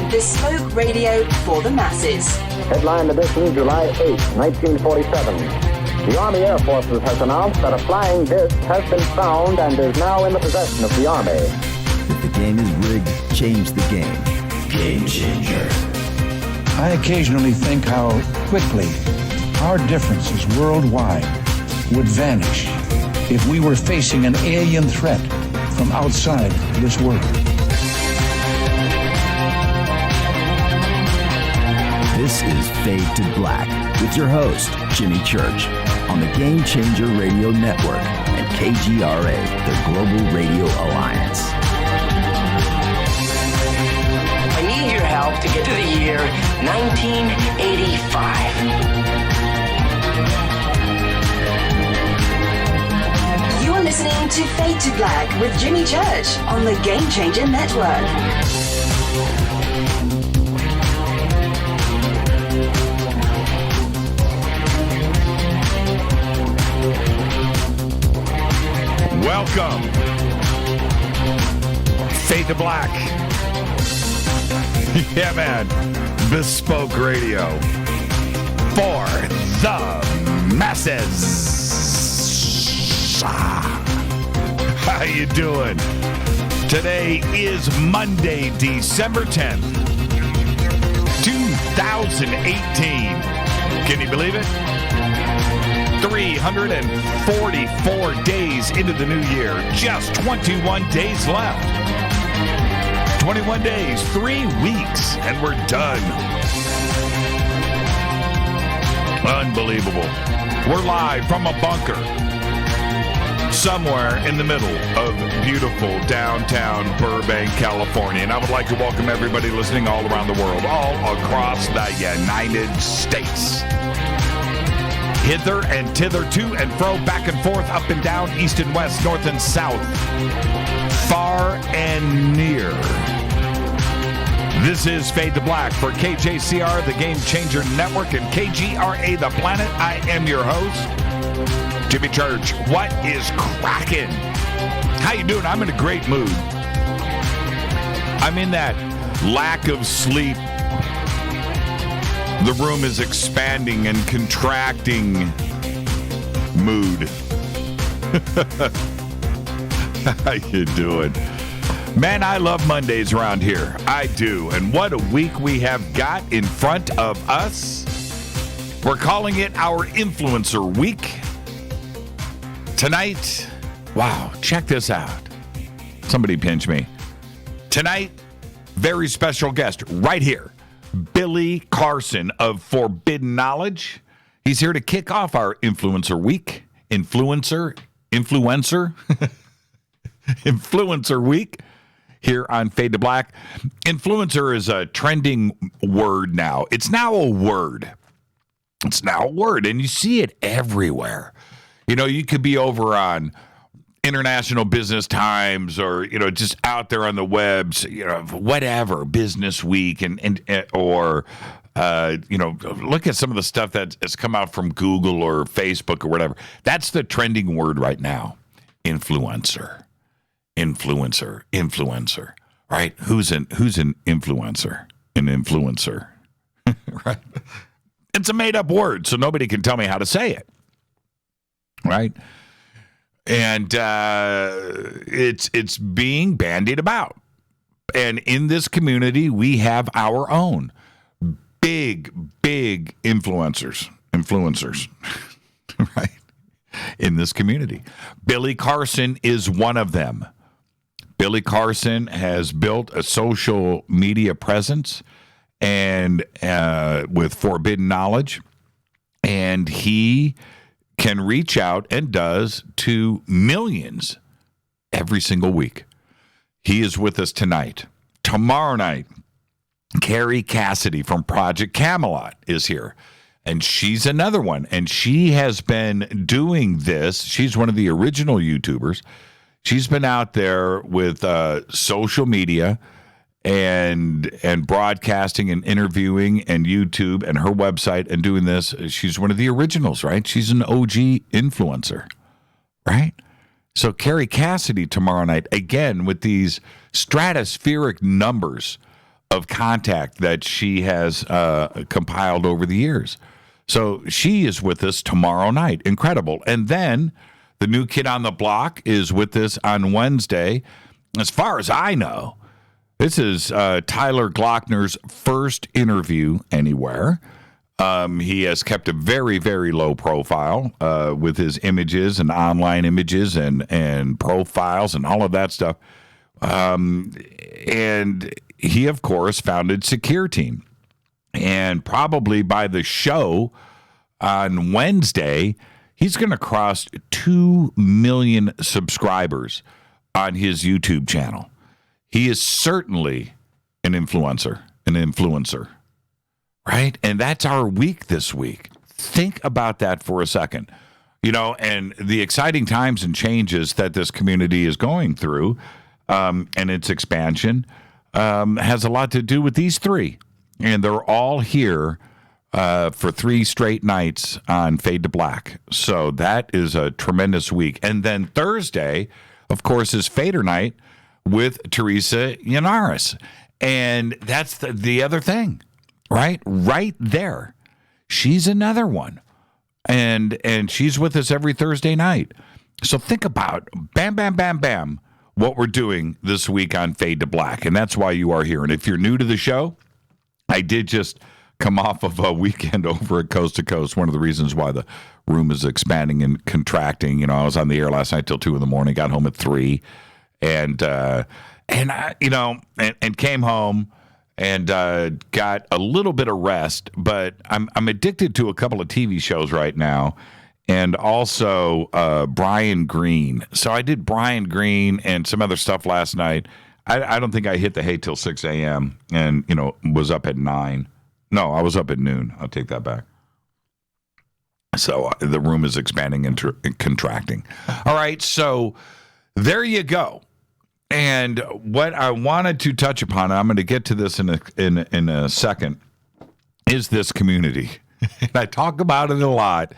Bespoke radio for the masses. Headline edition, July 8, 1947. The Army Air Forces has announced that a flying disc has been found and is now in the possession of the Army. If the game is rigged, change the game. Game changer. I occasionally think how quickly our differences worldwide would vanish if we were facing an alien threat from outside this world. This is Fade to Black with your host, Jimmy Church, on the Game Changer Radio Network and KGRA, the Global Radio Alliance. I need your help to get to the year 1985. You're listening to Fade to Black with Jimmy Church on the Game Changer Network. Welcome. Fade to Black. Yeah, man. Bespoke radio for the masses. How you doing? Today is Monday, December 10th, 2018. Can you believe it? 344 days into the new year. Just 21 days left. 21 days, 3 weeks, and we're done. Unbelievable. We're live from a bunker somewhere in the middle of beautiful downtown Burbank, California. And I would like to welcome everybody listening all around the world, all across the United States. Hither and thither, to and fro, back and forth, up and down, east and west, north and south, far and near. This is Fade to Black for KJCR, the Game Changer Network, and KGRA, the Planet. I am your host, Jimmy Church. What is cracking? How you doing? I'm in a great mood. I'm in that lack of sleep. The room is expanding and contracting mood. How you doing? Man, I love Mondays around here. I do. And what a week we have got in front of us. We're calling it our Influencer Week. Tonight, wow, check this out. Somebody pinch me. Tonight, very special guest right here. Billy Carson of Forbidden Knowledge. He's here to kick off our Influencer Week. Influencer Week here on Fade to Black. Influencer is a trending word now. It's now a word. And you see it everywhere. You know, you could be over on International Business Times or, you know, just out there on the webs, you know, whatever, Business Week or you know, look at some of the stuff that has come out from Google or Facebook or whatever. That's the trending word right now. Influencer, right? Who's an influencer? An influencer, right? It's a made up word, so nobody can tell me how to say it, right? And it's being bandied about. And in this community, we have our own big influencers, right? In this community. Billy Carson is one of them. Billy Carson has built a social media presence and with Forbidden Knowledge, and he can reach out and does to millions every single week. He is with us tonight. Tomorrow night, Kerry Cassidy from Project Camelot is here. And she's another one. And she has been doing this. She's one of the original YouTubers. She's been out there with social media and broadcasting and interviewing and YouTube and her website and doing this. She's one of the originals, right? She's an OG influencer, right? So Kerry Cassidy tomorrow night, again, with these stratospheric numbers of contact that she has compiled over the years. So she is with us tomorrow night. Incredible. And then the new kid on the block is with us on Wednesday. As far as I know, this is Tyler Glockner's first interview anywhere. He has kept a very, very low profile with his images and online images and profiles and all of that stuff. And he, of course, founded Secureteam. And probably by the show on Wednesday, he's going to cross 2 million subscribers on his YouTube channel. He is certainly an influencer, right? And that's our week this week. Think about that for a second. You know, and the exciting times and changes that this community is going through and its expansion has a lot to do with these three. And they're all here for 3 straight nights on Fade to Black. So that is a tremendous week. And then Thursday, of course, is Fader Night with Teresa Yanaris. And that's the other thing, right? Right there. She's another one. And she's with us every Thursday night. So think about bam, bam, bam, bam, what we're doing this week on Fade to Black. And that's why you are here. And if you're new to the show, I did just come off of a weekend over at Coast to Coast. One of the reasons why the room is expanding and contracting. You know, I was on the air last night till 2 a.m, got home at 3, and I, you know, and came home and got a little bit of rest. But I'm addicted to a couple of TV shows right now, and also Brian Green. So I did Brian Green and some other stuff last night. I don't think I hit the hay till 6 a.m. and, you know, was up at 9. No, I was up at noon. I'll take that back. So the room is expanding and contracting. All right, so there you go. And what I wanted to touch upon, I'm going to get to this in a second, is this community. And I talk about it a lot.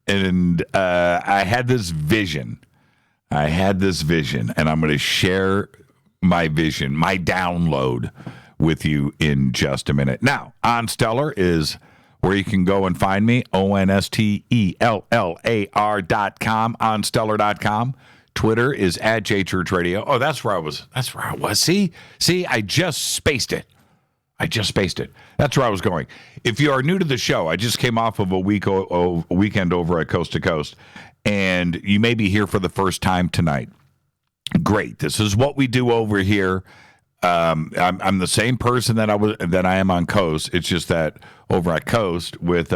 And I had this vision. and I'm going to share my vision, my download with you in just a minute. Now, OnStellar is where you can go and find me, OnStellar.com, OnStellar.com. Twitter is at JChurchRadio. Oh, that's where I was. See, I just spaced it. That's where I was going. If you are new to the show, I just came off of a weekend over at Coast to Coast, and you may be here for the first time tonight. Great. This is what we do over here. I'm the same person that I am on Coast. It's just that over at Coast with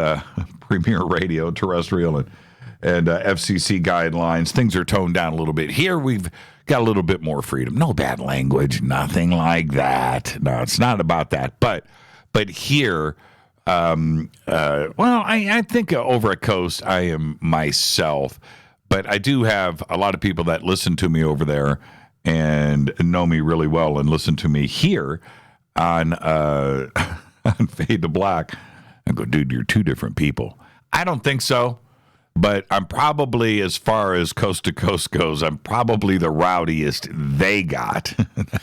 Premier Radio, terrestrial, and FCC guidelines, things are toned down a little bit. Here we've got a little bit more freedom. No bad language, nothing like that. No, it's not about that. But here, I think over at Coast I am myself. But I do have a lot of people that listen to me over there and know me really well and listen to me here on Fade to Black. I go, dude, you're 2 different people. I don't think so, but I'm probably, as far as Coast to Coast goes, I'm probably the rowdiest they got.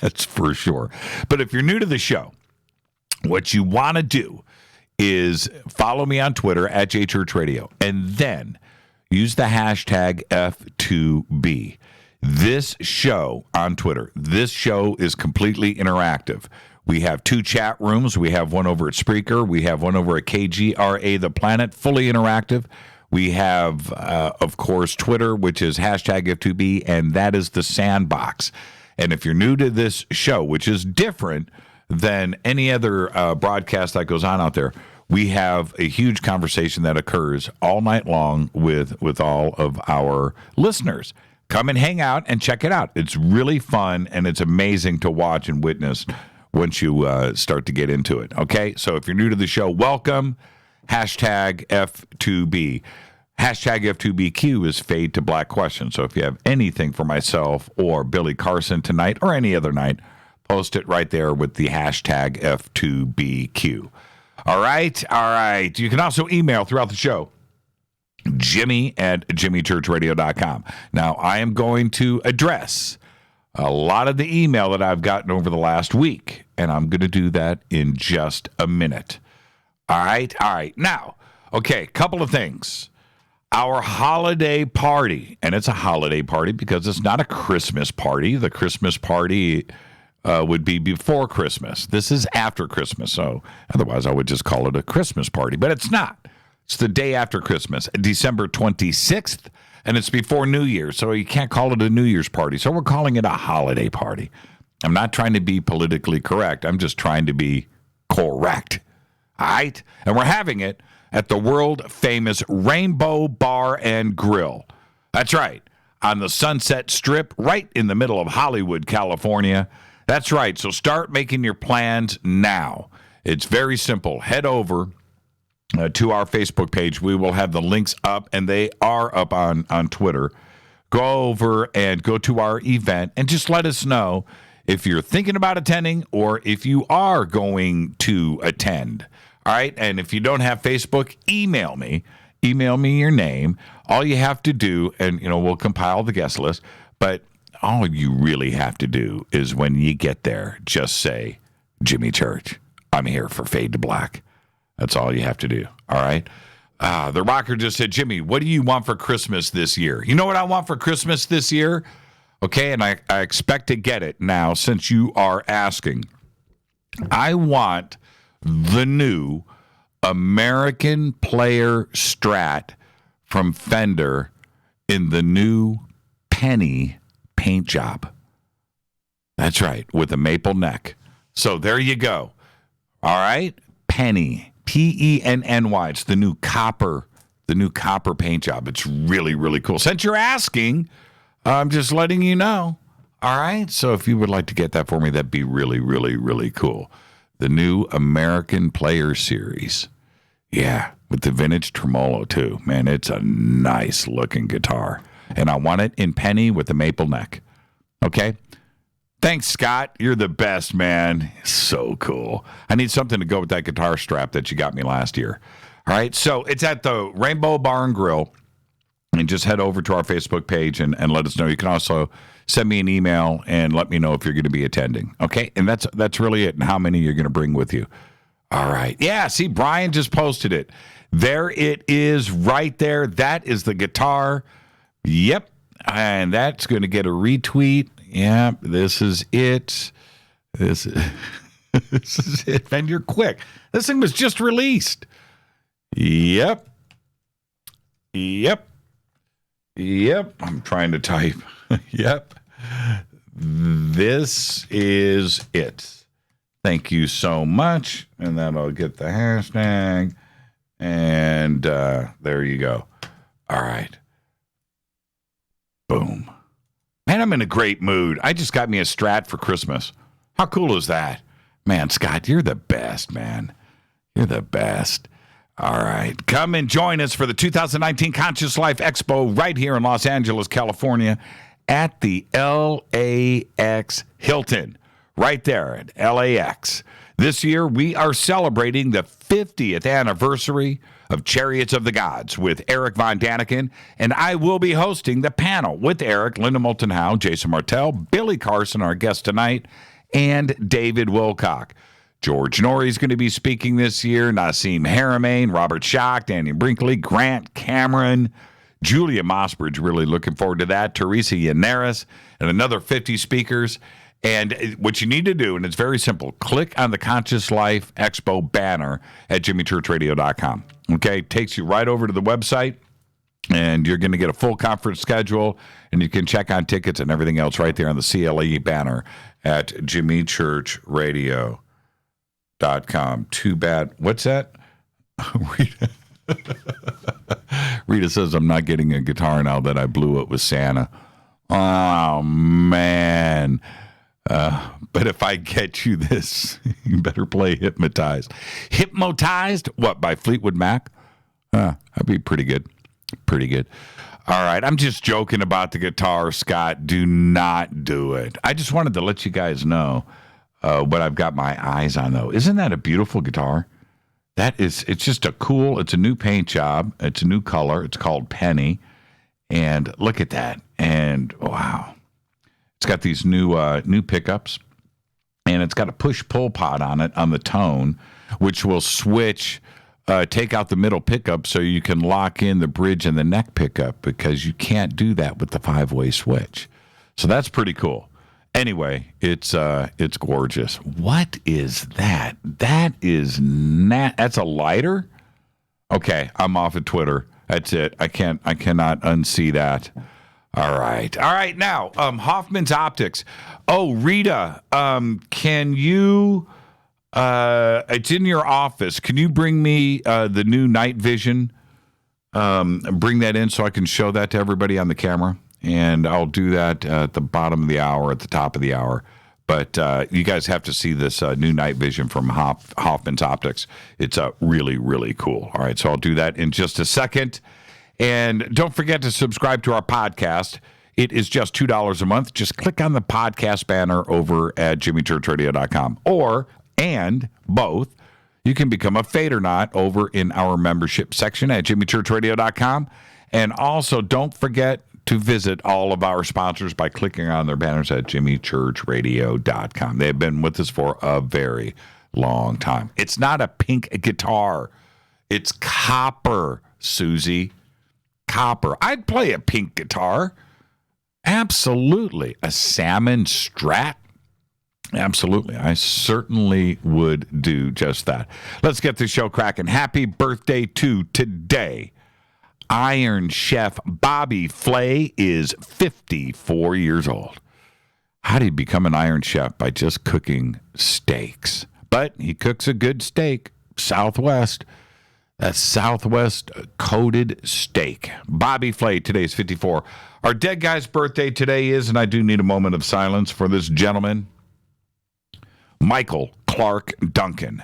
That's for sure. But if you're new to the show, what you want to do is follow me on Twitter at JChurchRadio, and then use the hashtag F2B. This show on Twitter, this show is completely interactive. We have 2 chat rooms. We have one over at Spreaker. We have one over at KGRA The Planet, fully interactive. We have, of course, Twitter, which is hashtag F2B, and that is the sandbox. And if you're new to this show, which is different than any other broadcast that goes on out there, we have a huge conversation that occurs all night long with all of our listeners. Come and hang out and check it out. It's really fun, and it's amazing to watch and witness once you start to get into it. Okay, so if you're new to the show, welcome. Hashtag F2B. Hashtag F2BQ is Fade to Black Question. So if you have anything for myself or Billy Carson tonight or any other night, post it right there with the hashtag F2BQ. All right. You can also email throughout the show, Jimmy at JimmyChurchRadio.com. Now, I am going to address a lot of the email that I've gotten over the last week, and I'm going to do that in just a minute. All right. Now, okay, couple of things. Our holiday party, and it's a holiday party because it's not a Christmas party. The Christmas party would be before Christmas. This is after Christmas, so otherwise I would just call it a Christmas party, but it's not. It's the day after Christmas, December 26th, and it's before New Year's, so you can't call it a New Year's party. So we're calling it a holiday party. I'm not trying to be politically correct. I'm just trying to be correct. All right? And we're having it at the world-famous Rainbow Bar and Grill. That's right, on the Sunset Strip, right in the middle of Hollywood, California. That's right, so start making your plans now. It's very simple. Head over to our Facebook page. We will have the links up, and they are up on Twitter. Go over and go to our event, and just let us know if you're thinking about attending or if you are going to attend. All right, and if you don't have Facebook, email me. Email me your name. All you have to do, and we'll compile the guest list, but all you really have to do is when you get there, just say, Jimmy Church, I'm here for Fade to Black. That's all you have to do, all right? The rocker just said, Jimmy, what do you want for Christmas this year? You know what I want for Christmas this year? Okay, and I expect to get it now since you are asking. I want the new American Player Strat from Fender in the new Penny paint job. That's right, with a maple neck. So there you go. All right, Penny, Penny. It's the new copper paint job. It's really, really cool. Since you're asking, I'm just letting you know. All right, so if you would like to get that for me, that'd be really, really, really cool. The new American Player Series. Yeah, with the vintage tremolo, too. Man, it's a nice-looking guitar. And I want it in Penny with the maple neck. Okay? Thanks, Scott. You're the best, man. So cool. I need something to go with that guitar strap that you got me last year. All right, so it's at the Rainbow Bar and Grill. And just head over to our Facebook page and let us know. You can also send me an email and let me know if you're going to be attending. Okay? And that's really it, and how many you're going to bring with you. All right. Yeah, see, Brian just posted it. There it is right there. That is the guitar. Yep. And that's going to get a retweet. Yeah, this is it. This is it. And you're quick. This thing was just released. Yep. I'm trying to type. Yep. This is it. Thank you so much. And then I'll get the hashtag. And there you go. All right. Boom. Man, I'm in a great mood. I just got me a Strat for Christmas. How cool is that? Man, Scott, you're the best, man. You're the best. All right. Come and join us for the 2019 Conscious Life Expo right here in Los Angeles, California at the LAX Hilton. Right there at LAX. This year, we are celebrating the 50th anniversary of Chariots of the Gods with Eric Von Daniken, and I will be hosting the panel with Eric, Linda Moulton Howe, Jason Martell, Billy Carson, our guest tonight, and David Wilcock. George Norrie is going to be speaking this year, Nassim Haramein, Robert Schock, Danny Brinkley, Grant Cameron, Julia Mossbridge, really looking forward to that, Teresa Yannaris, and another 50 speakers. And what you need to do, and it's very simple, click on the Conscious Life Expo banner at jimmychurchradio.com. Okay, takes you right over to the website, and you're going to get a full conference schedule, and you can check on tickets and everything else right there on the CLE banner at jimmychurchradio.com. Too bad. What's that? Rita says, I'm not getting a guitar now that I blew it with Santa. Oh, man. But if I get you this, you better play Hypnotized. Hypnotized? What, by Fleetwood Mac? That'd be pretty good. Pretty good. All right, I'm just joking about the guitar, Scott. Do not do it. I just wanted to let you guys know what I've got my eyes on, though. Isn't that a beautiful guitar? It's just it's a new paint job. It's a new color. It's called Penny. And look at that. And wow. It's got these new pickups, and it's got a push-pull pod on it on the tone, which will switch, take out the middle pickup so you can lock in the bridge and the neck pickup, because you can't do that with the 5-way switch. So that's pretty cool. Anyway, it's gorgeous. What is that? That's a lighter? Okay, I'm off of Twitter. That's it. I cannot unsee that. All right. Now, Hoffman's Optics. Oh, Rita, can you? It's in your office. Can you bring me the new night vision? Bring that in so I can show that to everybody on the camera, and I'll do that at the bottom of the hour, at the top of the hour. But you guys have to see this new night vision from Hoffman's Optics. It's really, really cool. All right, so I'll do that in just a second. And don't forget to subscribe to our podcast. It is just $2 a month. Just click on the podcast banner over at jimmychurchradio.com. And both, you can become a Fadernaut over in our membership section at jimmychurchradio.com. And also, don't forget to visit all of our sponsors by clicking on their banners at jimmychurchradio.com. They've been with us for a very long time. It's not a pink guitar. It's copper, Susie. Copper. I'd play a pink guitar. Absolutely. A salmon Strat. Absolutely. I certainly would do just that. Let's get the show cracking. Happy birthday to today. Iron Chef Bobby Flay is 54 years old. How did he become an Iron Chef? By just cooking steaks. But he cooks a good steak. Southwest. A Southwest coated steak. Bobby Flay, today's 54. Our dead guy's birthday today is, and I do need a moment of silence for this gentleman, Michael Clark Duncan.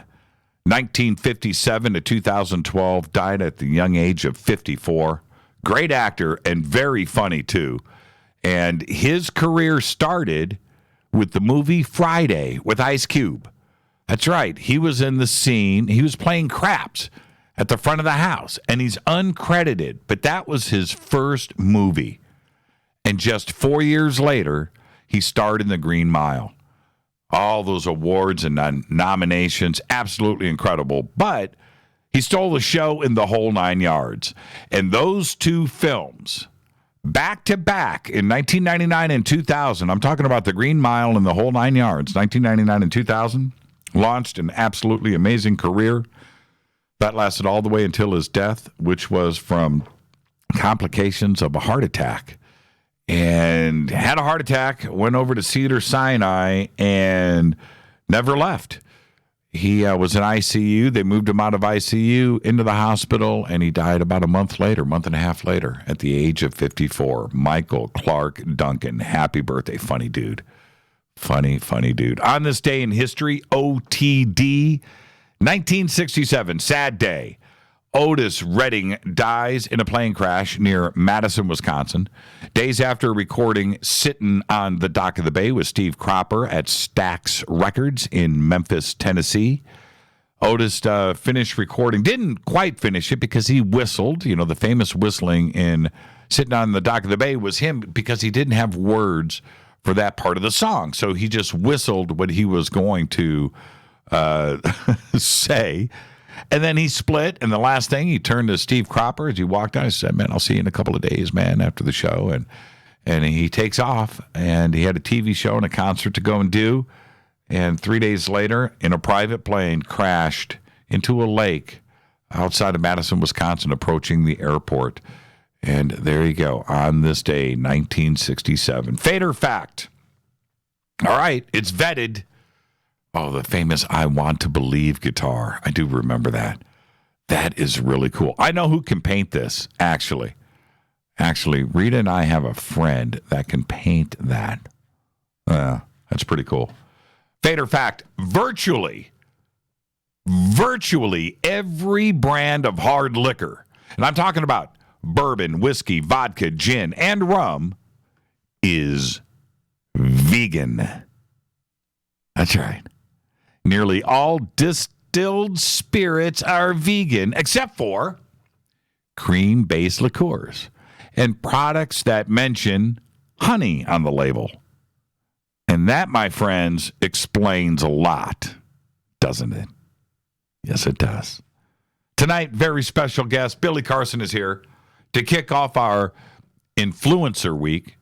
1957 to 2012, died at the young age of 54. Great actor and very funny, too. And his career started with the movie Friday with Ice Cube. That's right. He was in the scene. He was playing craps at the front of the house, and he's uncredited, but that was his first movie. And just 4 years later, he starred in The Green Mile. All those awards and nominations, absolutely incredible. But he stole the show in the whole 9 yards. And those two films, back to back in 1999 and 2000, I'm talking about The Green Mile and the whole 9 yards, 1999 and 2000, launched an absolutely amazing career. That lasted all the way until his death, which was from complications of a heart attack. And had a heart attack, went over to Cedars-Sinai, and never left. He was in ICU. They moved him out of ICU into the hospital, and he died about a month and a half later, at the age of 54. Michael Clark Duncan. Happy birthday. Funny dude. Funny dude. On this day in history, OTD, 1967, sad day. Otis Redding dies in a plane crash near Madison, Wisconsin. Days after recording Sittin' on the Dock of the Bay with Steve Cropper at Stax Records in Memphis, Tennessee. Otis finished recording, didn't quite finish it because he whistled. You know, the famous whistling in Sittin' on the Dock of the Bay was him because he didn't have words for that part of the song. So he just whistled what he was going to say. And then he split, and the last thing, he turned to Steve Cropper as he walked out. He said, man, I'll see you in a couple of days, man, after the show. And he takes off, and he had a TV show and a concert to go and do. And 3 days later, in a private plane, crashed into a lake outside of Madison, Wisconsin, approaching the airport. And there you go, on this day, 1967. Fader fact. All right, it's vetted. Oh, the famous I Want to Believe guitar. I do remember that. That is really cool. I know who can paint this, actually. Actually, Rita and I have a friend that can paint that. That's pretty cool. Fader fact, virtually every brand of hard liquor, and I'm talking about bourbon, whiskey, vodka, gin, and rum, is vegan. That's right. Nearly all distilled spirits are vegan, except for cream-based liqueurs and products that mention honey on the label. And that, my friends, explains a lot, doesn't it? Yes, it does. Tonight, very special guest, Billy Carson is here to kick off our Influencer Week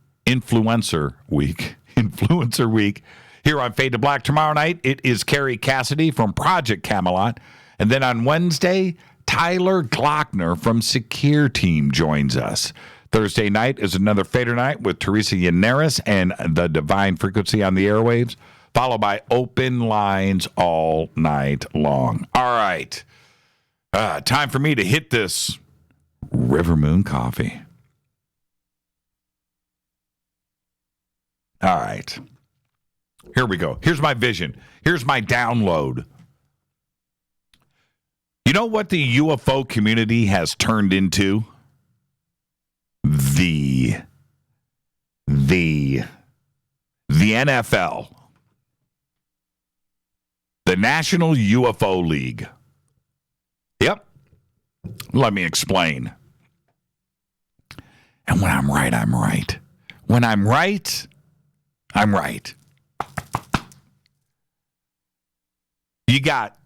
here on Fade to Black. Tomorrow night, it is Kerry Cassidy from Project Camelot. And then on Wednesday, Tyler Glockner from Secureteam joins us. Thursday night is another Fader night with Teresa Yanneris and the Divine Frequency on the airwaves, followed by open lines all night long. All right. Time for me to hit this River Moon coffee. All right. Here we go. Here's my vision. Here's my download. You know what the UFO community has turned into? The NFL. The National UFO League. Yep. Let me explain. And when I'm right, I'm right. When I'm right, I'm right. You got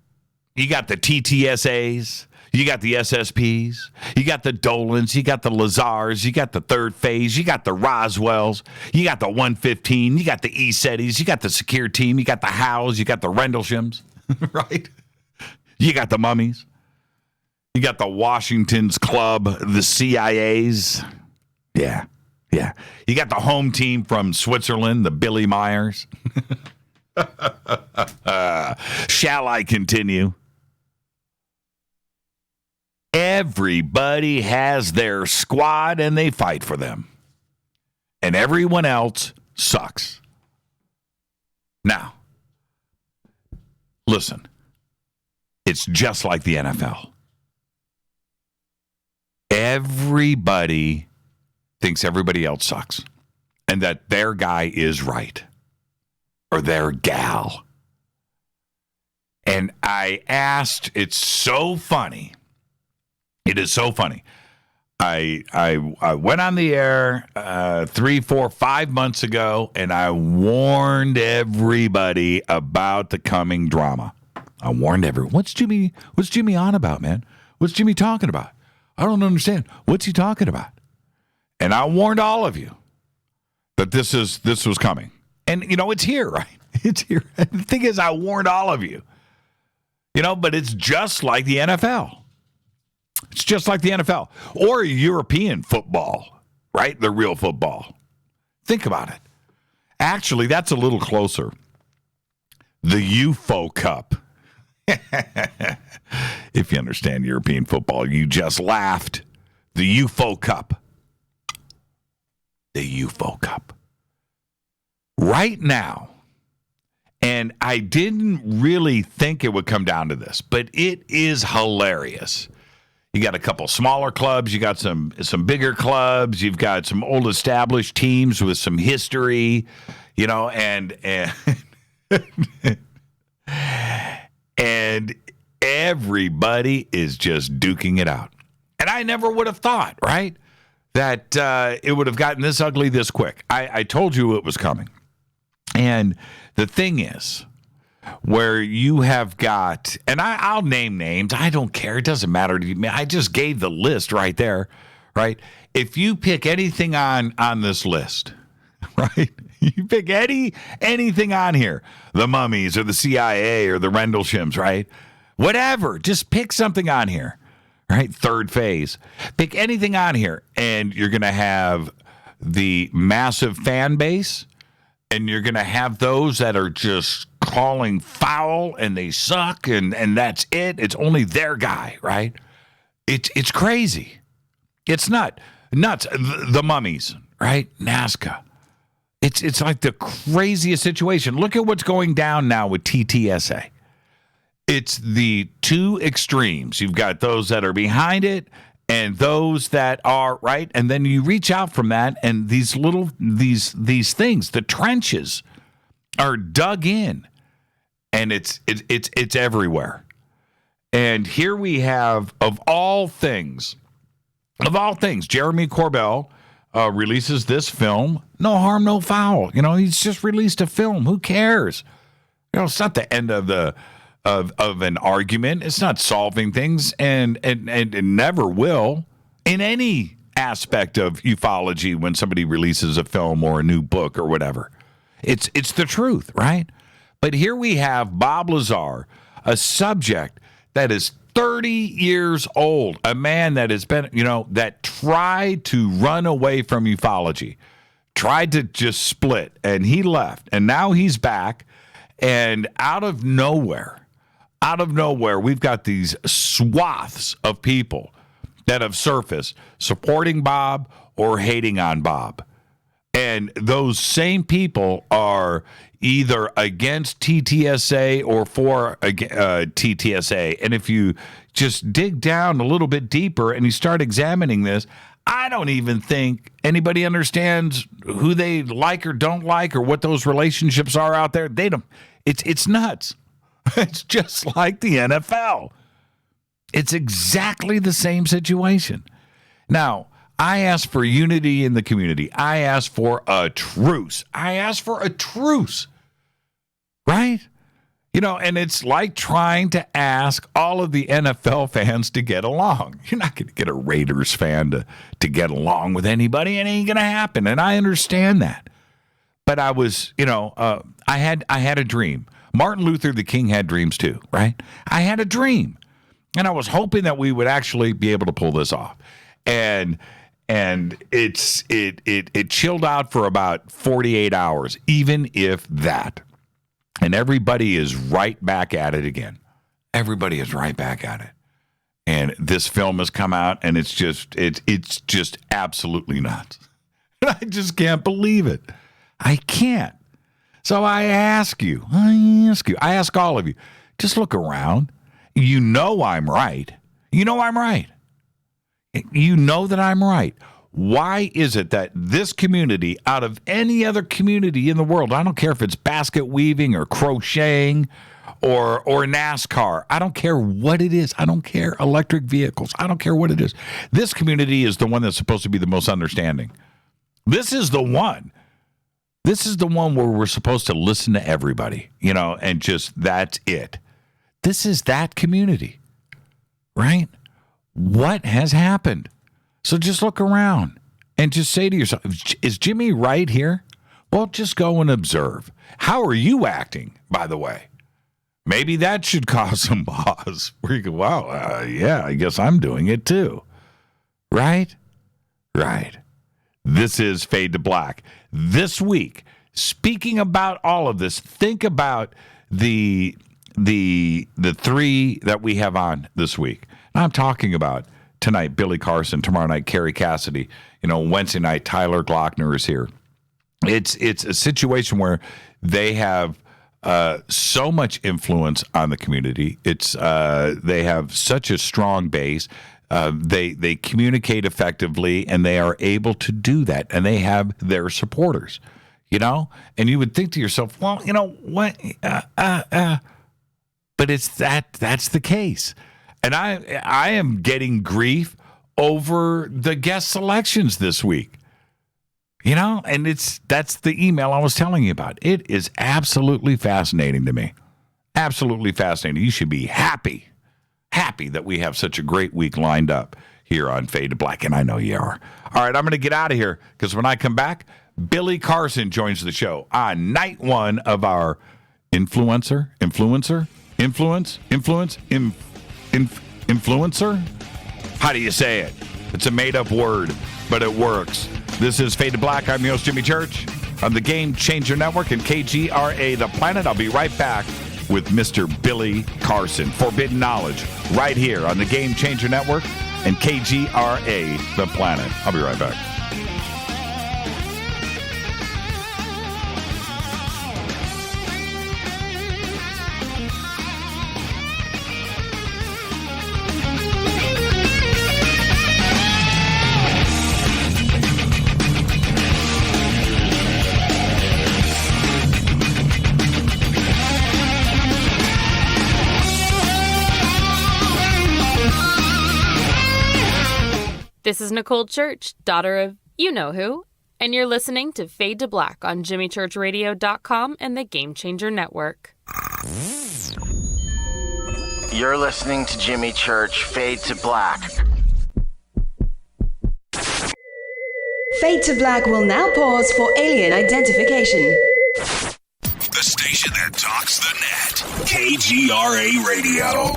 the TTSAs, you got the SSPs, you got the Dolans, you got the Lazars, you got the Third Phase, you got the Roswells, you got the 115, you got the ESETIs, you got the Secureteam, you got the Howes, you got the Rendleshams, right? You got the Mummies, you got the Washington's Club, the CIAs, yeah. You got the home team from Switzerland, the Billy Myers. Shall I continue? Everybody has their squad and they fight for them. And everyone else sucks. Now, listen. It's just like the NFL. Everybody thinks everybody else sucks. And that their guy is right. Or their gal. And I asked, it's so funny. It is so funny. I went on the air 3, 4, 5 months ago, and I warned everybody about the coming drama. I warned everyone. What's Jimmy on about, man? What's Jimmy talking about? I don't understand. What's he talking about? And I warned all of you that this was coming. And, it's here, right? It's here. And the thing is, I warned all of you. But it's just like the NFL. It's just like the NFL. Or European football, right? The real football. Think about it. Actually, that's a little closer. The UFO Cup. If you understand European football, you just laughed. The UFO Cup. The UFO Cup. Right now, and I didn't really think it would come down to this, but it is hilarious. You got a couple smaller clubs, you got some bigger clubs, you've got some old established teams with some history, and and everybody is just duking it out. And I never would have thought, right, that it would have gotten this ugly this quick. I told you it was coming. And the thing is, where you have got, and I'll name names. I don't care. It doesn't matter to me. I just gave the list right there, right? If you pick anything on this list, right? You pick anything on here, the Mummies or the CIA or the Rendleshams, right? Whatever. Just pick something on here, right? Third Phase. Pick anything on here, and you're going to have the massive fan base. And you're going to have those that are just calling foul and they suck and that's it. It's only their guy, right? It's crazy. It's nuts. The Mummies, right? Nazca. It's like the craziest situation. Look at what's going down now with TTSA. It's the two extremes. You've got those that are behind it and those that are right, and then you reach out from that, and these things, the trenches, are dug in, and it's everywhere. And here we have, of all things, Jeremy Corbell, releases this film, no harm, no foul. He's just released a film. Who cares? It's not the end of an argument. It's not solving things, and it never will in any aspect of ufology when somebody releases a film or a new book or whatever. It's the truth, right? But here we have Bob Lazar, a subject that is 30 years old, a man that has been, that tried to run away from ufology, tried to just split, and he left. And now he's back, and out of nowhere, we've got these swaths of people that have surfaced supporting Bob or hating on Bob. And those same people are either against TTSA or for TTSA. And if you just dig down a little bit deeper and you start examining this, I don't even think anybody understands who they like or don't like or what those relationships are out there. They don't. It's nuts. It's just like the NFL. It's exactly the same situation. Now, I asked for unity in the community. I asked for a truce. Right? And it's like trying to ask all of the NFL fans to get along. You're not going to get a Raiders fan to get along with anybody. It ain't going to happen. And I understand that. But I was, I had a dream. Martin Luther the King had dreams too, right? I had a dream. And I was hoping that we would actually be able to pull this off. And it chilled out for about 48 hours, even if that. And everybody is right back at it again. Everybody is right back at it. And this film has come out, and it's just absolutely nuts. And I just can't believe it. I can't. So I ask all of you, just look around. You know I'm right. You know I'm right. You know that I'm right. Why is it that this community, out of any other community in the world, I don't care if it's basket weaving or crocheting or NASCAR, I don't care what it is. I don't care electric vehicles. I don't care what it is. This community is the one that's supposed to be the most understanding. This is the one. This is the one where we're supposed to listen to everybody, and just that's it. This is that community, right? What has happened? So just look around and just say to yourself, is Jimmy right here? Well, just go and observe. How are you acting, by the way? Maybe that should cause some pause where you go, wow, yeah, I guess I'm doing it too. Right? Right. This is Fade to Black. This week, speaking about all of this, think about the three that we have on this week. I'm talking about tonight, Billy Carson. Tomorrow night, Kerry Cassidy. Wednesday night, Tyler Glockner is here. It's a situation where they have so much influence on the community. They have such a strong base. They communicate effectively, and they are able to do that. And they have their supporters. And you would think to yourself, well, what? But that's the case. And I am getting grief over the guest selections this week. And that's the email I was telling you about. It is absolutely fascinating to me. Absolutely fascinating. You should be happy that we have such a great week lined up here on Fade to Black, and I know you are. All right, I'm going to get out of here because when I come back, Billy Carson joins the show on night one of our influencer. How do you say it? It's a made-up word, but it works. This is Fade to Black. I'm your host, Jimmy Church, on the Game Changer Network and KGRA The Planet. I'll be right back with Mr. Billy Carson. Forbidden Knowledge, right here on the Game Changer Network and KGRA The Planet. I'll be right back. This is Nicole Church, daughter of You know who. And you're listening to Fade to Black on JimmyChurchRadio.com and the Game Changer Network. You're listening to Jimmy Church, Fade to Black. Fade to Black will now pause for alien identification. The station that talks the net. KGRA Radio.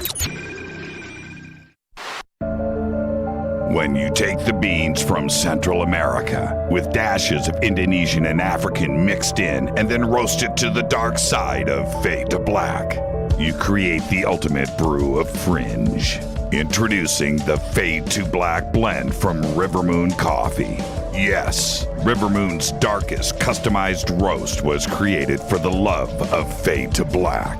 When you take the beans from Central America with dashes of Indonesian and African mixed in and then roast it to the dark side of Fade to Black, you create the ultimate brew of fringe. Introducing the Fade to Black blend from River Moon Coffee. Yes, River Moon's darkest customized roast was created for the love of Fade to Black.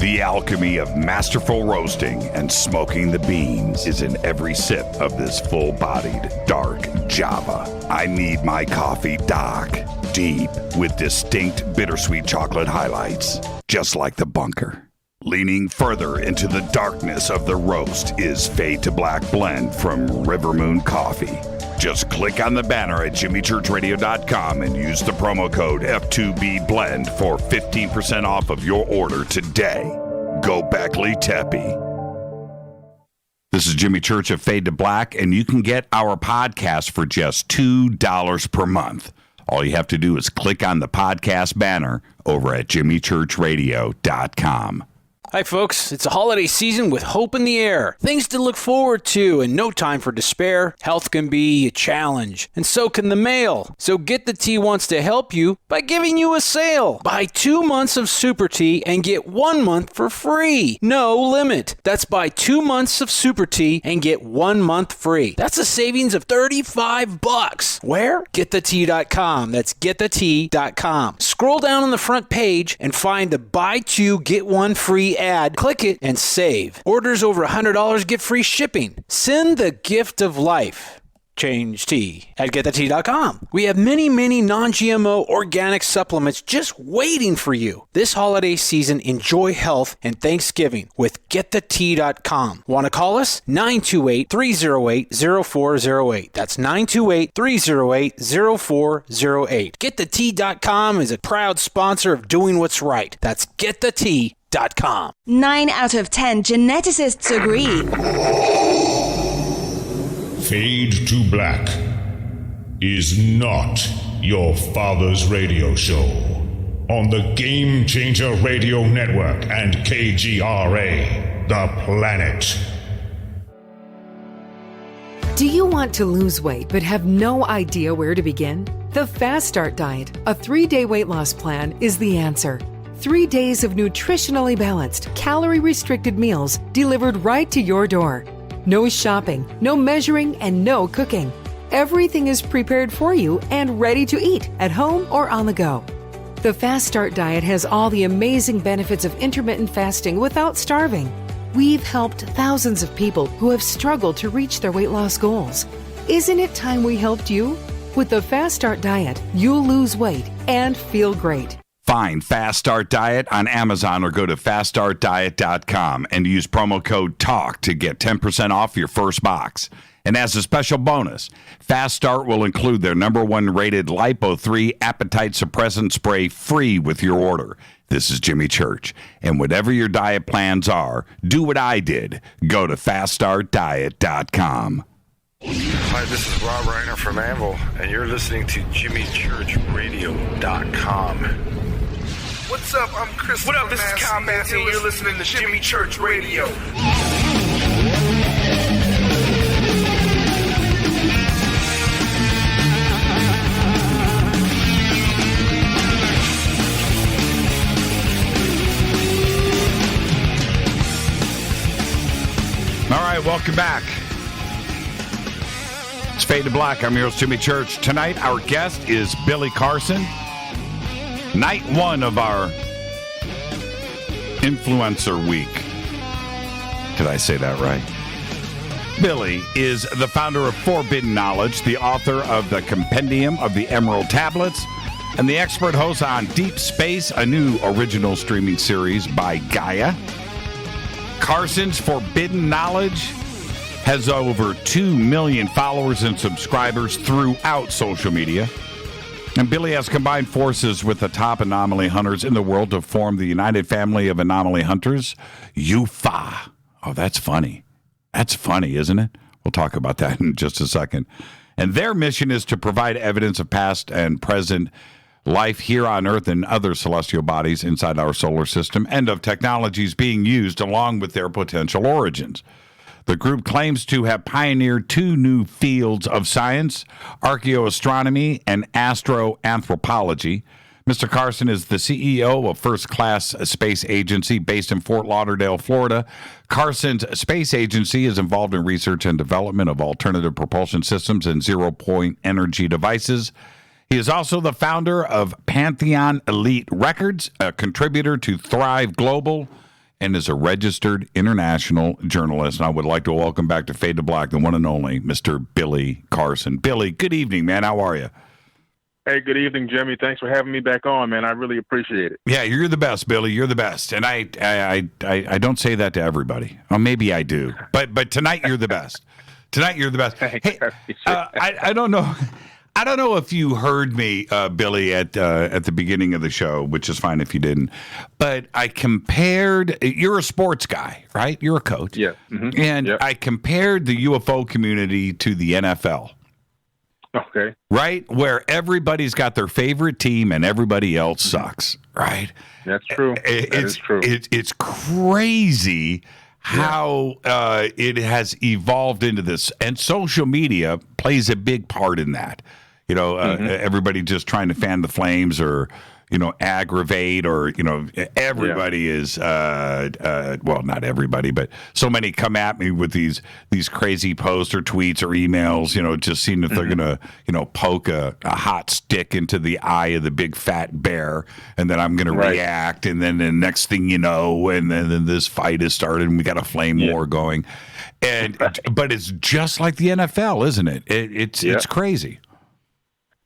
The alchemy of masterful roasting and smoking the beans is in every sip of this full-bodied, dark Java. I need my coffee dark, deep, with distinct bittersweet chocolate highlights, just like the bunker. Leaning further into the darkness of the roast is Fade to Black blend from River Moon Coffee. Just click on the banner at JimmyChurchRadio.com and use the promo code F2BBLEND for 15% off of your order today. Go Beckley Teppy. This is Jimmy Church of Fade to Black, and you can get our podcast for just $2 per month. All you have to do is click on the podcast banner over at JimmyChurchRadio.com. Hi, folks. It's a holiday season with hope in the air. Things to look forward to and no time for despair. Health can be a challenge, and so can the mail. So Get the Tea wants to help you by giving you a sale. Buy 2 months of Super Tea and get 1 month for free. No limit. That's buy 2 months of Super Tea and get 1 month free. That's a savings of $35. Where? GetTheTea.com. That's GetTheTea.com. Scroll down on the front page and find the Buy 2, Get 1 free ad. Click it and save. Orders over $100 get free shipping. Send the gift of life. Change tea at GetTheTea.com. We have many non-GMO organic supplements just waiting for you. This holiday season, enjoy health and Thanksgiving with GetTheTea.com. Want to call us? 928-308-0408. That's 928-308-0408. GetTheTea.com is a proud sponsor of doing what's right. That's GetTheTea.com. 9 out of 10 geneticists agree. Fade to Black is not your father's radio show on the Game Changer Radio Network and KGRA, the planet. Do you want to lose weight but have no idea where to begin? The Fast Start Diet, a 3-day weight loss plan, is the answer. 3 days of nutritionally balanced, calorie-restricted meals delivered right to your door. No shopping, no measuring, and no cooking. Everything is prepared for you and ready to eat at home or on the go. The Fast Start Diet has all the amazing benefits of intermittent fasting without starving. We've helped thousands of people who have struggled to reach their weight loss goals. Isn't it time we helped you? With the Fast Start Diet, you'll lose weight and feel great. Find Fast Start Diet on Amazon or go to faststartdiet.com and use promo code TALK to get 10% off your first box. And as a special bonus, Fast Start will include their #1 rated Lipo-3 appetite suppressant spray free with your order. This is Jimmy Church. And whatever your diet plans are, do what I did. Go to faststartdiet.com. Hi, this is Rob Reiner from Anvil, and you're listening to JimmyChurchRadio.com. What's up? I'm Chris. What up? This is Kyle Matthew. You're listening to Jimmy Church Radio. All right, welcome back. It's Fade to Black. I'm your host, Jimmy Church. Tonight, our guest is Billy Carson. Night 1 of our Influencer Week. Did I say that right? Billy is the founder of Forbidden Knowledge, the author of the Compendium of the Emerald Tablets, and the expert host on Deep Space, a new original streaming series by Gaia. Carson's Forbidden Knowledge has over 2 million followers and subscribers throughout social media. And Billy has combined forces with the top anomaly hunters in the world to form the United Family of Anomaly Hunters, UFA. Oh, that's funny. That's funny, isn't it? We'll talk about that in just a second. And their mission is to provide evidence of past and present life here on Earth and other celestial bodies inside our solar system, and of technologies being used along with their potential origins. The group claims to have pioneered 2 new fields of science, archaeoastronomy and astroanthropology. Mr. Carson is the CEO of First Class Space Agency based in Fort Lauderdale, Florida. Carson's space agency is involved in research and development of alternative propulsion systems and zero-point energy devices. He is also the founder of Pantheon Elite Records, a contributor to Thrive Global, and is a registered international journalist. And I would like to welcome back to Fade to Black the one and only Mr. Billy Carson. Billy, good evening, man. How are you? Hey, good evening, Jimmy. Thanks for having me back on, man. I really appreciate it. Yeah, you're the best, Billy. You're the best. And I don't say that to everybody. Or maybe I do. But tonight you're the best. Tonight you're the best. Hey, I don't know. I don't know if you heard me, Billy, at the beginning of the show, which is fine if you didn't. But I compared. You're a sports guy, right? You're a coach. Yeah. Mm-hmm. And yep. I compared the UFO community to the NFL. Okay. Right? Where everybody's got their favorite team and everybody else sucks. Right? That's true. That is true. It's crazy how it has evolved into this. And social media plays a big part in that. You know, everybody just trying to fan the flames or, you know, aggravate or, you know, everybody is, well, not everybody, but so many come at me with these crazy posts or tweets or emails, you know, just seeing if they're going to, you know, poke a hot stick into the eye of the big fat bear and then I'm going to react. And then the next thing you know, and then this fight has started and we got a flame war going. And, but it's just like the NFL, isn't it? It's crazy.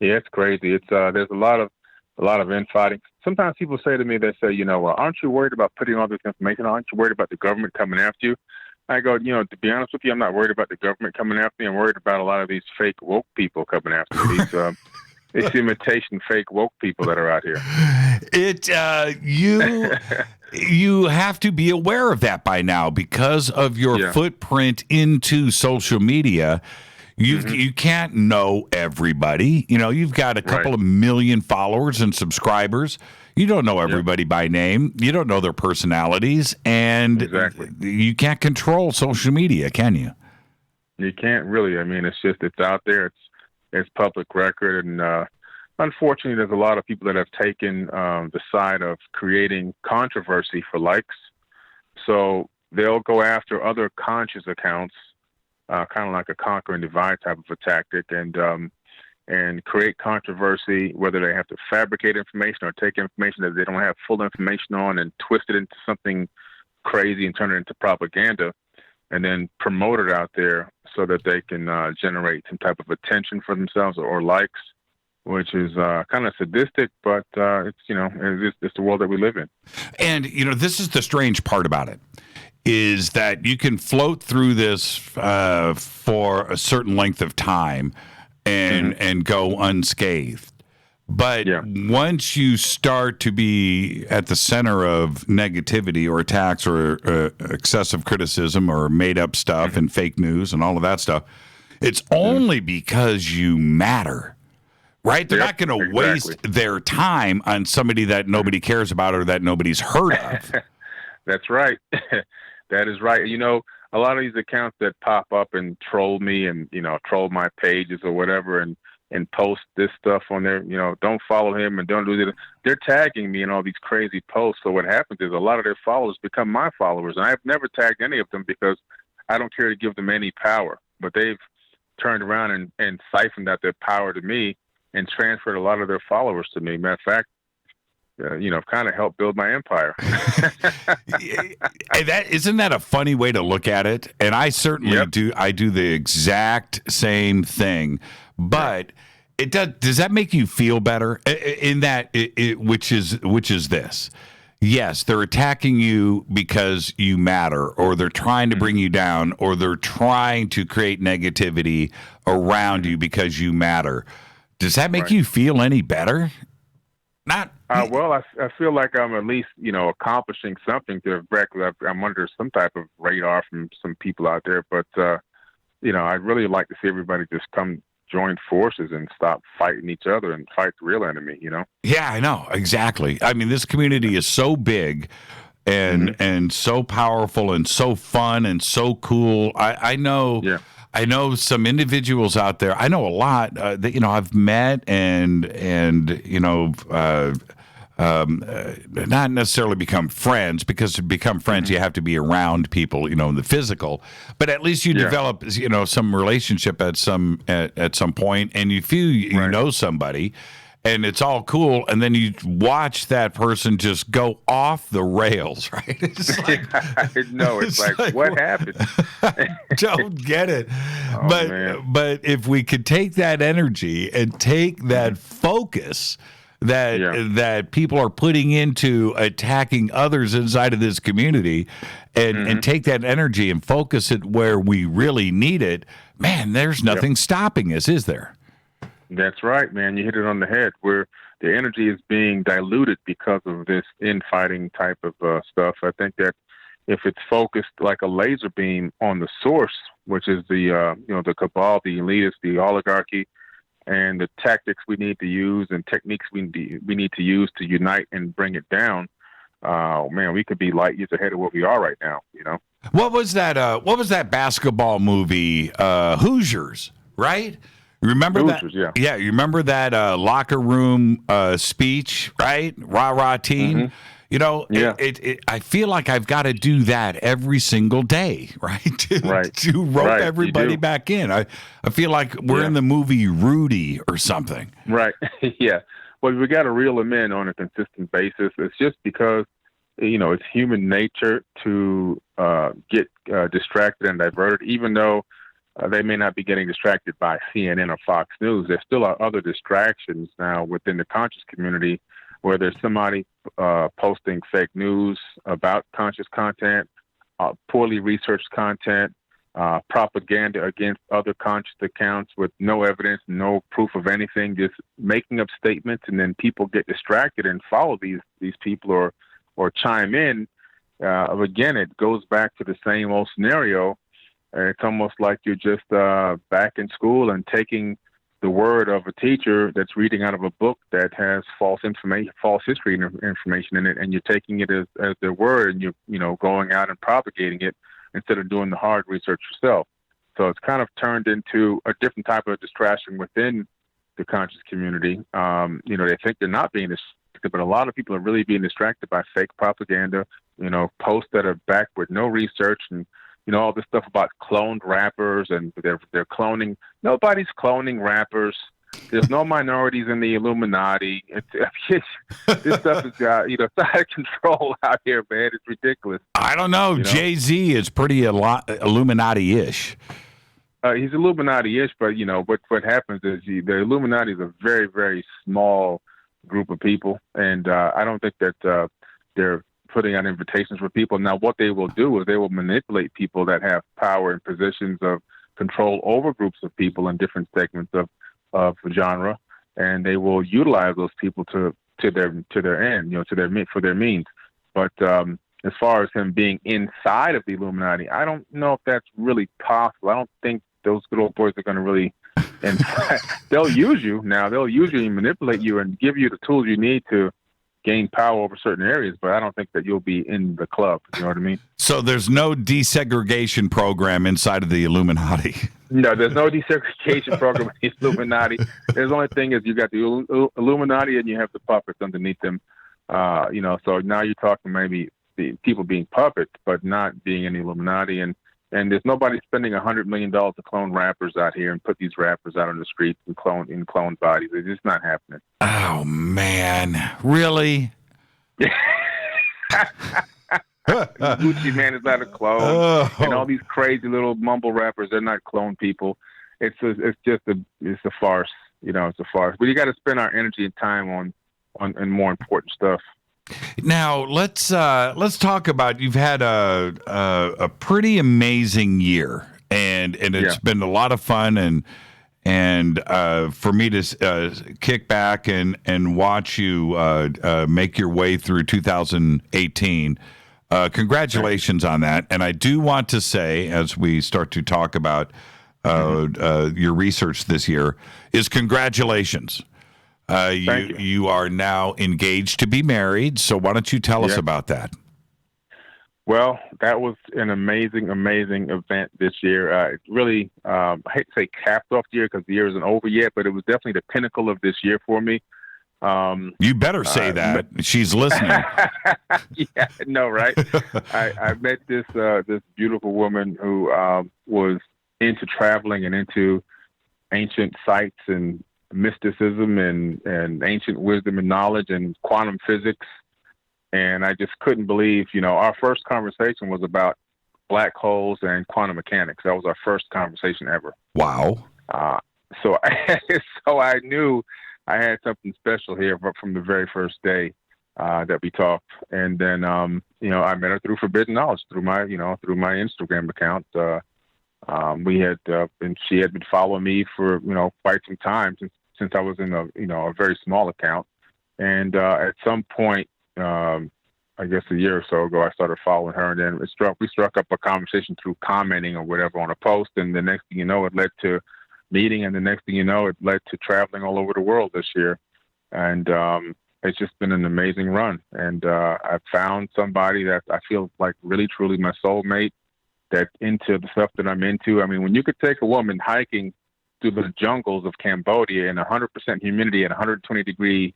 Yeah, it's crazy. It's there's a lot of infighting. Sometimes people say to me, they say, you know, well, aren't you worried about putting all this information? Aren't you worried about the government coming after you? I go, you know, to be honest with you, I'm not worried about the government coming after me. I'm worried about a lot of these fake woke people coming after me. These imitation fake woke people that are out here. You have to be aware of that by now because of your footprint into social media. You can't know everybody. You know, you've got a couple of million followers and subscribers. You don't know everybody by name. You don't know their personalities. And you can't control social media, can you? You can't really. I mean, it's out there. It's public record. And unfortunately, there's a lot of people that have taken the side of creating controversy for likes. So they'll go after other conscious accounts, kind of like a conquer and divide type of a tactic, and create controversy, whether they have to fabricate information or take information that they don't have full information on and twist it into something crazy and turn it into propaganda and then promote it out there so that they can generate some type of attention for themselves or likes, which is kind of sadistic, but it's, you know, it's the world that we live in. And, you know, this is the strange part about it. Is that you can float through this for a certain length of time and go unscathed. But once you start to be at the center of negativity or attacks or excessive criticism or made-up stuff and fake news and all of that stuff, it's only because you matter. Right? They're not going to waste their time on somebody that nobody cares about or that nobody's heard of. That's right. That is right. You know, a lot of these accounts that pop up and troll me and, you know, troll my pages or whatever and post this stuff on there, you know, don't follow him and don't do this. They're tagging me in all these crazy posts. So what happens is a lot of their followers become my followers. And I've never tagged any of them because I don't care to give them any power. But they've turned around and siphoned out their power to me and transferred a lot of their followers to me. Matter of fact, you know, kind of helped build my empire. Isn't that a funny way to look at it? And I certainly do. I do the exact same thing. But it does that make you feel better? In that, which is this? Yes, they're attacking you because you matter, or they're trying to bring you down, or they're trying to create negativity around you because you matter. Does that make you feel any better? Not. Well, I feel like I'm at least, accomplishing something to I'm under some type of radar from some people out there, but, I'd really like to see everybody just join forces and stop fighting each other and fight the real enemy, Yeah, I know. Exactly. I mean, this community is so big and so powerful and so fun and so cool. I know. Yeah. I know some individuals out there. I know a lot that I've met and not necessarily become friends, because to become friends you have to be around people, in the physical. But at least you develop some relationship at some point, and you feel you know somebody. And it's all cool, and then you watch that person just go off the rails, right? It's like, it's like what happened? Don't get it. But if we could take that energy and take that focus that people are putting into attacking others inside of this community, and take that energy and focus it where we really need it, man, there's nothing stopping us, is there? That's right, man. You hit it on the head, where the energy is being diluted because of this infighting type of stuff. I think that if it's focused like a laser beam on the source, which is the cabal, the elitists, the oligarchy, and the tactics we need to use and techniques we need to use to unite and bring it down, man, we could be light years ahead of where we are right now. What was that? What was that basketball movie? Hoosiers, right? Remember Hoosiers, that? Yeah, you remember that locker room speech, right? Rah rah team. I feel like I've got to do that every single day, right? To rope everybody back in. I feel like we're in the movie Rudy or something. Right. Yeah. Well, we got to reel them in on a consistent basis. It's just because, it's human nature to get distracted and diverted, even though they may not be getting distracted by CNN or Fox News. There still are other distractions now within the conscious community, where there's somebody posting fake news about conscious content, poorly researched content, propaganda against other conscious accounts with no evidence, no proof of anything, just making up statements, and then people get distracted and follow these people or chime in. Again, it goes back to the same old scenario. It's almost like you're just back in school and taking the word of a teacher that's reading out of a book that has false history information in it, and you're taking it as their word, and you're going out and propagating it instead of doing the hard research yourself. So it's kind of turned into a different type of distraction within the conscious community. They think they're not being distracted, but a lot of people are really being distracted by fake propaganda, posts that are backed with no research, and all this stuff about cloned rappers, and they're cloning. Nobody's cloning rappers. There's no minorities in the Illuminati. This stuff is it's out of control out here, man. It's ridiculous. I don't know. Jay-Z is pretty Illuminati-ish. He's Illuminati-ish, but what happens is the Illuminati is a very, very small group of people, and I don't think that they're putting out invitations for people. Now, what they will do is they will manipulate people that have power and positions of control over groups of people in different segments of genre, and they will utilize those people to their end, for their means. But as far as him being inside of the Illuminati, I don't know if that's really possible. I don't think those good old boys are going to really. And they'll use you now. They'll use you and manipulate you and give you the tools you need to gain power over certain areas, but I don't think that you'll be in the club. You know what I mean? So there's no desegregation program inside of the Illuminati. No, there's no desegregation program in the Illuminati. There's the only thing is you got the Illuminati and you have the puppets underneath them. So now you're talking maybe the people being puppets, but not being in the Illuminati. And there's nobody spending $100 million to clone rappers out here and put these rappers out on the streets and clone bodies. It's just not happening. Oh man, really? Gucci Man is not a clone, and all these crazy little mumble rappers, they're not clone people. It's a farce. It's a farce. But you got to spend our energy and time on more important stuff. Now let's talk about, you've had a pretty amazing year, and it's been a lot of fun, and for me to kick back and watch you make your way through 2018. Congratulations on that. And I do want to say, as we start to talk about your research this year, is congratulations. You are now engaged to be married. So why don't you tell us about that? Well, that was an amazing event this year. It really, I hate to say capped off the year because the year isn't over yet, but it was definitely the pinnacle of this year for me. You better say that. She's listening. Yeah, no, right? I met this beautiful woman who was into traveling and into ancient sites and mysticism and ancient wisdom and knowledge and quantum physics. And I just couldn't believe, our first conversation was about black holes and quantum mechanics. That was our first conversation ever. Wow. So I knew I had something special here from the very first day that we talked. And then, I met her through Forbidden Knowledge, through my Instagram account. She had been following me for, quite some time since I was in a very small account. And at some point, I guess a year or so ago, I started following her, and then we struck up a conversation through commenting or whatever on a post. And the next thing you know, it led to meeting, and the next thing you know, it led to traveling all over the world this year. And it's just been an amazing run. And I've found somebody that I feel like really, truly my soulmate, that's into the stuff that I'm into. I mean, when you could take a woman hiking through the jungles of Cambodia in 100% humidity at 120-degree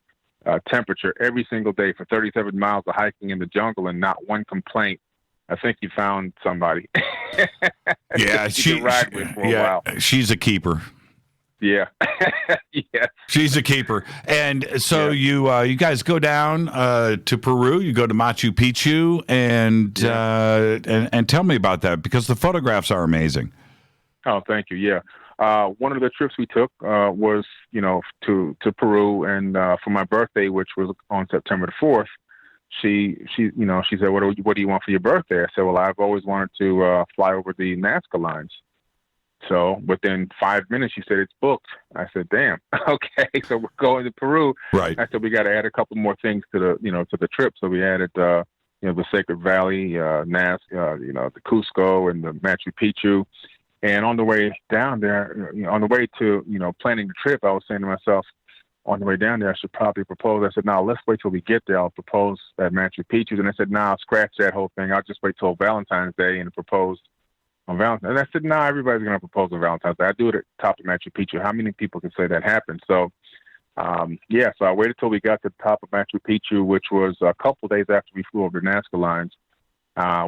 temperature every single day for 37 miles of hiking in the jungle and not one complaint, I think you found somebody. Yeah, she can ride with for a while. She's a keeper. Yeah, yeah. She's a keeper. And so you guys go down to Peru. You go to Machu Picchu, and tell me about that, because the photographs are amazing. Oh, thank you. Yeah. One of the trips we took was, to Peru, and for my birthday, which was on September the 4th, she said, what do you want for your birthday? I said, well, I've always wanted to fly over the Nazca lines. So within 5 minutes, she said, it's booked. I said, damn. Okay. So we're going to Peru. Right. I said, we got to add a couple more things to the trip. So we added, the Sacred Valley, Nazca, the Cusco and the Machu Picchu. And on the way down there, on the way to, planning the trip, I was saying to myself, on the way down there, I should probably propose. I said, no, let's wait till we get there. I'll propose at Machu Picchu. And I said, no, scratch that whole thing. I'll just wait till Valentine's Day and propose on Valentine's. And I said, no, everybody's going to propose on Valentine's Day. I do it at the top of Machu Picchu. How many people can say that happened? So, so I waited till we got to the top of Machu Picchu, which was a couple days after we flew over the Nazca lines,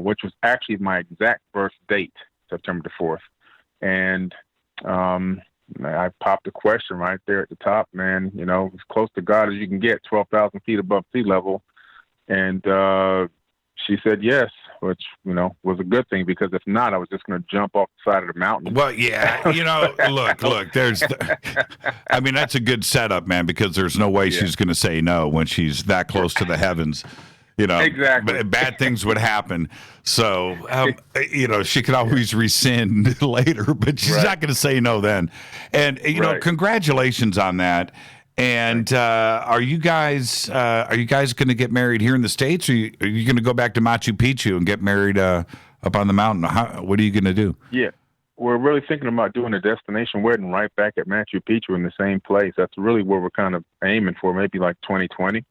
which was actually my exact birth date, September the 4th. And I popped a question right there at the top, man, as close to God as you can get, 12,000 feet above sea level. And she said yes, which, was a good thing, because if not, I was just going to jump off the side of the mountain. Well, yeah, look, that's a good setup, man, because there's no way she's going to say no when she's that close to the heavens. Exactly. Bad things would happen. So, she could always rescind later, but she's not going to say no then. And, congratulations on that. And are you guys going to get married here in the States, or are you going to go back to Machu Picchu and get married up on the mountain? What are you going to do? Yeah, we're really thinking about doing a destination wedding right back at Machu Picchu in the same place. That's really where we're kind of aiming for, maybe like 2020.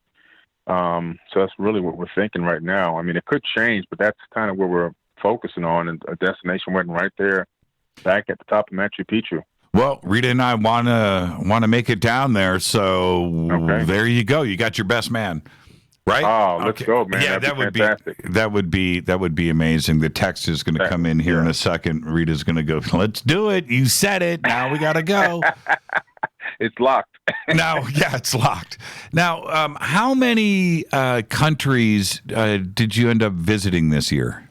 So that's really what we're thinking right now. I mean, it could change, but that's kind of where we're focusing on, and a destination wedding right there back at the top of Machu Picchu. Well, Rita and I want to make it down there, so There you go. You got your best man, right? Oh, let's go, man. Yeah, that would be fantastic. That would be amazing. The text is going to come in here in a second. Rita's going to go, let's do it. You said it. Now we got to go. It's locked. It's locked. Now, how many countries did you end up visiting this year?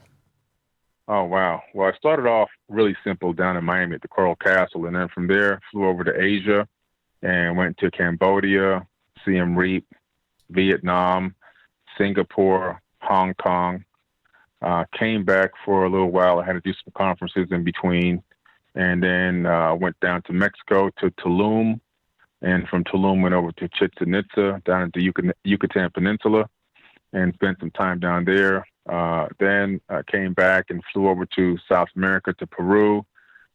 Oh, wow. Well, I started off really simple down in Miami at the Coral Castle, and then from there flew over to Asia and went to Cambodia, Siem Reap, Vietnam, Singapore, Hong Kong. Came back for a little while. I had to do some conferences in between, and then went down to Mexico to Tulum, and from Tulum went over to Chichen Itza down at the Yucatan Peninsula, and spent some time down there. Then came back and flew over to South America to Peru,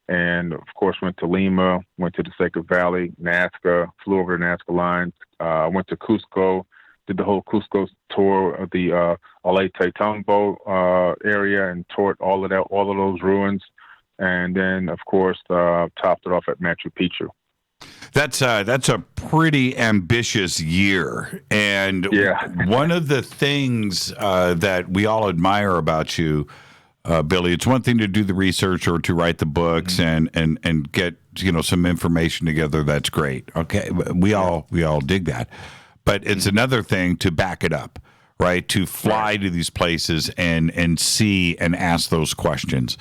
and of course went to Lima, went to the Sacred Valley, Nazca, flew over the Nazca lines, went to Cusco, did the whole Cusco tour of the Ollantaytambo area and toured all of those ruins, and then of course topped it off at Machu Picchu. That's a pretty ambitious year, and one of the things that we all admire about you, Billy. It's one thing to do the research or to write the books and get some information together. That's great. Okay, we all dig that. But it's another thing to back it up, right? To fly to these places and see and ask those questions.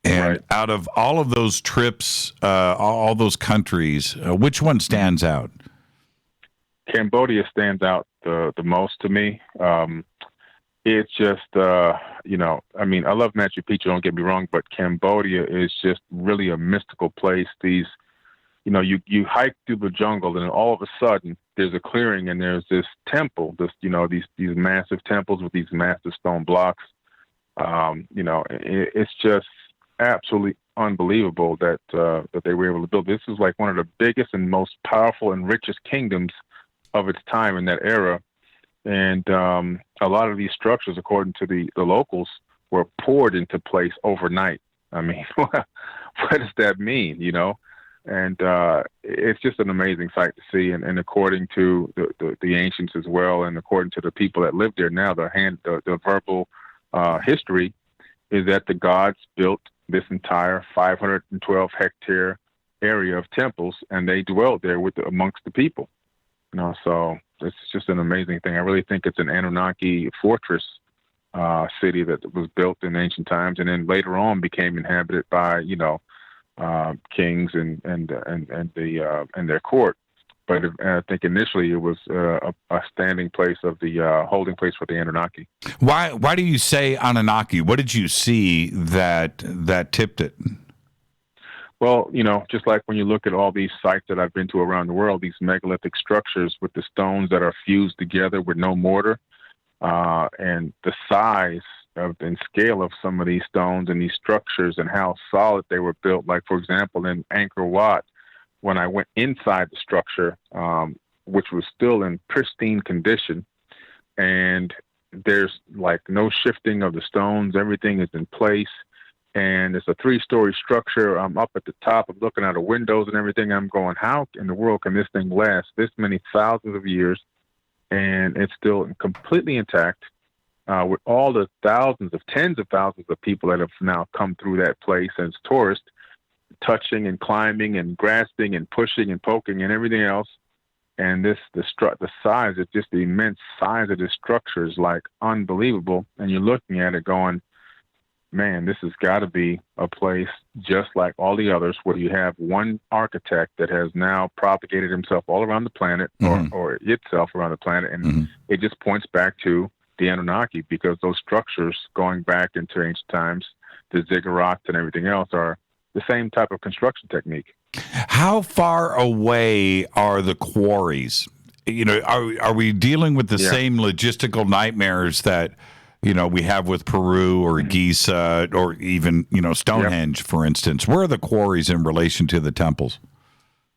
And out of all of those trips, all those countries, which one stands out? Cambodia stands out the most to me. It's just, I love Machu Picchu, don't get me wrong, but Cambodia is just really a mystical place. These, you hike through the jungle, and all of a sudden there's a clearing, and there's this temple, these massive temples with these massive stone blocks. It's just absolutely unbelievable that they were able to build. This is like one of the biggest and most powerful and richest kingdoms of its time in that era. And a lot of these structures, according to the locals, were poured into place overnight. I mean, what does that mean, And it's just an amazing sight to see. And according to the ancients as well, and according to the people that live there now, the verbal history is that the gods built this entire 512-hectare area of temples, and they dwelled there amongst the people. So it's just an amazing thing. I really think it's an Anunnaki fortress city that was built in ancient times, and then later on became inhabited by kings and their court. But I think initially it was a standing place of the holding place for the Anunnaki. Why do you say Anunnaki? What did you see that tipped it? Well, just like when you look at all these sites that I've been to around the world, these megalithic structures with the stones that are fused together with no mortar, and the size and scale of some of these stones and these structures and how solid they were built. Like, for example, in Angkor Wat, when I went inside the structure, which was still in pristine condition, and there's like no shifting of the stones, everything is in place. And it's a 3-story structure. I'm up at the top. I'm looking out of windows and everything. I'm going, how in the world can this thing last this many thousands of years? And it's still completely intact, with all the tens of thousands of people that have now come through that place as tourists, touching and climbing and grasping and pushing and poking and everything else. And the size, it's just the immense size of this structure is like unbelievable. And you're looking at it going, man, this has got to be a place just like all the others, where you have one architect that has now propagated himself all around the planet, or itself around the planet. And it just points back to the Anunnaki, because those structures going back into ancient times, the ziggurats and everything else, are the same type of construction technique. How far away are the quarries? Are we dealing with the same logistical nightmares that we have with Peru or Giza or even, Stonehenge, for instance? Where are the quarries in relation to the temples?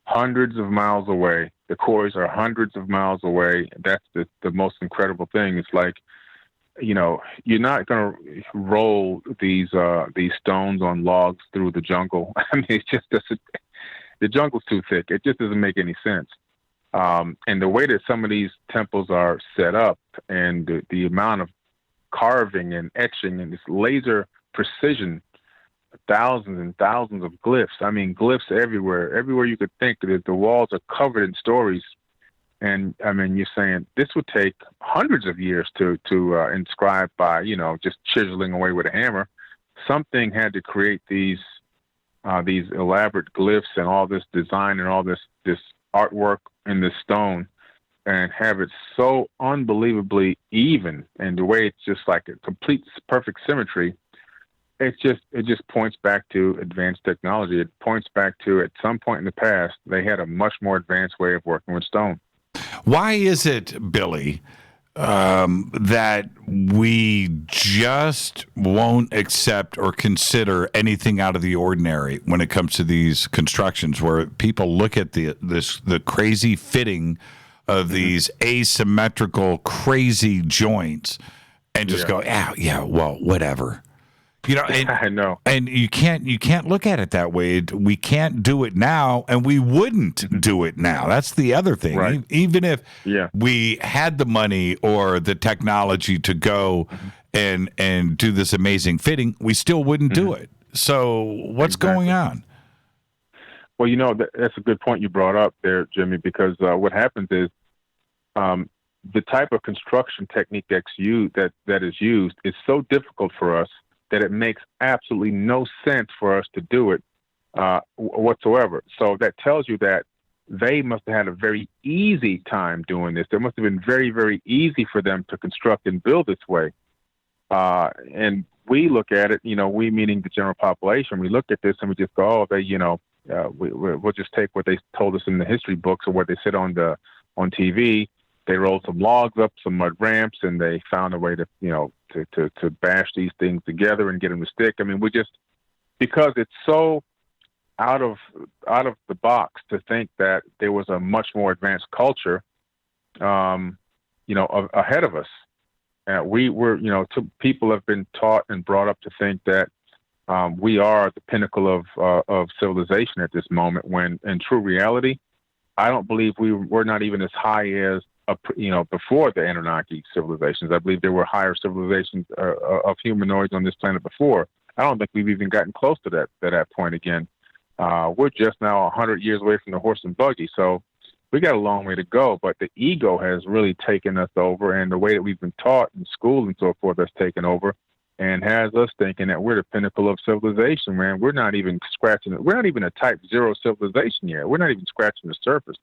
Hundreds of miles away. The quarries are hundreds of miles away. That's the most incredible thing. It's like, you're not going to roll these stones on logs through the jungle. I mean, it's just the jungle's too thick. It just doesn't make any sense. And the way that some of these temples are set up, and the amount of carving and etching and this laser precision, thousands and thousands of glyphs. I mean, glyphs everywhere you could think. The walls are covered in stories. And I mean, you're saying this would take hundreds of years to inscribe by, just chiseling away with a hammer. Something had to create these elaborate glyphs and all this design and all this artwork in this stone. and have it so unbelievably even, and the way it's just like a complete perfect symmetry, it just points back to advanced technology. It points back to, at some point in the past, they had a much more advanced way of working with stone. Why is it, Billy, that we just won't accept or consider anything out of the ordinary when it comes to these constructions, where people look at the crazy fitting of these asymmetrical, crazy joints and just go, yeah, well, whatever. You know, and, I know, and you can't look at it that way. We can't do it now, and we wouldn't do it now. That's the other thing. Right. Even if we had the money or the technology to go and do this amazing fitting, we still wouldn't do it. So what's going on? Well, you know, that's a good point you brought up there, Jimmy, because what happens is the type of construction technique that is used is so difficult for us that it makes absolutely no sense for us to do it whatsoever. So that tells you that they must have had a very easy time doing this. It must have been very, very easy for them to construct and build this way. And we look at it, you know, we meaning the general population, we look at this and we just go, we'll just take what they told us in the history books or what they said on TV. They rolled some logs up, some mud ramps, and they found a way to, you know, to bash these things together and get them to stick. I mean, because it's so out of the box to think that there was a much more advanced culture, ahead of us. We were, you know, people have been taught and brought up to think that we are the pinnacle of civilization at this moment, when in true reality, I don't believe we're not even as high as, before the Anunnaki civilizations. I believe there were higher civilizations of humanoids on this planet before. I don't think we've even gotten close to that point again. We're just now 100 years away from the horse and buggy, so we got a long way to go. But the ego has really taken us over, and the way that we've been taught in school and so forth has taken over, and has us thinking that we're the pinnacle of civilization. Man, we're not even scratching it. We're not even a type 0 civilization yet. We're not even scratching the surface.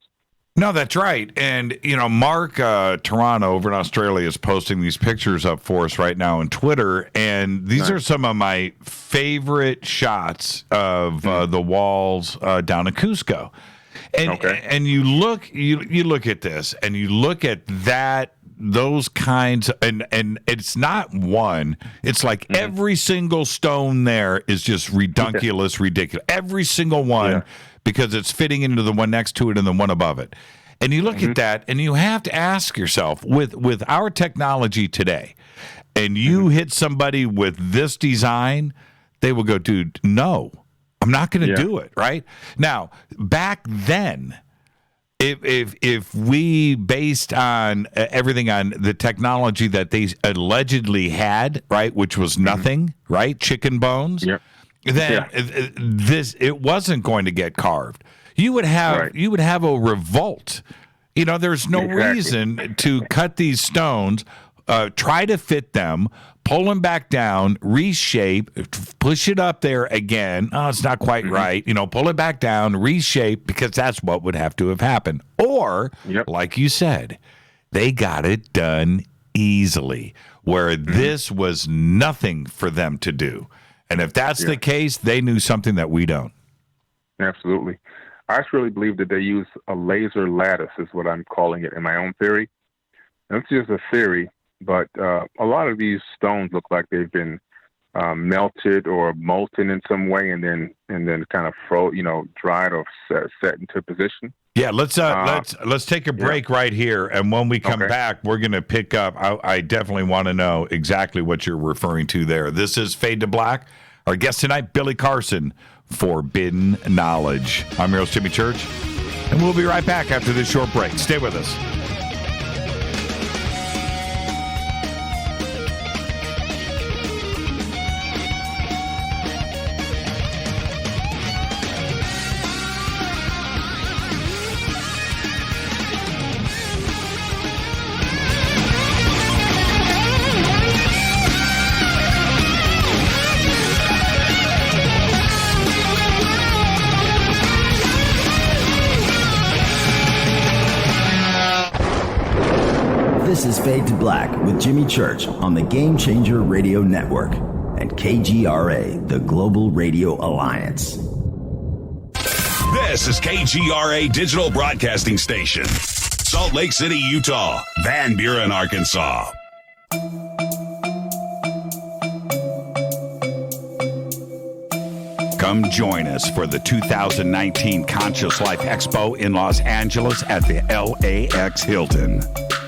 No, that's right. And, you know, Mark Toronto over in Australia is posting these pictures up for us right now on Twitter. And these are some of my favorite shots of the walls down in Cusco. And you look at this and you look at those kinds, and it's not one, it's like every single stone there is just ridiculous. Every single one, because it's fitting into the one next to it and the one above it. And you look at that and you have to ask yourself, with our technology today, and you hit somebody with this design, they will go, dude, no, I'm not going to do it. Right now, back then, if we based on everything on the technology that they allegedly had, right, which was nothing, right, chicken bones, then it wasn't going to get carved. You would have a revolt. You know, there's no reason to cut these stones, try to fit them, pull them back down, reshape, push it up there again. Oh, it's not quite right. You know, pull it back down, reshape, because that's what would have to have happened. Or, like you said, they got it done easily, where this was nothing for them to do. And if that's the case, they knew something that we don't. Absolutely. I really believe that they use a laser lattice, is what I'm calling it in my own theory. And it's just a theory. But a lot of these stones look like they've been melted or molten in some way, and then kind of dried or set into position. Yeah, let's take a break right here, and when we come back, we're going to pick up. I definitely want to know exactly what you're referring to there. This is Fade to Black. Our guest tonight, Billy Carson, Forbidden Knowledge. I'm your host, Jimmy Church, and we'll be right back after this short break. Stay with us. This is Fade to Black with Jimmy Church on the Game Changer Radio Network and KGRA, the Global Radio Alliance. This is KGRA Digital Broadcasting Station, Salt Lake City, Utah, Van Buren, Arkansas. Come join us for the 2019 Conscious Life Expo in Los Angeles at the LAX Hilton.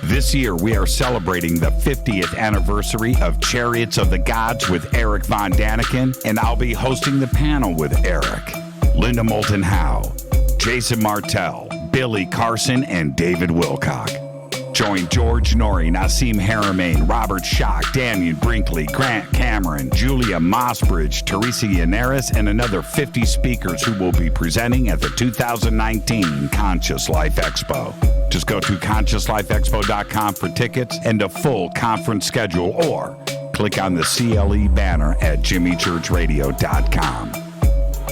This year, we are celebrating the 50th anniversary of Chariots of the Gods with Eric Von Daniken, and I'll be hosting the panel with Eric, Linda Moulton Howe, Jason Martell, Billy Carson, and David Wilcock. Join George Norrie, Nassim Haramain, Robert Schock, Damian Brinkley, Grant Cameron, Julia Mossbridge, Teresa Yanneris, and another 50 speakers who will be presenting at the 2019 Conscious Life Expo. Just go to ConsciousLifeExpo.com for tickets and a full conference schedule, or click on the CLE banner at JimmyChurchRadio.com.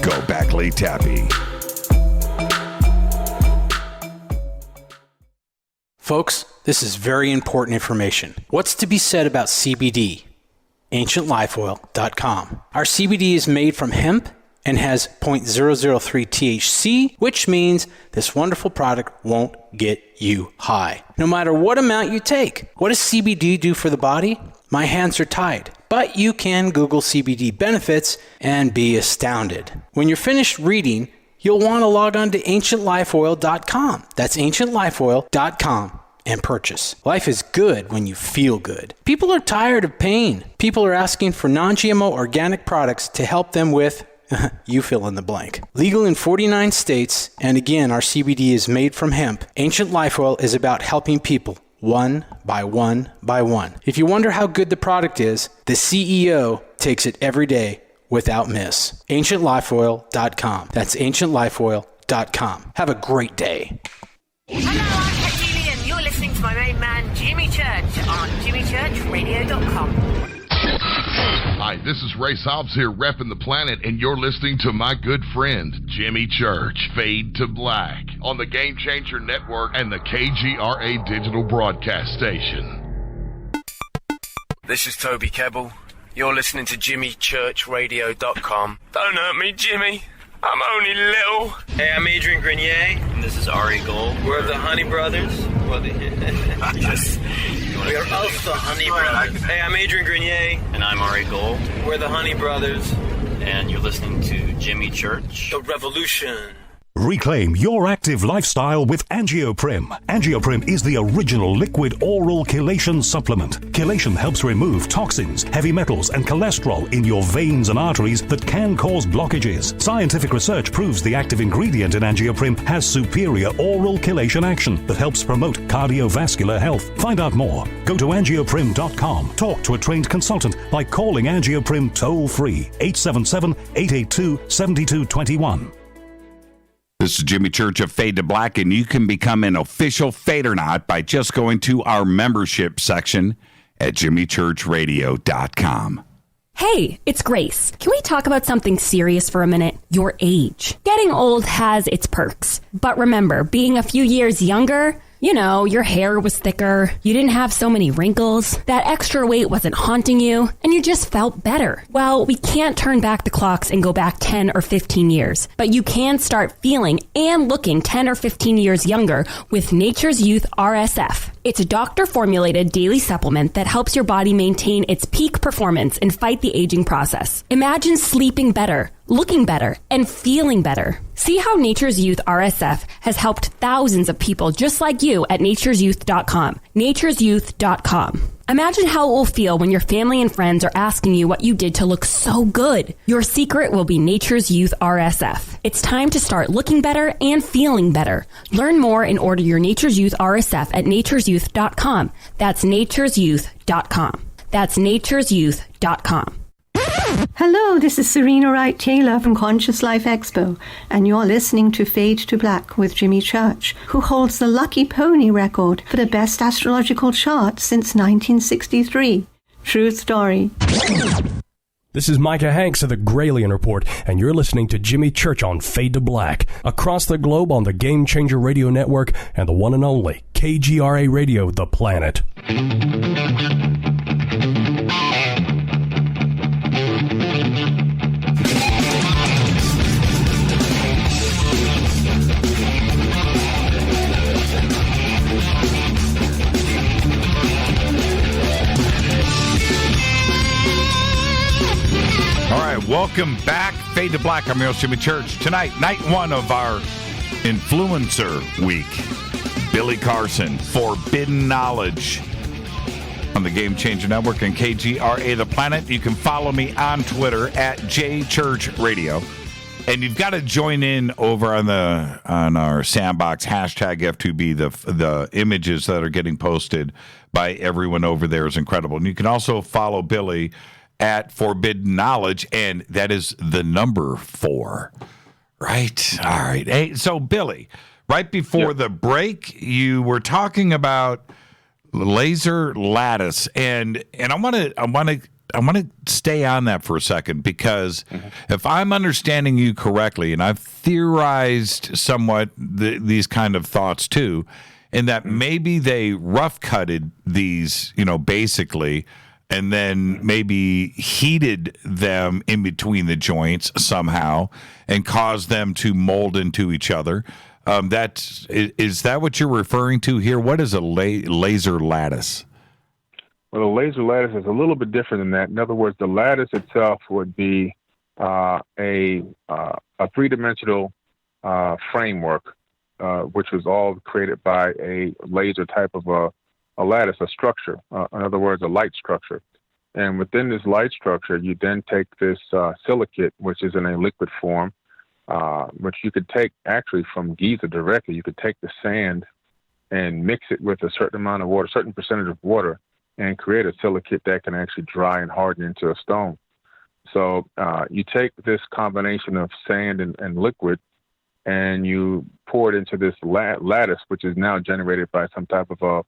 Go back, Lee Tappy. Folks, this is very important information. What's to be said about CBD? AncientLifeOil.com. Our CBD is made from hemp and has 0.003 THC, which means this wonderful product won't get you high, no matter what amount you take. What does CBD do for the body? My hands are tied. But you can Google CBD benefits and be astounded. When you're finished reading, you'll want to log on to AncientLifeOil.com. That's AncientLifeOil.com and purchase. Life is good when you feel good. People are tired of pain. People are asking for non-GMO organic products to help them with, you fill in the blank. Legal in 49 states, and again, our CBD is made from hemp. Ancient Life Oil is about helping people one by one by one. If you wonder how good the product is, the CEO takes it every day without miss. AncientLifeOil.com. That's AncientLifeOil.com. Have a great day. Hello, I'm Katie, and you're listening to my main man, Jimmy Church, on JimmyChurchRadio.com. Hi, this is Ray Hobbs here, repping the planet, and you're listening to my good friend, Jimmy Church, Fade to Black, on the Game Changer Network and the KGRA Digital Broadcast Station. This is Toby Kebbell. You're listening to JimmyChurchRadio.com. Don't hurt me, Jimmy. I'm only little. Hey, I'm Adrian Grenier. And this is Ari Gold. We're the Honey Brothers. Yes. We are of the Honey Brothers. Hey, I'm Adrian Grenier. And I'm Ari Gold. We're the Honey Brothers. And you're listening to Jimmy Church. The Revolution. Reclaim your active lifestyle with Angioprim. Angioprim is the original liquid oral chelation supplement. Chelation helps remove toxins, heavy metals, and cholesterol in your veins and arteries that can cause blockages. Scientific research proves the active ingredient in Angioprim has superior oral chelation action that helps promote cardiovascular health. Find out more. Go to angioprim.com. Talk to a trained consultant by calling Angioprim toll-free 877-882-7221. This is Jimmy Church of Fade to Black, and you can become an official Fadernaut by just going to our membership section at JimmyChurchRadio.com. Hey, it's Grace. Can we talk about something serious for a minute? Your age. Getting old has its perks. But remember, being a few years younger, you know, your hair was thicker, you didn't have so many wrinkles, that extra weight wasn't haunting you, and you just felt better. Well, we can't turn back the clocks and go back 10 or 15 years, but you can start feeling and looking 10 or 15 years younger with Nature's Youth RSF. It's a doctor-formulated daily supplement that helps your body maintain its peak performance and fight the aging process. Imagine sleeping better, looking better, and feeling better. See how Nature's Youth RSF has helped thousands of people just like you at nature'syouth.com. nature'syouth.com. Imagine how it will feel when your family and friends are asking you what you did to look so good. Your secret will be Nature's Youth RSF. It's time to start looking better and feeling better. Learn more and order your Nature's Youth RSF at nature'syouth.com. That's nature'syouth.com. That's nature'syouth.com. Hello, this is Serena Wright Taylor from Conscious Life Expo, and you're listening to Fade to Black with Jimmy Church, who holds the Lucky Pony record for the best astrological chart since 1963. True story. This is Micah Hanks of the Gralien Report, and you're listening to Jimmy Church on Fade to Black, across the globe on the Game Changer Radio Network and the one and only KGRA. KGRA Radio, The Planet. All right, welcome back. Fade to Black. I'm your host, Jimmy Church. Tonight, night one of our Influencer Week. Billy Carson, Forbidden Knowledge on the Game Changer Network and KGRA The Planet. You can follow me on Twitter at JChurchRadio. And you've got to join in over on our sandbox hashtag F2B. The images that are getting posted by everyone over there is incredible. And you can also follow Billy at Forbidden Knowledge, and that is the number 4. Right? All right. Hey, so Billy, right before the break, you were talking about laser lattice, and I want to stay on that for a second, because if I'm understanding you correctly, and I've theorized somewhat these kind of thoughts too, in that maybe they rough cutted these, basically, and then maybe heated them in between the joints somehow and caused them to mold into each other. Is that what you're referring to here? What is a laser lattice? Well, a laser lattice is a little bit different than that. In other words, the lattice itself would be a three-dimensional framework, which was all created by a laser type of a lattice, a structure, in other words, a light structure. And within this light structure, you then take this silicate, which is in a liquid form, which you could take actually from Giza directly. You could take the sand and mix it with a certain amount of water, a certain percentage of water, and create a silicate that can actually dry and harden into a stone. So you take this combination of sand and liquid, and you pour it into this lattice, which is now generated by some type of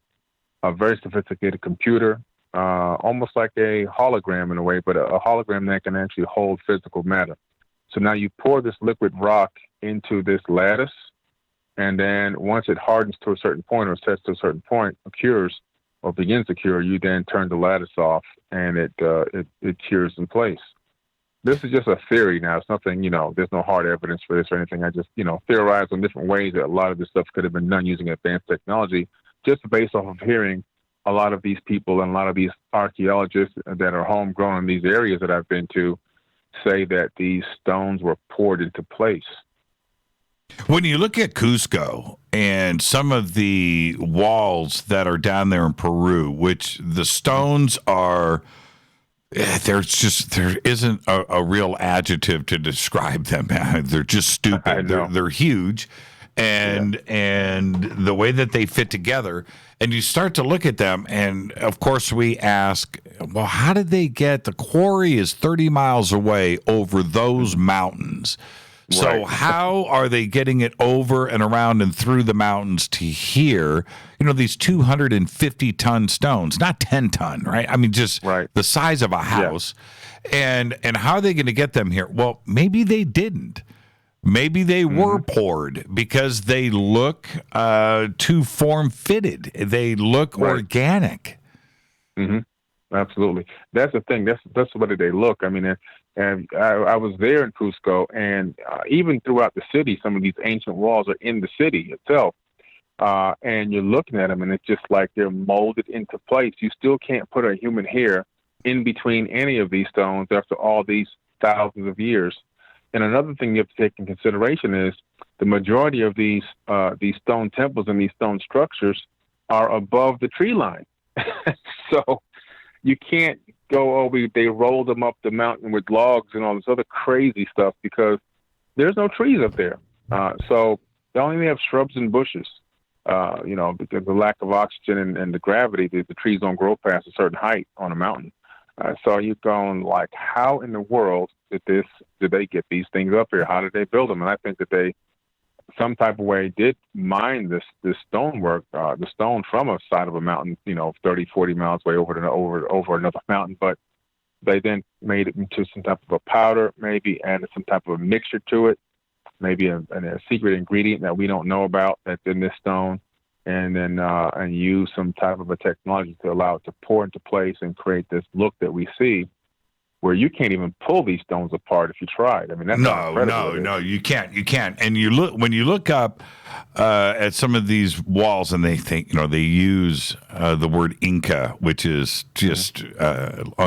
a very sophisticated computer, almost like a hologram in a way, but a hologram that can actually hold physical matter. So now you pour this liquid rock into this lattice, and then once it hardens to a certain point or sets to a certain point, or cures or begins to cure, you then turn the lattice off, and it cures in place. This is just a theory now. It's nothing, there's no hard evidence for this or anything. I just, theorize on different ways that a lot of this stuff could have been done using advanced technology, just based off of hearing a lot of these people and a lot of these archaeologists that are homegrown in these areas that I've been to say that these stones were poured into place. When you look at Cusco and some of the walls that are down there in Peru, which the stones are, there isn't a real adjective to describe them. They're just stupid. They're huge. And the way that they fit together, and you start to look at them, and of course we ask, well, how did they get, the quarry is 30 miles away over those mountains. So how are they getting it over and around and through the mountains to here? These 250-ton stones, not 10-ton, right? I mean, just the size of a house. Yeah. And how are they going to get them here? Well, maybe they didn't. Maybe they were poured because they look too form-fitted. They look organic. Mm-hmm. Absolutely. That's the thing. That's the way they look. I mean, and I was there in Cusco, and even throughout the city, some of these ancient walls are in the city itself. And you're looking at them, and it's just like they're molded into place. You still can't put a human hair in between any of these stones after all these thousands of years. And another thing you have to take in consideration is the majority of these stone temples and these stone structures are above the tree line. So you can't go, they rolled them up the mountain with logs and all this other crazy stuff, because there's no trees up there. So they only have shrubs and bushes, because the lack of oxygen and the gravity, the trees don't grow past a certain height on a mountain. So you're going like, how in the world did they get these things up here? How did they build them? And I think that they, some type of way, did mine this stonework, the stone from a side of a mountain, 30, 40 miles away over another mountain. But they then made it into some type of a powder, maybe added some type of a mixture to it, maybe a secret ingredient that we don't know about that's in this stone. and then and use some type of a technology to allow it to pour into place and create this look that we see, where you can't even pull these stones apart if you tried. I mean, that's no, you can't. And when you look up at some of these walls, and they think, they use the word Inca, which is just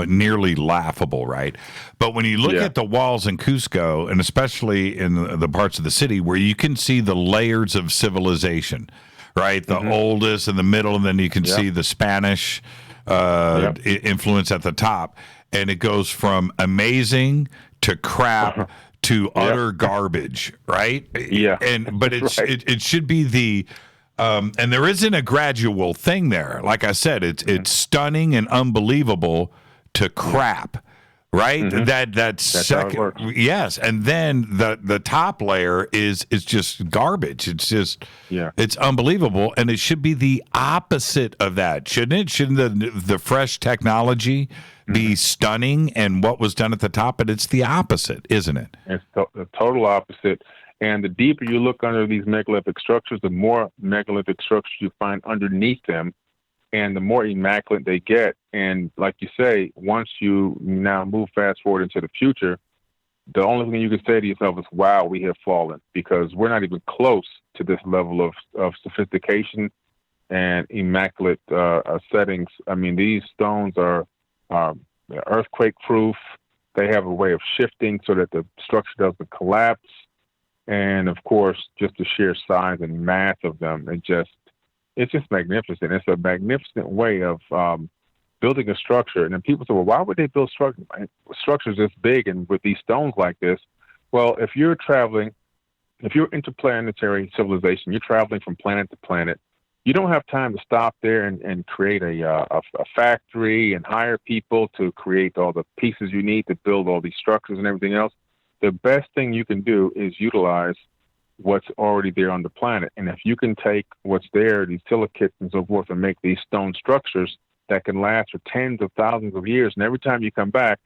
nearly laughable, right? But when you look at the walls in Cusco, and especially in the parts of the city where you can see the layers of civilization, right? The oldest in the middle, and then you can see the Spanish influence at the top. And it goes from amazing to crap to utter garbage, right? Yeah. But it should be the and there isn't a gradual thing there. Like I said, it's stunning and unbelievable to crap. Right? That's second. how it works. Yes. And then the top layer is just garbage. It's just it's unbelievable. And it should be the opposite of that, shouldn't it? Shouldn't the fresh technology be stunning and what was done at the top? But it's the opposite, isn't it? It's the total opposite. And the deeper you look under these megalithic structures, the more megalithic structures you find underneath them, and the more immaculate they get. And like you say, once you now move fast forward into the future, the only thing you can say to yourself is, wow, we have fallen, because we're not even close to this level of sophistication and immaculate settings. I mean, these stones are earthquake proof. They have a way of shifting so that the structure doesn't collapse. And of course, just the sheer size and mass of them, it's just magnificent. It's a magnificent way of building a structure. And then people say, well, why would they build structures this big and with these stones like this? Well, if you're interplanetary civilization, you're traveling from planet to planet, you don't have time to stop there and create a factory and hire people to create all the pieces you need to build all these structures and everything else. The best thing you can do is utilize what's already there on the planet. And if you can take what's there, these silicates and so forth, and make these stone structures that can last for tens of thousands of years, and every time you come back,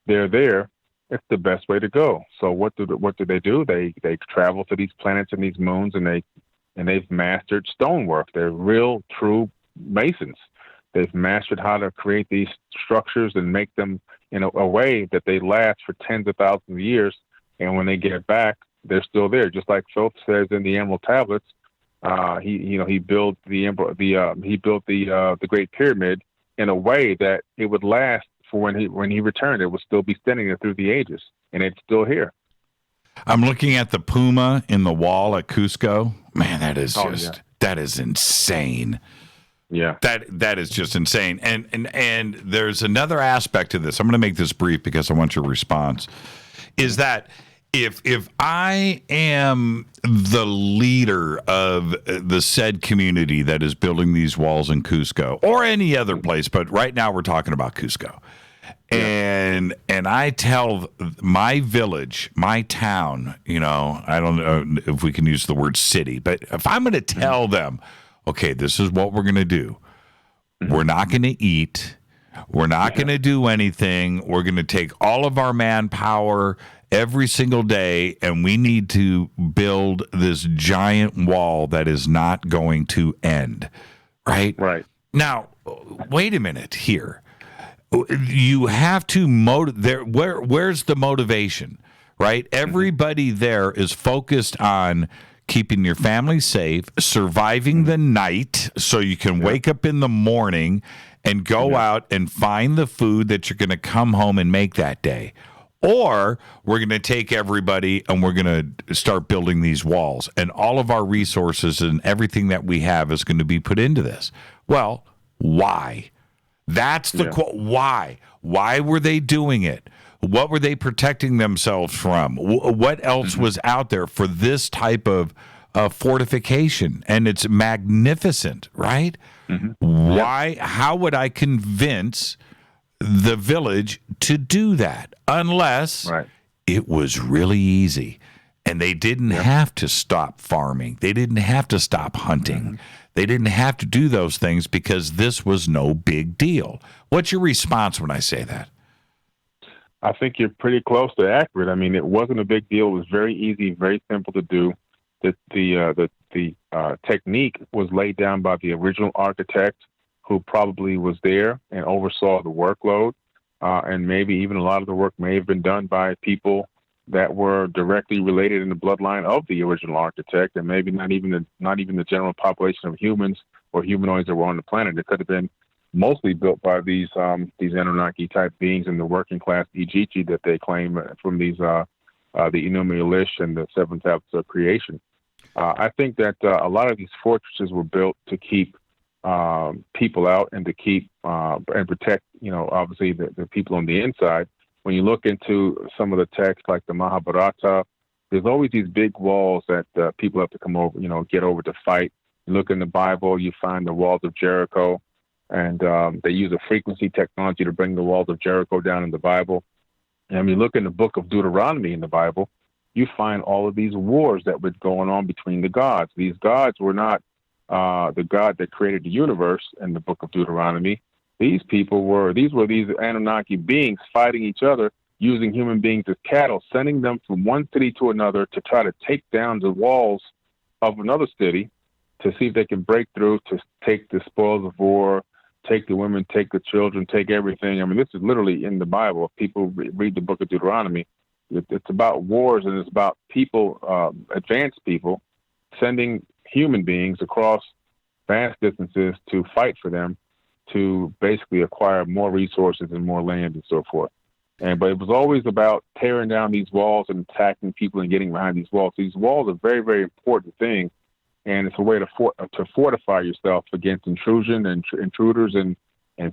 they're there, it's the best way to go. So what do they do? They travel to these planets and these moons, and they've mastered stonework. They're real, true masons. They've mastered how to create these structures and make them in a way that they last for tens of thousands of years. And when they get back, they're still there. Just like Philip says in the Emerald Tablets, he built the Great Pyramid in a way that it would last for when he returned. It would still be standing there through the ages, and it's still here. I'm looking at the puma in the wall at Cusco. Man, that is that is insane. Yeah, that is just insane. And there's another aspect to this. I'm going to make this brief because I want your response. Is that if I am the leader of the said community that is building these walls in Cusco or any other place, but right now we're talking about Cusco, and I tell my village, my town, I don't know if we can use the word city, but if I'm going to tell them, okay, this is what we're going to do. We're not going to eat. We're not going to do anything. We're going to take all of our manpower every single day, and we need to build this giant wall that is not going to end. Right? Right. Now, wait a minute here. You have to where's the motivation? Right? Everybody there is focused on keeping your family safe, surviving the night so you can wake up in the morning and go out and find the food that you're going to come home and make that day. Or we're going to take everybody and we're going to start building these walls, and all of our resources and everything that we have is going to be put into this. Well, why? That's the why. Why were they doing it? What were they protecting themselves from? What else was out there for this type of fortification? And it's magnificent, right? Why? How would I convince the village to do that unless it was really easy and they didn't have to stop farming? They didn't have to stop hunting. They didn't have to do those things because this was no big deal. What's your response when I say that? I think you're pretty close to accurate. I mean, it wasn't a big deal. It was very easy, very simple to do. The the technique was laid down by the original architect, who probably was there and oversaw the workload, and maybe even a lot of the work may have been done by people that were directly related in the bloodline of the original architect, and maybe not even the general population of humans or humanoids that were on the planet. It could have been mostly built by these Anunnaki type beings in the working class Ijiji that they claim from these the Enuma Elish and the Seven Tablets of Creation. I think that a lot of these fortresses were built to keep people out and to keep and protect, obviously the people on the inside. When you look into some of the texts like the Mahabharata, there's always these big walls that people have to come over, get over to fight. You look in the Bible, you find the walls of Jericho, and they use a frequency technology to bring the walls of Jericho down in the Bible. And when you look in the book of Deuteronomy in the Bible, you find all of these wars that were going on between the gods. These gods were not the God that created the universe in the book of Deuteronomy. These were these Anunnaki beings fighting each other, using human beings as cattle, sending them from one city to another to try to take down the walls of another city to see if they can break through, to take the spoils of war, take the women, take the children, take everything. I mean, this is literally in the Bible. If people read the book of Deuteronomy, it's about wars, and it's about people, advanced people, sending human beings across vast distances to fight for them, to basically acquire more resources and more land and so forth. But it was always about tearing down these walls and attacking people and getting behind these walls. These walls are very, very important things, and it's a way to fortify yourself against intrusion and intruders and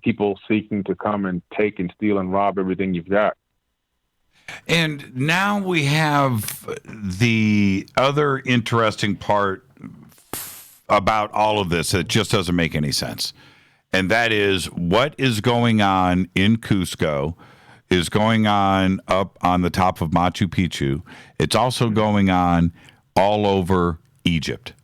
people seeking to come and take and steal and rob everything you've got. And now we have the other interesting part about all of this that just doesn't make any sense. And that is what is going on in Cusco is going on up on the top of Machu Picchu. It's also going on all over Egypt,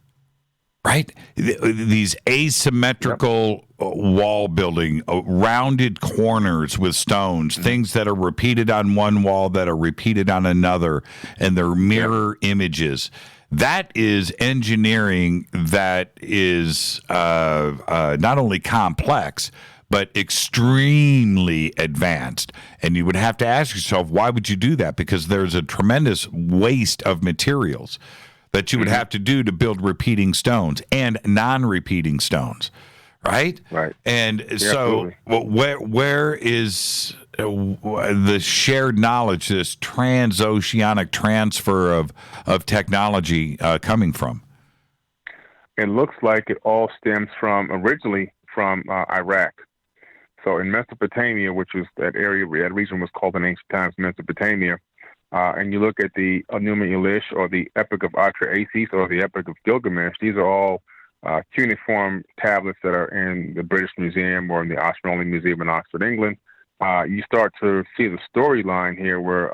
right? These asymmetrical wall building, rounded corners with stones, things that are repeated on one wall that are repeated on another, and they're mirror images. That is engineering that is not only complex, but extremely advanced. And you would have to ask yourself, why would you do that? Because there's a tremendous waste of materials that you would have to do to build repeating stones and non-repeating stones, right? Right. And so where is the shared knowledge, this transoceanic transfer of technology coming from? It looks like it all stems originally from Iraq. So in Mesopotamia, which was that region was called in ancient times Mesopotamia, and you look at the Enuma Elish or the Epic of Atrahasis or the Epic of Gilgamesh, these are all cuneiform tablets that are in the British Museum or in the Ashmolean Museum in Oxford, England. You start to see the storyline here where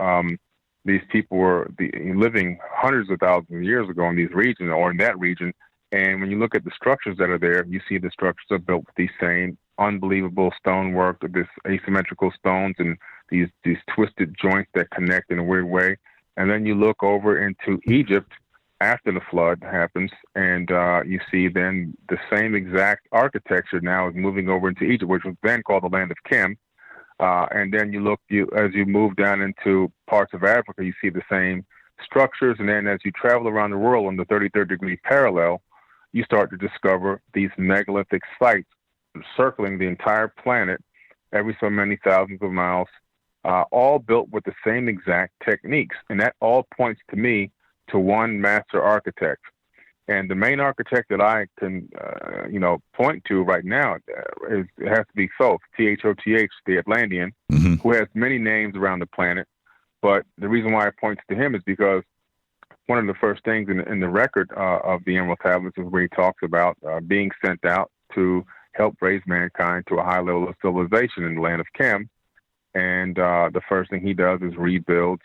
these people were living hundreds of thousands of years ago in these regions or in that region. And when you look at the structures that are there, you see the structures are built with these same unbelievable stonework, this asymmetrical stones and these twisted joints that connect in a weird way. And then you look over into Egypt after the flood happens, and you see then the same exact architecture now is moving over into Egypt, which was then called the land of Kim. And then as you move down into parts of Africa, you see the same structures. And then as you travel around the world on the 33rd degree parallel, you start to discover these megalithic sites circling the entire planet every so many thousands of miles, all built with the same exact techniques. And that all points to me to one master architect. And the main architect that I can, point to right now it has to be Thoth, Thoth, the Atlantean, who has many names around the planet. But the reason why I point to him is because one of the first things in the record of the Emerald Tablets is where he talks about being sent out to help raise mankind to a high level of civilization in the land of Kim. And the first thing he does is rebuilds,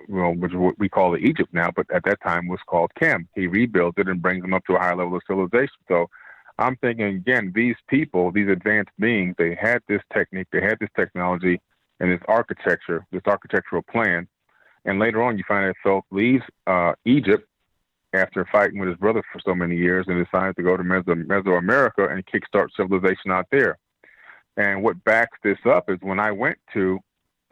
which is what we call Egypt now, but at that time was called Kim. He rebuilds it and brings them up to a high level of civilization. So I'm thinking, again, these people, these advanced beings, they had this technique, they had this technology and this architecture, this architectural plan. And later on, you find that Thoth leaves Egypt after fighting with his brother for so many years, and decided to go to Mesoamerica and kickstart civilization out there. And what backs this up is when I went to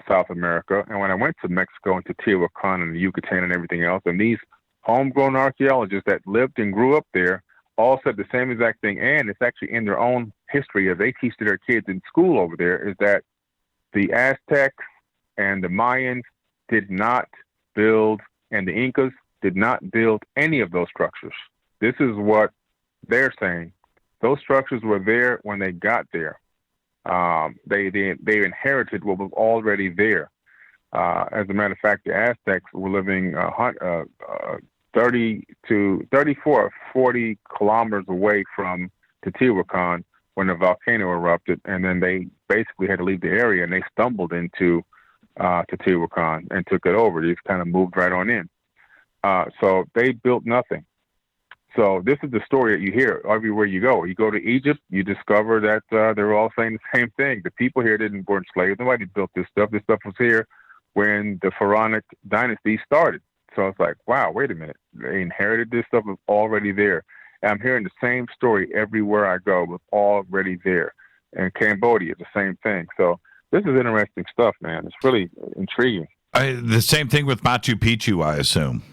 South America and when I went to Mexico and to Tehuacan and the Yucatan and everything else, and these homegrown archaeologists that lived and grew up there all said the same exact thing, and it's actually in their own history as they teach to their kids in school over there, is that the Aztecs and the Mayans did not build, and the Incas did not build any of those structures. This is what they're saying. Those structures were there when they got there. They inherited what was already there. As a matter of fact, the Aztecs were living 30 to 34 or 40 kilometers away from Tehuacan when the volcano erupted, and then they basically had to leave the area, and they stumbled into Tehuacan and took it over. They just kind of moved right on in. So they built nothing. So this is the story that you hear everywhere you go. You go to Egypt, you discover that they're all saying the same thing. The people here weren't slaves. Nobody built this stuff. This stuff was here when the Pharaonic dynasty started. So it's like, wow, wait a minute. They inherited this stuff was already there. And I'm hearing the same story everywhere I go. It was already there. And Cambodia, the same thing. So this is interesting stuff, man. It's really intriguing. The same thing with Machu Picchu, I assume.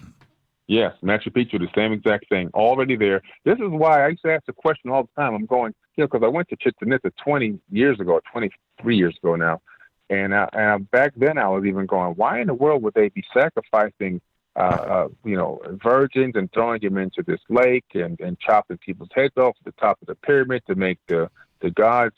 Yes, Machu Picchu, the same exact thing, already there. This is why I used to ask the question all the time. I'm going, because I went to Chichen Itza 20 years ago, 23 years ago now. And back then I was even going, why in the world would they be sacrificing, virgins and throwing them into this lake and chopping people's heads off at the top of the pyramid to make the gods,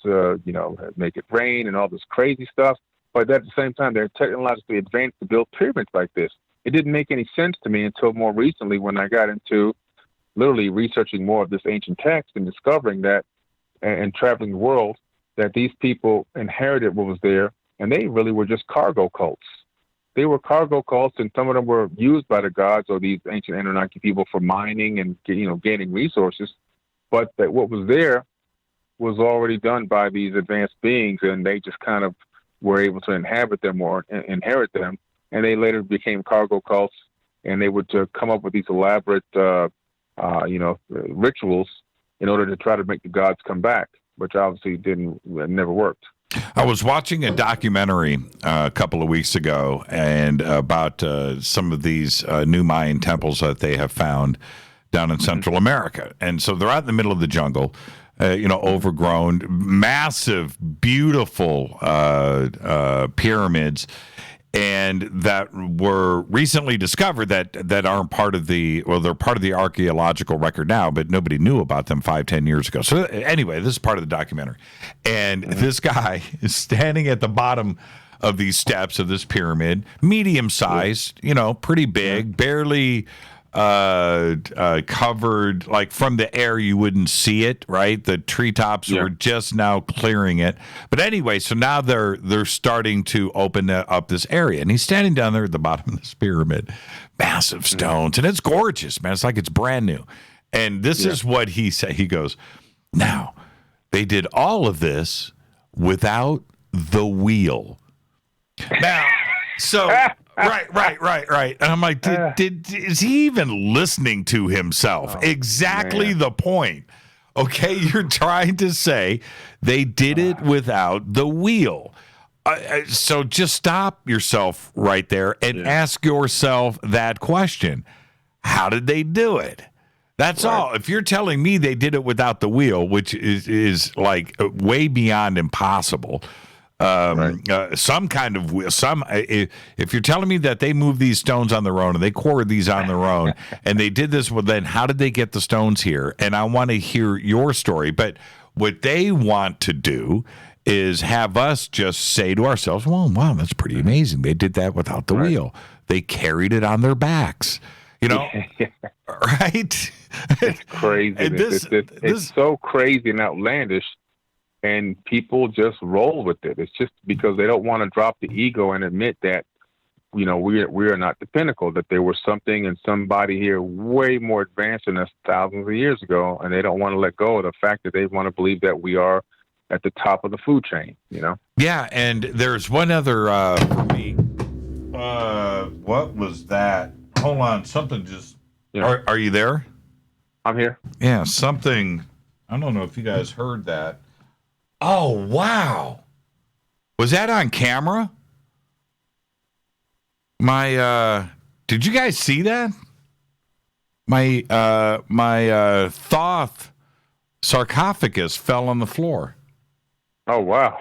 make it rain and all this crazy stuff. But at the same time, they're technologically advanced to build pyramids like this. It didn't make any sense to me until more recently when I got into literally researching more of this ancient text and discovering that and traveling the world, that these people inherited what was there, and they really were just cargo cults. They were cargo cults, and some of them were used by the gods or these ancient Anunnaki people for mining and gaining resources. But that what was there was already done by these advanced beings, and they just kind of were able to inhabit them or inherit them. And they later became cargo cults, and they would come up with these elaborate, rituals in order to try to make the gods come back, which obviously never worked. I was watching a documentary a couple of weeks ago and about some of these new Mayan temples that they have found down in Central America. And so they're out in the middle of the jungle, overgrown, massive, beautiful pyramids, and that were recently discovered that aren't part of they're part of the archaeological record now, but nobody knew about them 5-10 years ago. So anyway, this is part of the documentary. And this guy is standing at the bottom of these steps of this pyramid, medium-sized, pretty big, barely covered, like from the air you wouldn't see it, right? The treetops were just now clearing it. But anyway, so now they're starting to open up this area, and he's standing down there at the bottom of this pyramid, massive stones, and it's gorgeous, man. It's like it's brand new. And this is what he said. He goes, now they did all of this without the wheel. Now, so right. And I'm like, is he even listening to himself? Exactly the point. Okay, you're trying to say they did it without the wheel. So just stop yourself right there and ask yourself that question. How did they do it? That's all. If you're telling me they did it without the wheel, which is like way beyond impossible, some kind of wheel. If you're telling me that they moved these stones on their own and they quarried these on their own and they did this, well, then how did they get the stones here? And I want to hear your story. But what they want to do is have us just say to ourselves, well, wow, that's pretty amazing. They did that without the wheel. They carried it on their backs, right? It's crazy. It's so crazy and outlandish. And people just roll with it. It's just because they don't want to drop the ego and admit that, we are not the pinnacle, that there was something and somebody here way more advanced than us thousands of years ago. And they don't want to let go of the fact that they want to believe that we are at the top of the food chain, Yeah, and there's one other for me. What was that? Hold on, something just Are you there? I'm here. Yeah, something. I don't know if you guys heard that. Oh, wow. Was that on camera? Did you guys see that? My Thoth sarcophagus fell on the floor. Oh, wow.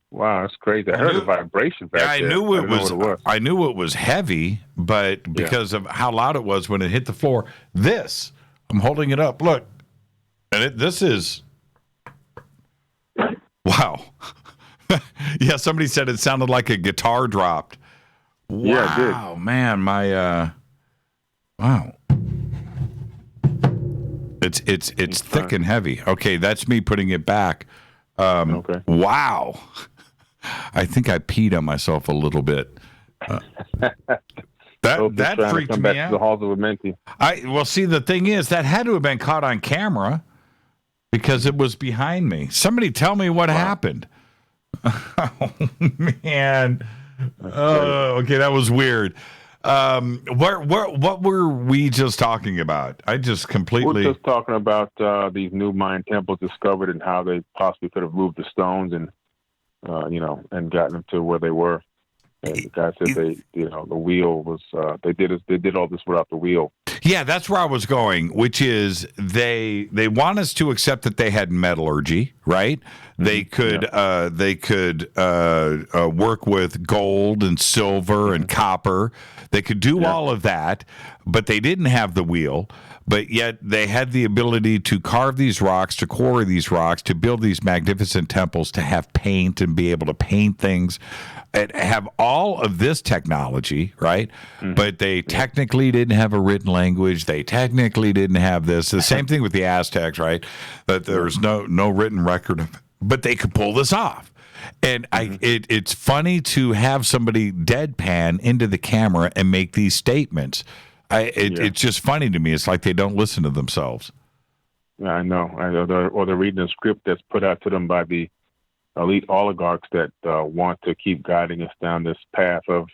Wow, that's crazy. I heard the vibration back there. I knew it was. I knew it was heavy, but because of how loud it was when it hit the floor, I'm holding it up. Look, and this is wow. Yeah, somebody said it sounded like a guitar dropped. Wow, yeah, it did. Man, my wow. It's thick and heavy. Okay, that's me putting it back. Okay. Wow. I think I peed on myself a little bit. That freaked me back out. To the halls of Amenti. Well, see, the thing is, that had to have been caught on camera because it was behind me. Somebody tell me what happened. Oh, man. Okay, that was weird. What were we just talking about? I just completely... We're just talking about these new Mayan temples discovered and how they possibly could have moved the stones and, and gotten them to where they were. And the guy said the wheel was, they did all this without the wheel. Yeah, that's where I was going, which is they want us to accept that they had metallurgy, right? They could work with gold and silver and copper. They could do all of that, but they didn't have the wheel. But yet they had the ability to carve these rocks, to quarry these rocks, to build these magnificent temples, to have paint and be able to paint things, and have all of this technology, right? But they technically didn't have a written language. They technically didn't have this. The same thing with the Aztecs, right? That there's no written record of it. But they could pull this off. And it's funny to have somebody deadpan into the camera and make these statements. It's just funny to me. It's like they don't listen to themselves. Yeah, I know. Or they're reading a script that's put out to them by the elite oligarchs that want to keep guiding us down this path of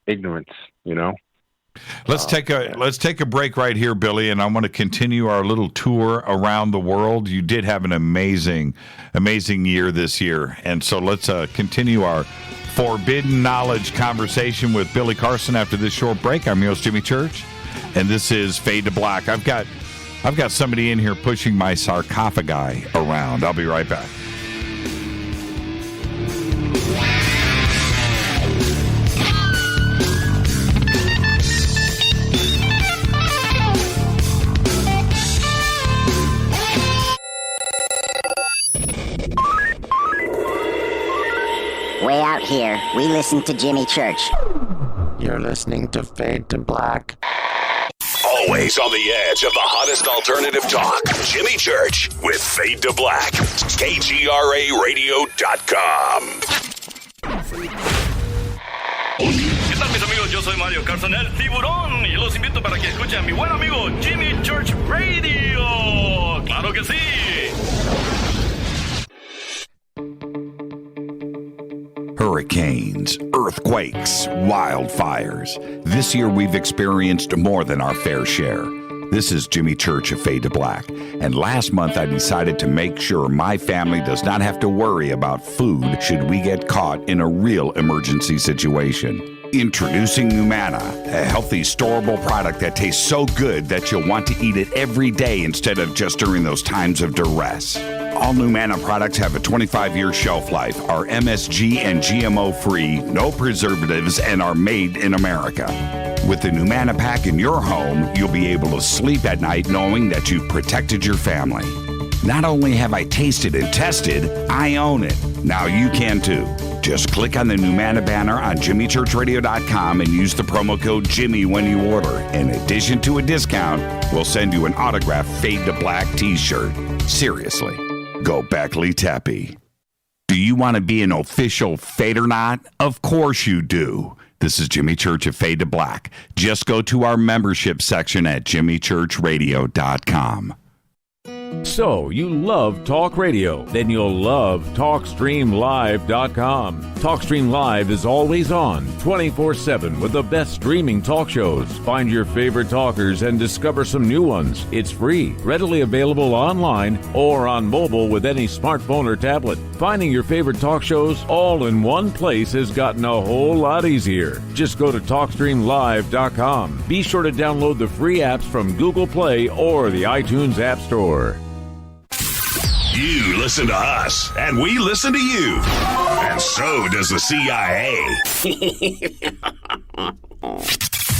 ignorance, Let's take a break right here, Billy, and I want to continue our little tour around the world. You did have an amazing year this year, and so let's continue our forbidden knowledge conversation with Billy Carson after this short break. I'm your host, Jimmy Church, and this is Fade to Black. I've got somebody in here pushing my sarcophagi around. I'll be right back. Way out here, we listen to Jimmy Church. You're listening to Fade to Black. Always on the edge of the hottest alternative talk. Jimmy Church with Fade to Black. KGRARadio.com. ¿Qué tal, mis amigos? Yo soy Mario Carson, el tiburón, y los invito para que escuchen a mi buen amigo Jimmy Church Radio. ¡Claro que sí! Hurricanes, earthquakes, wildfires. This year we've experienced more than our fair share. This is Jimmy Church of Fade to Black, and last month I decided to make sure my family does not have to worry about food should we get caught in a real emergency situation. Introducing Numana, a healthy, storable product that tastes so good that you'll want to eat it every day instead of just during those times of duress. All Numana products have a 25-year shelf life, are MSG and GMO-free, no preservatives, and are made in America. With the Numana pack in your home, you'll be able to sleep at night knowing that you've protected your family. Not only have I tasted and tested, I own it. Now you can too. Just click on the Numana banner on JimmyChurchRadio.com and use the promo code Jimmy when you order. In addition to a discount, we'll send you an autographed Fade to Black t-shirt. Seriously, go Beckley Tappy. Do you want to be an official Fadernaut? Of course you do. This is Jimmy Church of Fade to Black. Just go to our membership section at JimmyChurchRadio.com. So, you love talk radio? Then you'll love TalkStreamLive.com. TalkStream Live is always on, 24/7 with the best streaming talk shows. Find your favorite talkers and discover some new ones. It's free, readily available online or on mobile with any smartphone or tablet. Finding your favorite talk shows all in one place has gotten a whole lot easier. Just go to TalkStreamLive.com. Be sure to download the free apps from Google Play or the iTunes App Store. You listen to us, and we listen to you. And so does the CIA.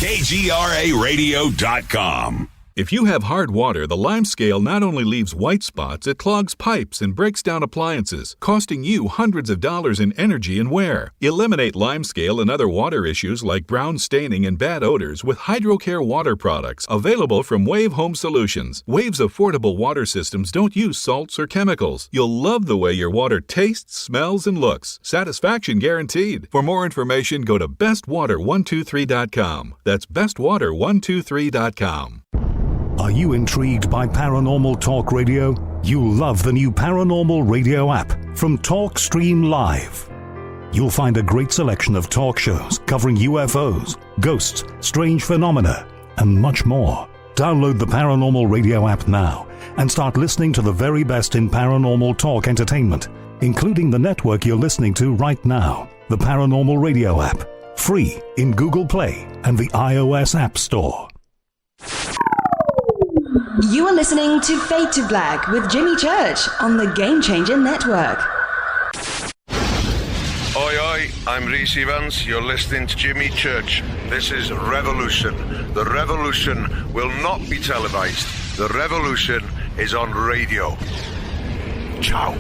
KGRARadio.com. If you have hard water, the lime scale not only leaves white spots, it clogs pipes and breaks down appliances, costing you hundreds of dollars in energy and wear. Eliminate lime scale and other water issues like brown staining and bad odors with HydroCare water products, available from Wave Home Solutions. Wave's affordable water systems don't use salts or chemicals. You'll love the way your water tastes, smells, and looks. Satisfaction guaranteed. For more information, go to bestwater123.com. That's bestwater123.com. Are you intrigued by paranormal talk radio? You'll love the new paranormal radio app from TalkStream Live. You'll find a great selection of talk shows covering UFOs, ghosts, strange phenomena, and much more. Download the paranormal radio app now and start listening to the very best in paranormal talk entertainment, including the network you're listening to right now, the Paranormal Radio app, free in Google Play and the iOS App Store. You are listening to Fade to Black with Jimmy Church on the Game Changer Network. Oi, oi, I'm Reese Evans. You're listening to Jimmy Church. This is Revolution. The revolution will not be televised. The revolution is on radio. Ciao.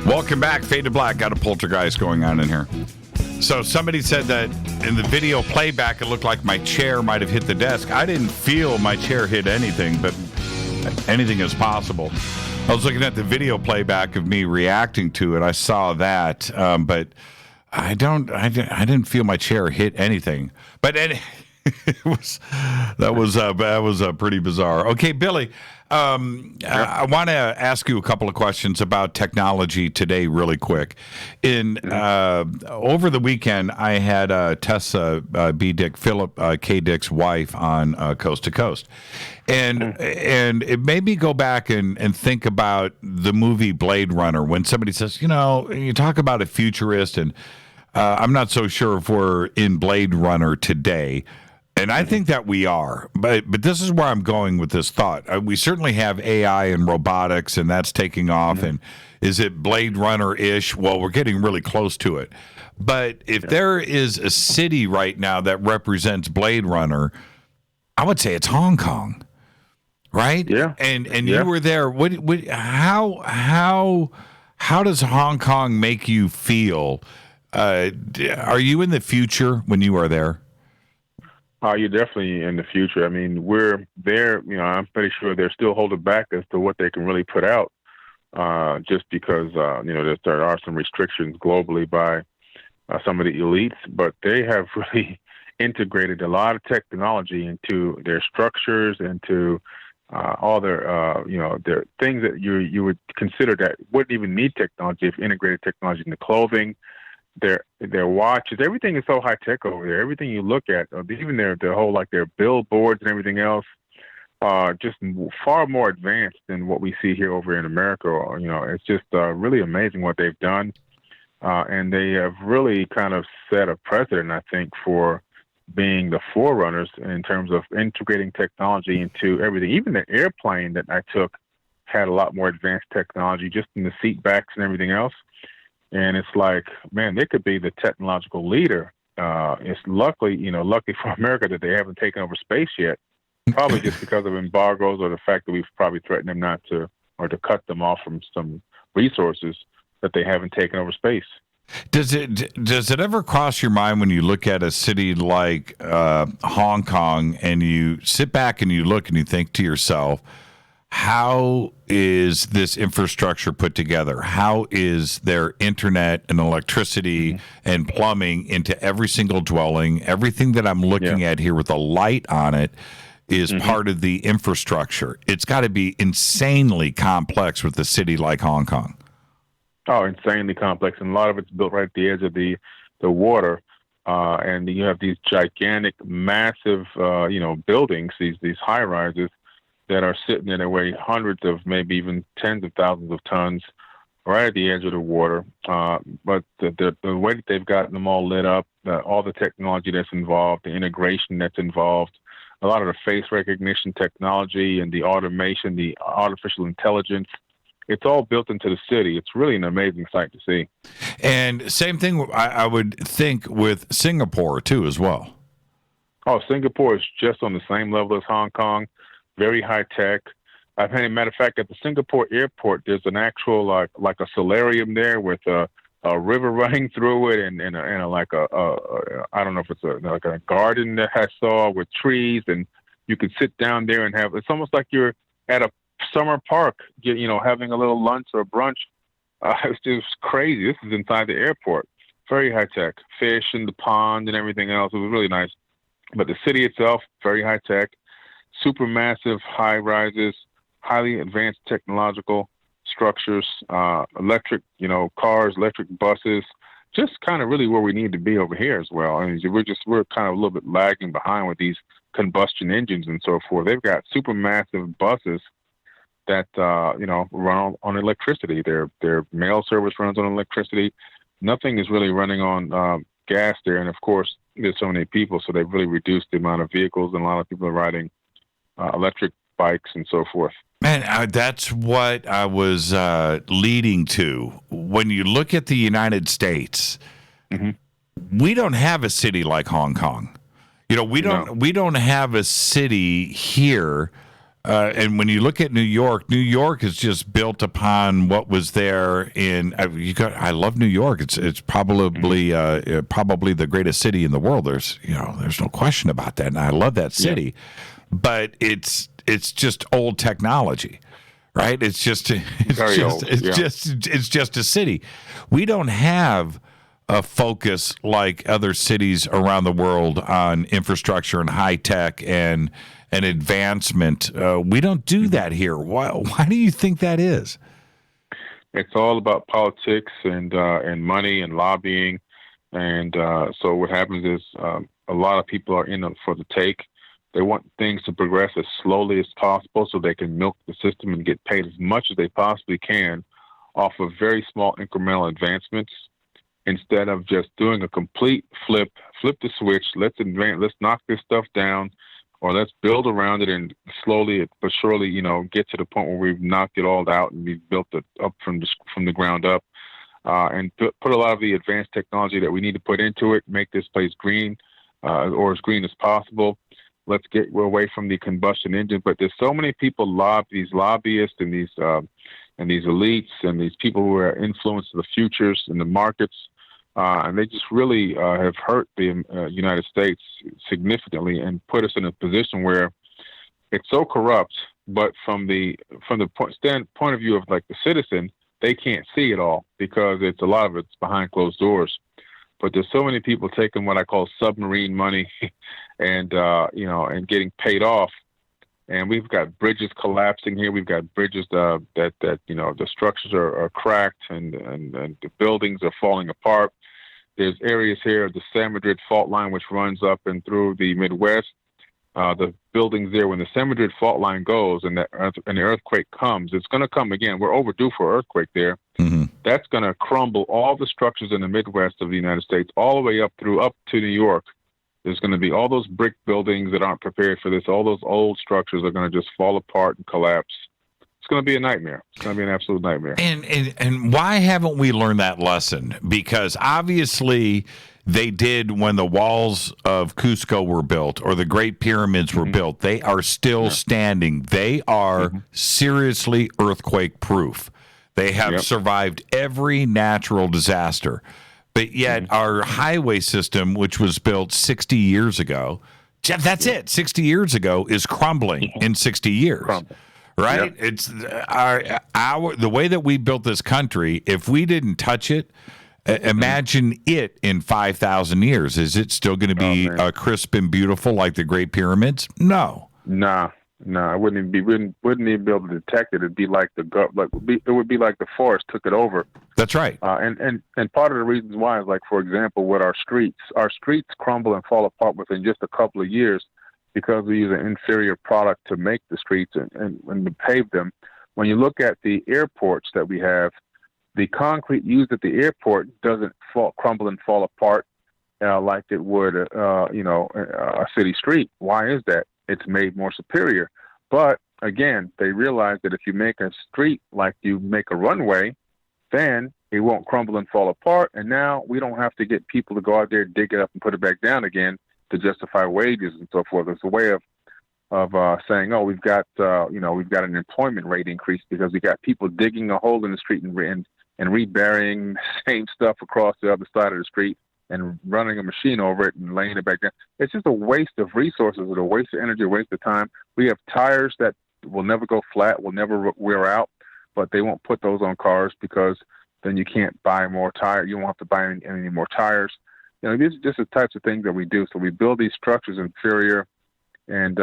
Welcome back. Fade to Black. Got a poltergeist going on in here. So somebody said that in the video playback, it looked like my chair might have hit the desk. I didn't feel my chair hit anything, but anything is possible. I was looking at the video playback of me reacting to it. I saw that, but I didn't feel my chair hit anything. But that was pretty bizarre. Okay, Billy. I want to ask you a couple of questions about technology today really quick. Over the weekend, I had Tessa B. Dick, Philip K. Dick's wife on Coast to Coast. And it made me go back and think about the movie Blade Runner when somebody says, you talk about a futurist, and I'm not so sure if we're in Blade Runner today. And I think that we are, but this is where I'm going with this thought. We certainly have AI and robotics, and that's taking off. And is it Blade Runner-ish? Well, we're getting really close to it. But if there is a city right now that represents Blade Runner, I would say it's Hong Kong, right? Yeah. And you were there. How does Hong Kong make you feel? Are you in the future when you are there? You're definitely in the future. I mean, we're there, I'm pretty sure they're still holding back as to what they can really put out, just because, there are some restrictions globally by some of the elites, but they have really integrated a lot of technology into their structures, into all their, their things that you would consider that wouldn't even need technology if integrated technology into clothing. Their watches, everything is so high tech over there. Everything you look at, even their whole their billboards and everything else, just far more advanced than what we see here over in America. It's just really amazing what they've done, and they have really kind of set a precedent, I think, for being the forerunners in terms of integrating technology into everything. Even the airplane that I took had a lot more advanced technology just in the seat backs and everything else. And it's like, man, they could be the technological leader. It's lucky for America that they haven't taken over space yet, probably just because of embargoes or the fact that we've probably threatened them not to, or to cut them off from some resources that they haven't taken over space. Does it ever cross your mind when you look at a city like Hong Kong and you sit back and you look and you think to yourself, how is this infrastructure put together? How is their internet and electricity and plumbing into every single dwelling? Everything that I'm looking at here with a light on it is part of the infrastructure. It's got to be insanely complex with a city like Hong Kong. Oh, insanely complex. And a lot of it's built right at the edge of the water. And you have these gigantic, massive, buildings, these high-rises that are sitting there that weigh hundreds of, maybe even tens of thousands of tons right at the edge of the water. But the way that they've gotten them all lit up, all the technology that's involved, the integration that's involved, a lot of the face recognition technology and the automation, the artificial intelligence, it's all built into the city. It's really an amazing sight to see. And same thing, I would think, with Singapore, too, as well. Oh, Singapore is just on the same level as Hong Kong. Very high tech. I've had, a matter of fact, at the Singapore airport, there's an actual like a solarium there with a river running through it, and like a I don't know if it's like a garden that I saw with trees, and you could sit down there and have. It's almost like you're at a summer park, having a little lunch or brunch. It's just crazy. This is inside the airport. Very high tech. Fish in the pond and everything else. It was really nice. But the city itself, very high tech. Super massive high rises, highly advanced technological structures, electric, cars, electric buses, just kind of really where we need to be over here as well. I mean, we're kind of a little bit lagging behind with these combustion engines and so forth. They've got super massive buses that, run on electricity. Their mail service runs on electricity. Nothing is really running on gas there. And of course, there's so many people, so they've really reduced the amount of vehicles, and a lot of people are riding electric bikes and so forth. Man, that's what I was leading to. When you look at the United States, we don't have a city like Hong Kong. We don't have a city here. And when you look at New York is just built upon what was there in. I love New York. It's probably the greatest city in the world. There's no question about that, and I love that city. Yeah. But it's just old technology, right? It's just a city. We don't have a focus like other cities around the world on infrastructure and high tech and advancement. We don't do that here. Why do you think that is? It's all about politics and money and lobbying. And so what happens is a lot of people are in for the take. They want things to progress as slowly as possible so they can milk the system and get paid as much as they possibly can off of very small incremental advancements, instead of just doing a complete flip the switch. Let's knock this stuff down, or let's build around it and slowly but surely, get to the point where we've knocked it all out and we've built it up from the ground up, and put a lot of the advanced technology that we need to put into it, make this place green, or as green as possible. Let's get away from the combustion engine. But there's so many people, these lobbyists and these elites and these people who are influencing the futures and the markets, and they just really have hurt the United States significantly and put us in a position where it's so corrupt. But from the point of view of like the citizen, they can't see it all because a lot of it's behind closed doors. But there's so many people taking what I call submarine money and getting paid off. And we've got bridges collapsing here. We've got bridges that the structures are cracked and the buildings are falling apart. There's areas here, the San Madrid fault line, which runs up and through the Midwest. The buildings there, when the San Madrid fault line goes and the earthquake comes, it's going to come again. We're overdue for an earthquake there. Mm-hmm. That's going to crumble all the structures in the Midwest of the United States, all the way up to New York. There's going to be all those brick buildings that aren't prepared for this. All those old structures are going to just fall apart and collapse. It's going to be a nightmare. It's going to be an absolute nightmare. And why haven't we learned that lesson? Because obviously they did when the walls of Cusco were built or the Great Pyramids were built. They are still standing. They are seriously earthquake proof. They have survived every natural disaster. But yet our highway system, which was built 60 years ago, Jeff, that's it. 60 years ago is crumbling in 60 years, right? It's the way that we built this country. If we didn't touch it, imagine it in 5,000 years. Is it still going to be crisp and beautiful like the Great Pyramids? No. No, it wouldn't even be able to detect it. It'd be like it would be like the forest took it over. That's right. And part of the reasons why is, like, for example, with our streets crumble and fall apart within just a couple of years because we use an inferior product to make the streets and to pave them. When you look at the airports that we have, the concrete used at the airport doesn't crumble and fall apart like it would, a city street. Why is that? It's made more superior. But again, they realize that if you make a street like you make a runway, then it won't crumble and fall apart. And now we don't have to get people to go out there, dig it up, and put it back down again to justify wages and so forth. It's a way of saying, oh, we've got an employment rate increase because we got people digging a hole in the street and reburying the same stuff across the other side of the street and running a machine over it and laying it back down. It's just a waste of resources, a waste of energy, a waste of time. We have tires that will never go flat, will never wear out, but they won't put those on cars because then you can't buy more tires. You won't have to buy any more tires. These are just the types of things that we do. So we build these structures inferior and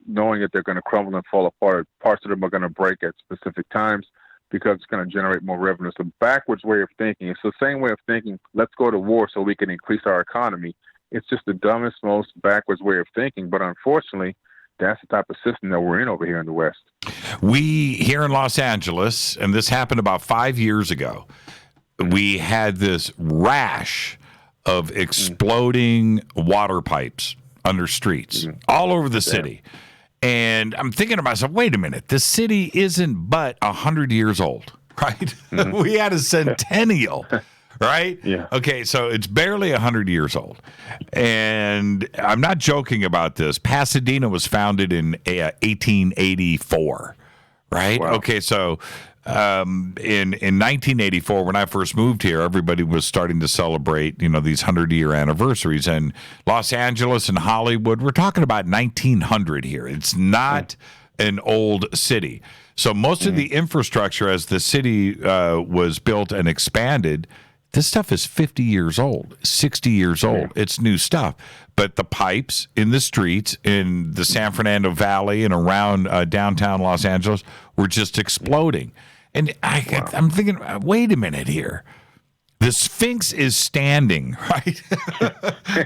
knowing that they're going to crumble and fall apart. Parts of them are going to break at specific times because it's going to generate more revenue. It's a backwards way of thinking. It's the same way of thinking, let's go to war so we can increase our economy. It's just the dumbest, most backwards way of thinking. But unfortunately, that's the type of system that we're in over here in the West. We, here in Los Angeles, and this happened about 5 years ago, we had this rash of exploding water pipes under streets all over the city. And I'm thinking to myself, wait a minute, the city isn't but 100 years old, right? We had a centennial, right? Yeah. Okay, so it's barely 100 years old. And I'm not joking about this. Pasadena was founded in 1884, right? Wow. Okay, so in 1984, when I first moved here, everybody was starting to celebrate, these 100-year anniversaries. And Los Angeles and Hollywood, we're talking about 1900 here. It's not an old city. So most of the infrastructure as the city was built and expanded, this stuff is 50 years old, 60 years old. It's new stuff. But the pipes in the streets in the San Fernando Valley and around downtown Los Angeles were just exploding. And I'm thinking, wait a minute here. The Sphinx is standing, right?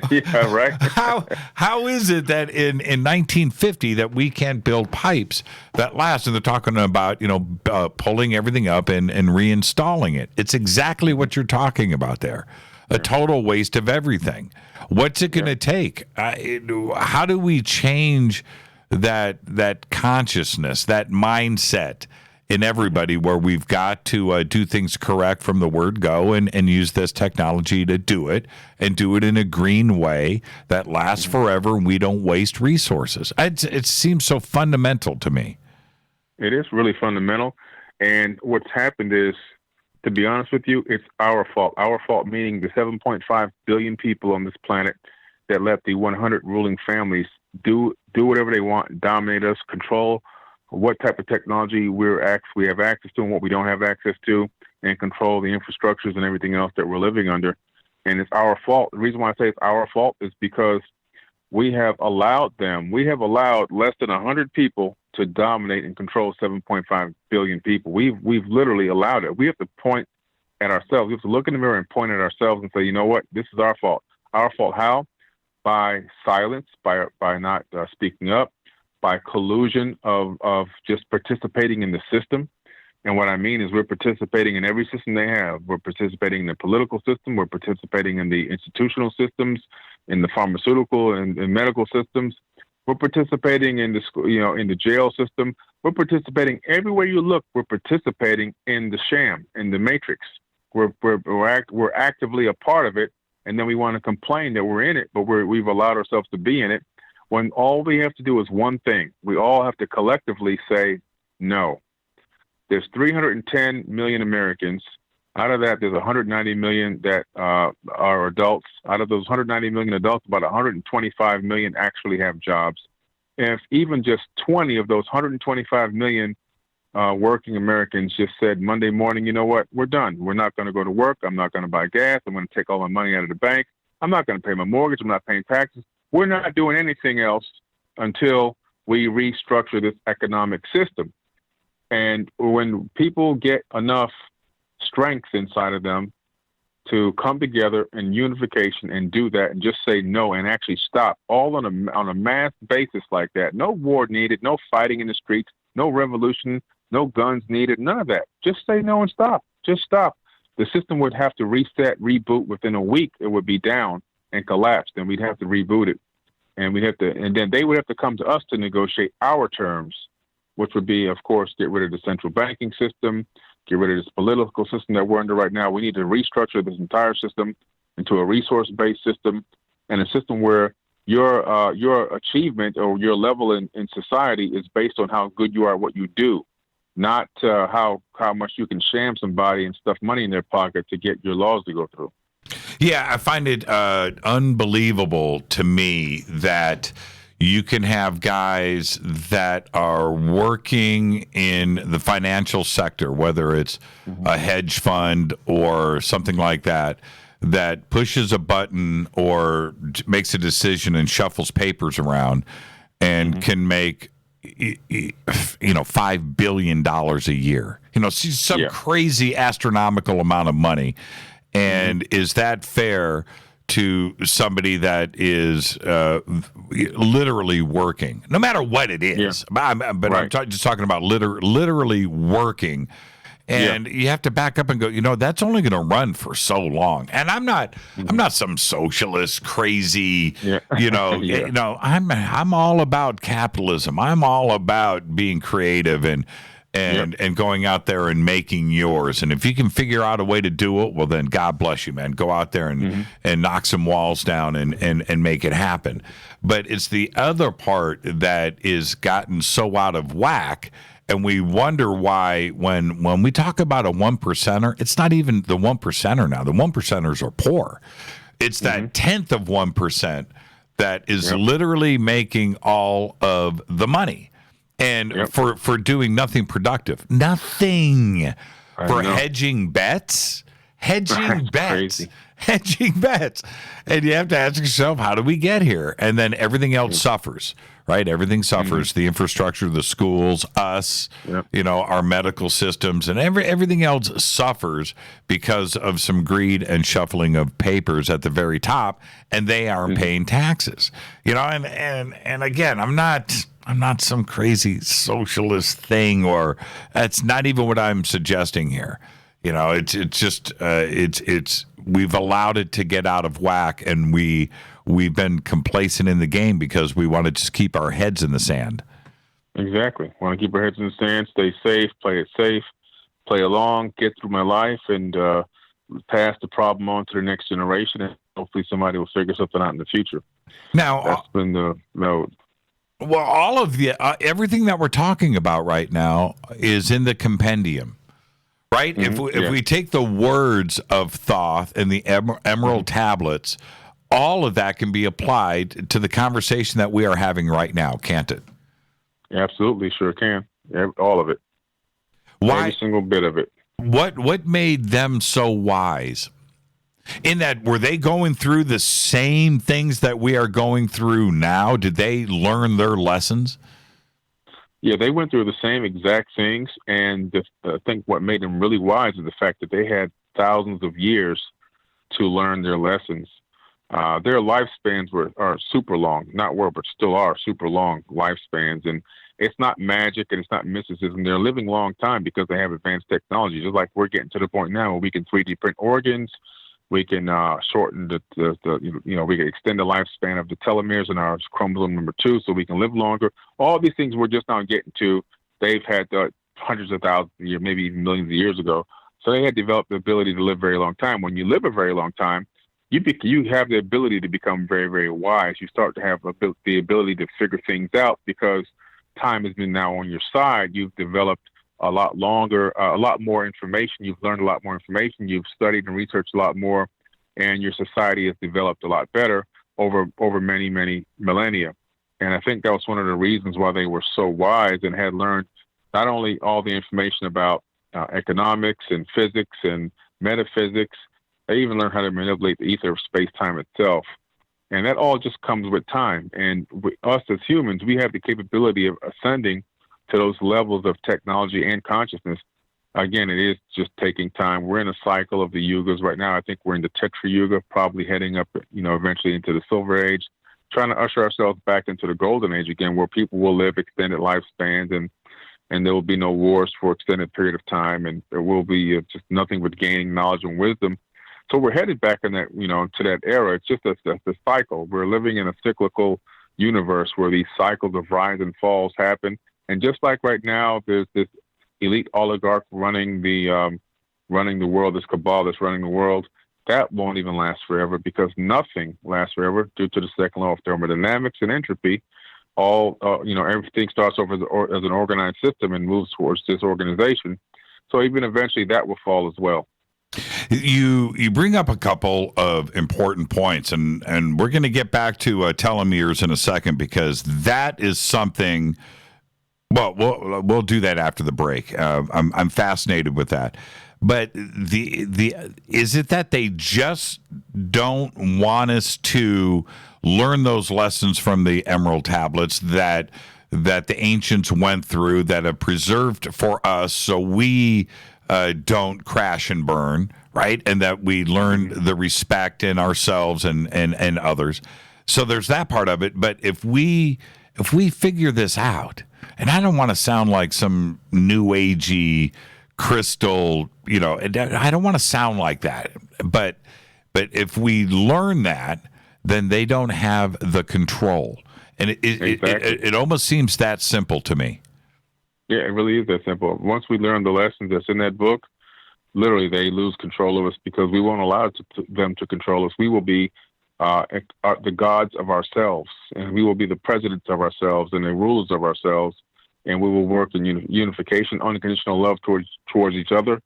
Yeah, right. How is it that in 1950 that we can't build pipes that last? And they're talking about, pulling everything up and reinstalling it. It's exactly what you're talking about there. A total waste of everything. What's it going to take? How do we change that consciousness, that mindset in everybody where we've got to do things correct from the word go and use this technology to do it and do it in a green way that lasts forever and we don't waste resources? It seems so fundamental to me. It is really fundamental. And what's happened is, to be honest with you, it's our fault. Our fault meaning the 7.5 billion people on this planet that let the 100 ruling families do whatever they want, dominate us, control what type of technology we have access to and what we don't have access to, and control the infrastructures and everything else that we're living under. And it's our fault. The reason why I say it's our fault is because we have allowed less than 100 people to dominate and control 7.5 billion people. We've literally allowed it. We have to point at ourselves. We have to look in the mirror and point at ourselves and say, you know what? This is our fault. Our fault. How? By silence, by not speaking up, by collusion of just participating in the system. And what I mean is we're participating in every system they have. We're participating in the political system. We're participating in the institutional systems, in the pharmaceutical and medical systems. We're participating in the school, in the jail system. We're participating everywhere you look. We're participating in the sham, in the matrix. We're actively a part of it, and then we want to complain that we're in it, but we've allowed ourselves to be in it. When all we have to do is one thing, we all have to collectively say no. There's 310 million Americans. Out of that, there's 190 million that are adults. Out of those 190 million adults, about 125 million actually have jobs. And if even just 20 of those 125 million working Americans just said Monday morning, you know what, we're done. We're not going to go to work. I'm not going to buy gas. I'm going to take all my money out of the bank. I'm not going to pay my mortgage. I'm not paying taxes. We're not doing anything else until we restructure this economic system. And when people get enough strength inside of them to come together in unification and do that and just say no and actually stop, all on a mass basis like that. No war needed, no fighting in the streets, no revolution, no guns needed, none of that. Just say no and stop. Just stop. The system would have to reset, reboot within a week. It would be down and collapsed, and we'd have to reboot it. And then they would have to come to us to negotiate our terms, which would be, of course, get rid of the central banking system, get rid of this political system that we're under right now. We need to restructure this entire system into a resource-based system, and a system where your achievement or your level in society is based on how good you are at what you do, not how much you can sham somebody and stuff money in their pocket to get your laws to go through. Yeah, I find it unbelievable to me that you can have guys that are working in the financial sector, whether it's a hedge fund or something like that, that pushes a button or makes a decision and shuffles papers around and can make $5 billion a year. Some crazy astronomical amount of money. And is that fair to somebody that is literally working, no matter what it is? Yeah. But I'm just talking about literally working. And you have to back up and go, that's only going to run for so long. And I'm not some socialist crazy, I'm all about capitalism. I'm all about being creative and going out there and making yours. And if you can figure out a way to do it, well, then God bless you, man. Go out there and knock some walls down and make it happen. But it's the other part that is gotten so out of whack. And we wonder why when we talk about a 1%er, it's not even the 1%er now. The 1%ers are poor. It's that 10th of 1% that is literally making all of the money. And for doing nothing productive. Nothing. For hedging bets. Hedging bets. And you have to ask yourself, how do we get here? And then everything else suffers, right? Everything suffers. The infrastructure, the schools, us, our medical systems, and everything else suffers because of some greed and shuffling of papers at the very top, and they aren't paying taxes. And again, I'm not some crazy socialist thing, or that's not even what I'm suggesting here. It's just we've allowed it to get out of whack, and we've been complacent in the game because we want to just keep our heads in the sand. Exactly. Want to keep our heads in the sand, stay safe, play it safe, play along, get through my life, and pass the problem on to the next generation, and hopefully somebody will figure something out in the future. Now, that's been the mode. Well, all of the everything that we're talking about right now is in the compendium. Right? If we take the words of Thoth and the Emerald Tablets, all of that can be applied to the conversation that we are having right now, can't it? Absolutely, sure can. All of it. Why? Every single bit of it. What made them so wise? In that, were they going through the same things that we are going through now? Did they learn their lessons? Yeah, they went through the same exact things, and I think what made them really wise is the fact that they had thousands of years to learn their lessons. Their lifespans are super long, not were, but still are super long lifespans, and it's not magic and it's not mysticism. They're living a long time because they have advanced technology, just like we're getting to the point now where we can 3D print organs. We can shorten we can extend the lifespan of the telomeres in our chromosome number 2 so we can live longer. All these things we're just now getting to they've had hundreds of thousands of years, maybe even millions of years ago. So they had developed the ability to live a very long time. When you live a very long time, you have the ability to become very, very wise. You start to have the ability to figure things out because time has been now on your side. You've developed a lot more information. You've learned a lot more information. You've studied and researched a lot more, and your society has developed a lot better over many, many millennia. And I think that was one of the reasons why they were so wise and had learned not only all the information about economics and physics and metaphysics, they even learned how to manipulate the ether of space-time itself. And that all just comes with time. And us as humans, we have the capability of ascending to those levels of technology and consciousness. Again, it is just taking time. We're in a cycle of the yugas right now. I think we're in the Tetra Yuga, probably heading up, eventually into the Silver Age, trying to usher ourselves back into the Golden Age again, where people will live extended lifespans and there will be no wars for an extended period of time, and there will be just nothing but gaining knowledge and wisdom. So we're headed back in that, to that era. It's just a cycle. We're living in a cyclical universe where these cycles of rise and falls happen. And just like right now, there's this elite oligarch running the world, this cabal that's running the world. That won't even last forever because nothing lasts forever due to the second law of thermodynamics and entropy. Everything starts off as an organized system and moves towards disorganization. So even eventually that will fall as well. You bring up a couple of important points, and we're going to get back to telomeres in a second because that is something. Well, we'll do that after the break. I'm fascinated with that. But is it that they just don't want us to learn those lessons from the Emerald Tablets that the ancients went through that have preserved for us so we don't crash and burn, right? And that we learn the respect in ourselves and others. So there's that part of it. But if we figure this out, and I don't want to sound like some new agey crystal, I don't want to sound like that. But if we learn that, then they don't have the control. And it almost seems that simple to me. Yeah, it really is that simple. Once we learn the lessons that's in that book, literally they lose control of us because we won't allow them to control us. We will be the gods of ourselves, and we will be the presidents of ourselves and the rulers of ourselves, and we will work in unification, unconditional love towards each other,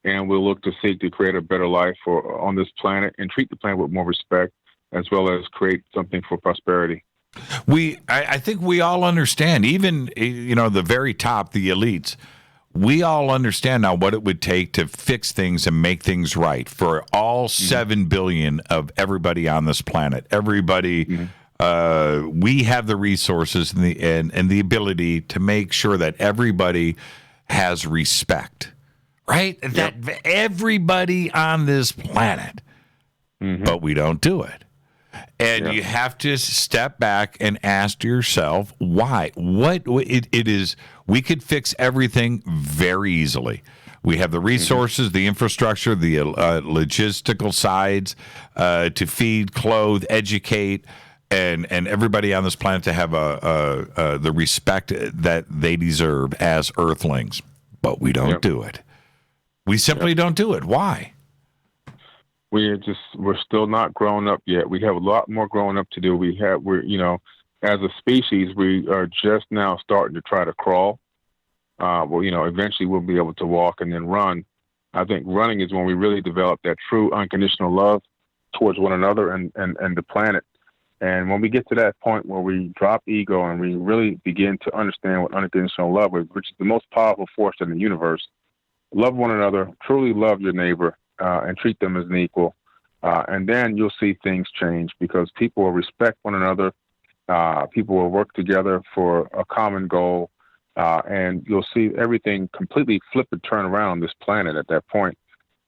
and we'll look to seek to create a better life on this planet and treat the planet with more respect, as well as create something for prosperity. I think we all understand, even the very top, the elites. We all understand now what it would take to fix things and make things right for all 7 billion of everybody on this planet. Everybody, we have the resources and the ability to make sure that everybody has respect, right? Yep. That everybody on this planet, but we don't do it. And you have to step back and ask yourself why. What it is, we could fix everything very easily. We have the resources, the infrastructure, the logistical sides to feed, clothe, educate, and everybody on this planet to have the respect that they deserve as Earthlings. But we don't do it. We simply don't do it. Why? We're still not grown up yet. We have a lot more growing up to do. As a species, we are just now starting to try to crawl. Eventually we'll be able to walk and then run. I think running is when we really develop that true unconditional love towards one another and the planet. And when we get to that point where we drop ego and we really begin to understand what unconditional love is, which is the most powerful force in the universe, love one another, truly love your neighbor, and treat them as an equal. And then you'll see things change because people will respect one another. People will work together for a common goal. And you'll see everything completely flip and turn around on this planet at that point.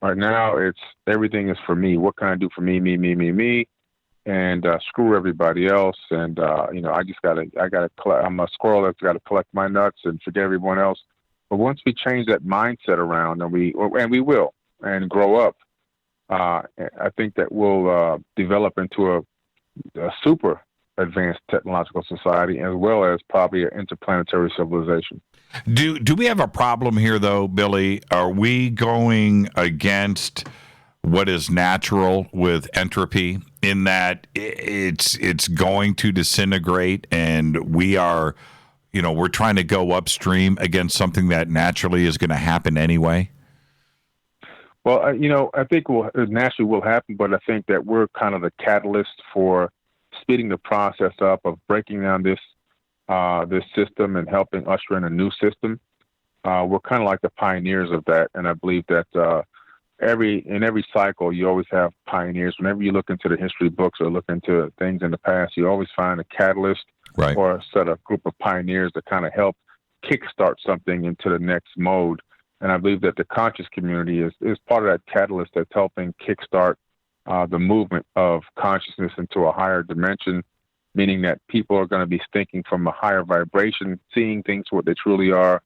Right now, everything is for me. What can I do for me, me? And screw everybody else. And, I'm a squirrel that's got to collect my nuts and forget everyone else. But once we change that mindset around, and we will, and grow up, I think that we'll develop into a super advanced technological society, as well as probably an interplanetary civilization. Do we have a problem here, though, Billy? Are we going against what is natural with entropy in that it's going to disintegrate, and we are, we're trying to go upstream against something that naturally is going to happen anyway? Well, I think it naturally will happen, but I think that we're kind of the catalyst for speeding the process up of breaking down this system and helping usher in a new system. We're kind of like the pioneers of that, and I believe that in every cycle you always have pioneers. Whenever you look into the history books or look into things in the past, you always find a catalyst or a group of pioneers that kind of help kickstart something into the next mode. And I believe that the conscious community is part of that catalyst that's helping kickstart the movement of consciousness into a higher dimension, meaning that people are going to be thinking from a higher vibration, seeing things for what they truly are,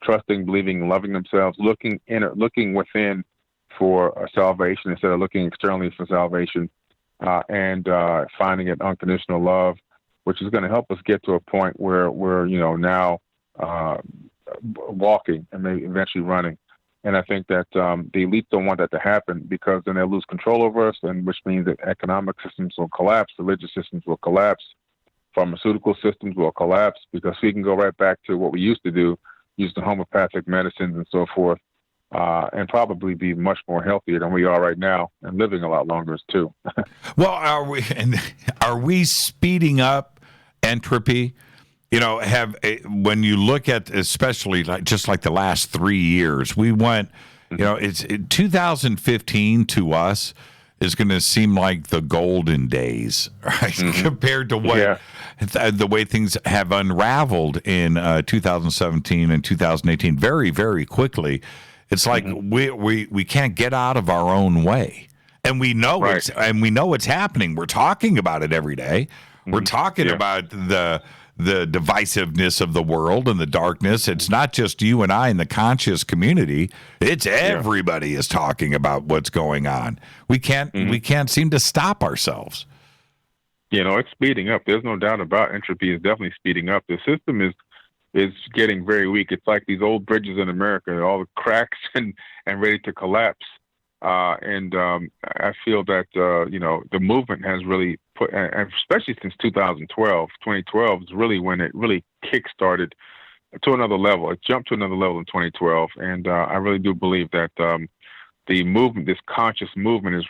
trusting, believing, loving themselves, looking within for salvation instead of looking externally for salvation, and finding an unconditional love, which is going to help us get to a point where we're now walking and maybe eventually running. And I think that the elites don't want that to happen, because then they'll lose control over us, and which means that economic systems will collapse, religious systems will collapse, pharmaceutical systems will collapse, because we can go right back to what we used to do, use the homeopathic medicines and so forth, and probably be much more healthier than we are right now, and living a lot longer too. Well, are we speeding up entropy? When you look at, especially just like the last 3 years, we went, it's 2015 to us is going to seem like the golden days, right? Compared to what the way things have unraveled in 2017 and 2018 very, very quickly. It's like we can't get out of our own way. And we know it's happening. We're talking about it every day. We're talking about the divisiveness of the world and the darkness. It's not just you and I in the conscious community. It's everybody is talking about what's going on. We can't seem to stop ourselves. It's speeding up. There's no doubt about entropy is definitely speeding up. The system is getting very weak. It's like these old bridges in America, all the cracks and ready to collapse. And I feel that, the movement has really put, especially since 2012 is really when it really kick-started to another level. It jumped to another level in 2012. And I really do believe that the movement, this conscious movement, is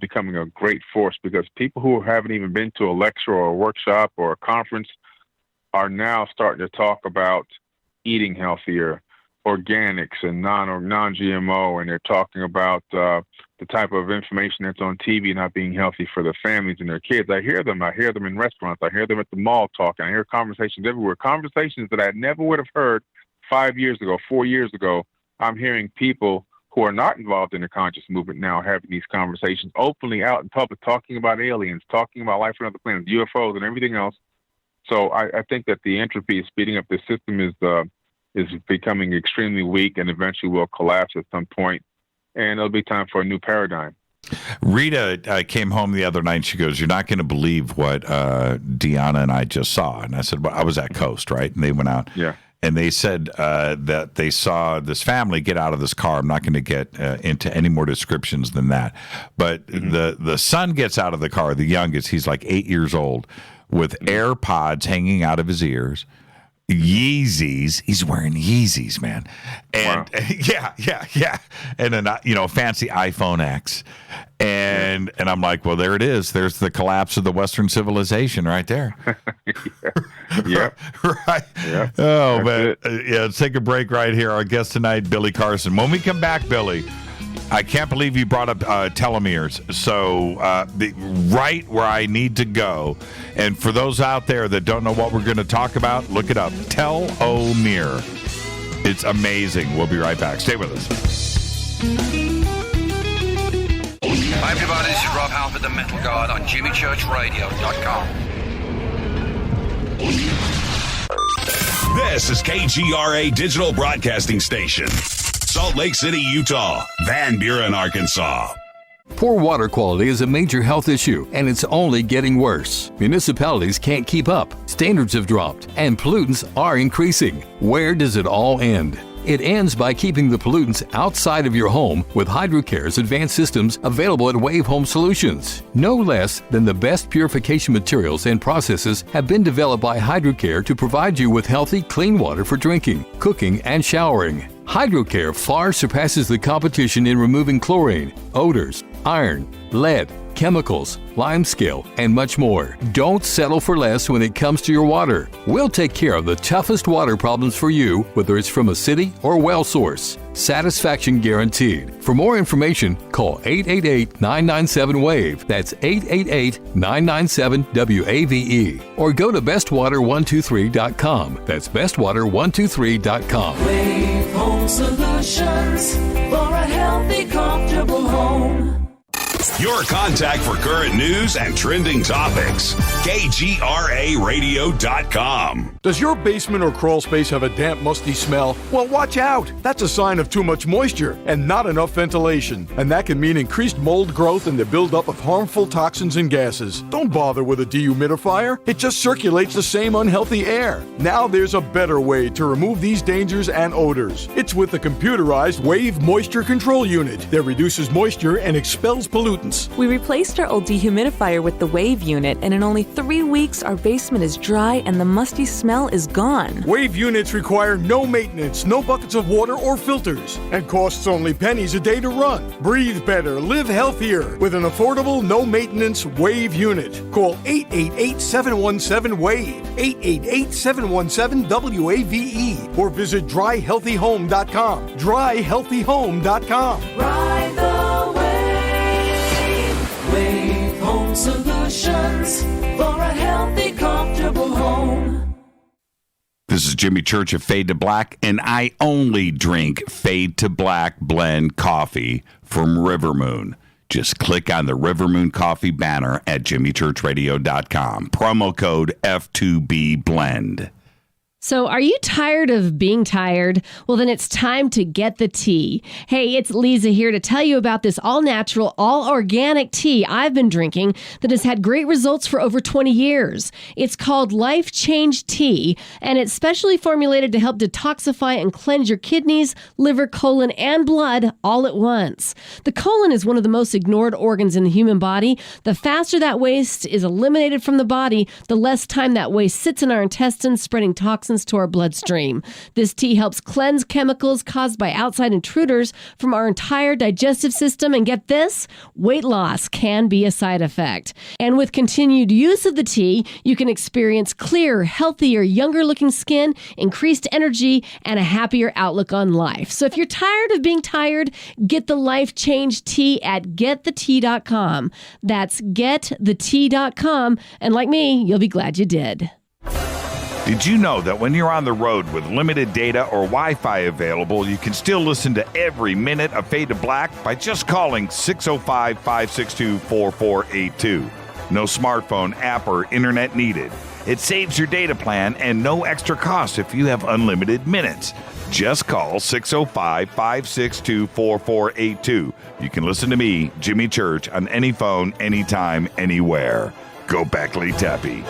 becoming a great force, because people who haven't even been to a lecture or a workshop or a conference are now starting to talk about eating healthier, organics and non-GMO, and they're talking about the type of information that's on TV not being healthy for their families and their kids. I hear them in restaurants. I hear them at the mall talking. I hear conversations everywhere, conversations that I never would have heard 5 years ago, 4 years ago. I'm hearing people who are not involved in the conscious movement now having these conversations openly out in public, talking about aliens, talking about life on other planets, UFOs, and everything else. So I think that the entropy is speeding up. The system is becoming extremely weak, and eventually will collapse at some point, and it'll be time for a new paradigm. Rita came home the other night, and she goes, "You're not going to believe what Deanna and I just saw." And I said, "Well, I was at Coast, right?" And they went out. Yeah. And they said that they saw this family get out of this car. I'm not going to get into any more descriptions than that. But the son gets out of the car, the youngest, he's like 8 years old, with AirPods hanging out of his ears. Yeezys. He's wearing Yeezys, man. And yeah. And then, fancy iPhone X. And I'm like, well, there it is. There's the collapse of the Western civilization right there. Yeah. Right. Yeah. Oh, man. Let's take a break right here. Our guest tonight, Billy Carson. When we come back, Billy, I can't believe you brought up telomeres. So right where I need to go. And for those out there that don't know what we're going to talk about, look it up. Telomere. It's amazing. We'll be right back. Stay with us. Hi, everybody. This is Rob Halford, the Metal God, on JimmyChurchRadio.com. This is KGRA Digital Broadcasting Station. Salt Lake City, Utah. Van Buren, Arkansas. Poor water quality is a major health issue, and it's only getting worse. Municipalities can't keep up, standards have dropped, and pollutants are increasing. Where does it all end? It ends by keeping the pollutants outside of your home with HydroCare's advanced systems available at Wave Home Solutions. No less than the best purification materials and processes have been developed by HydroCare to provide you with healthy, clean water for drinking, cooking, and showering. HydroCare far surpasses the competition in removing chlorine, odors, iron, lead, chemicals, limescale, and much more. Don't settle for less when it comes to your water. We'll take care of the toughest water problems for you, whether it's from a city or well source. Satisfaction guaranteed. For more information, call 888-997-WAVE. That's 888-997-WAVE. Or go to bestwater123.com. That's bestwater123.com. Wave Home Solutions for a healthy, comfortable home. Your contact for current news and trending topics. KGRARadio.com. Does your basement or crawl space have a damp, musty smell? Well, watch out. That's a sign of too much moisture and not enough ventilation. And that can mean increased mold growth and the buildup of harmful toxins and gases. Don't bother with a dehumidifier. It just circulates the same unhealthy air. Now there's a better way to remove these dangers and odors. It's with the computerized Wave Moisture Control Unit that reduces moisture and expels pollutants. We replaced our old dehumidifier with the Wave unit, and in only 3 weeks, our basement is dry and the musty smell is gone. Wave units require no maintenance, no buckets of water or filters, and costs only pennies a day to run. Breathe better, live healthier with an affordable, no-maintenance Wave unit. Call 888-717-WAVE, 888-717-WAVE, or visit dryhealthyhome.com, dryhealthyhome.com. Ride the wave. Wave Home Solutions for a healthy, comfortable home. This is Jimmy Church of Fade to Black, and I only drink Fade to Black blend coffee from Rivermoon. Just click on the Rivermoon Coffee banner at jimmychurchradio.com. Promo code F2B Blend. So are you tired of being tired? Well, then it's time to get the tea. Hey, it's Lisa here to tell you about this all-natural, all-organic tea I've been drinking that has had great results for over 20 years. It's called Life Change Tea, and it's specially formulated to help detoxify and cleanse your kidneys, liver, colon, and blood all at once. The colon is one of the most ignored organs in the human body. The faster that waste is eliminated from the body, the less time that waste sits in our intestines, spreading toxins to our bloodstream. This tea helps cleanse chemicals caused by outside intruders from our entire digestive system. And get this, weight loss can be a side effect. And with continued use of the tea, you can experience clearer, healthier, younger looking skin, increased energy, and a happier outlook on life. So if you're tired of being tired, get the Life Change Tea at getthetea.com. That's getthetea.com. And like me, you'll be glad you did. Did you know that when you're on the road with limited data or Wi-Fi available, you can still listen to every minute of Fade to Black by just calling 605-562-4482. No smartphone, app, or internet needed. It saves your data plan and no extra cost if you have unlimited minutes. Just call 605-562-4482. You can listen to me, Jimmy Church, on any phone, anytime, anywhere. Go Beckley Tappy.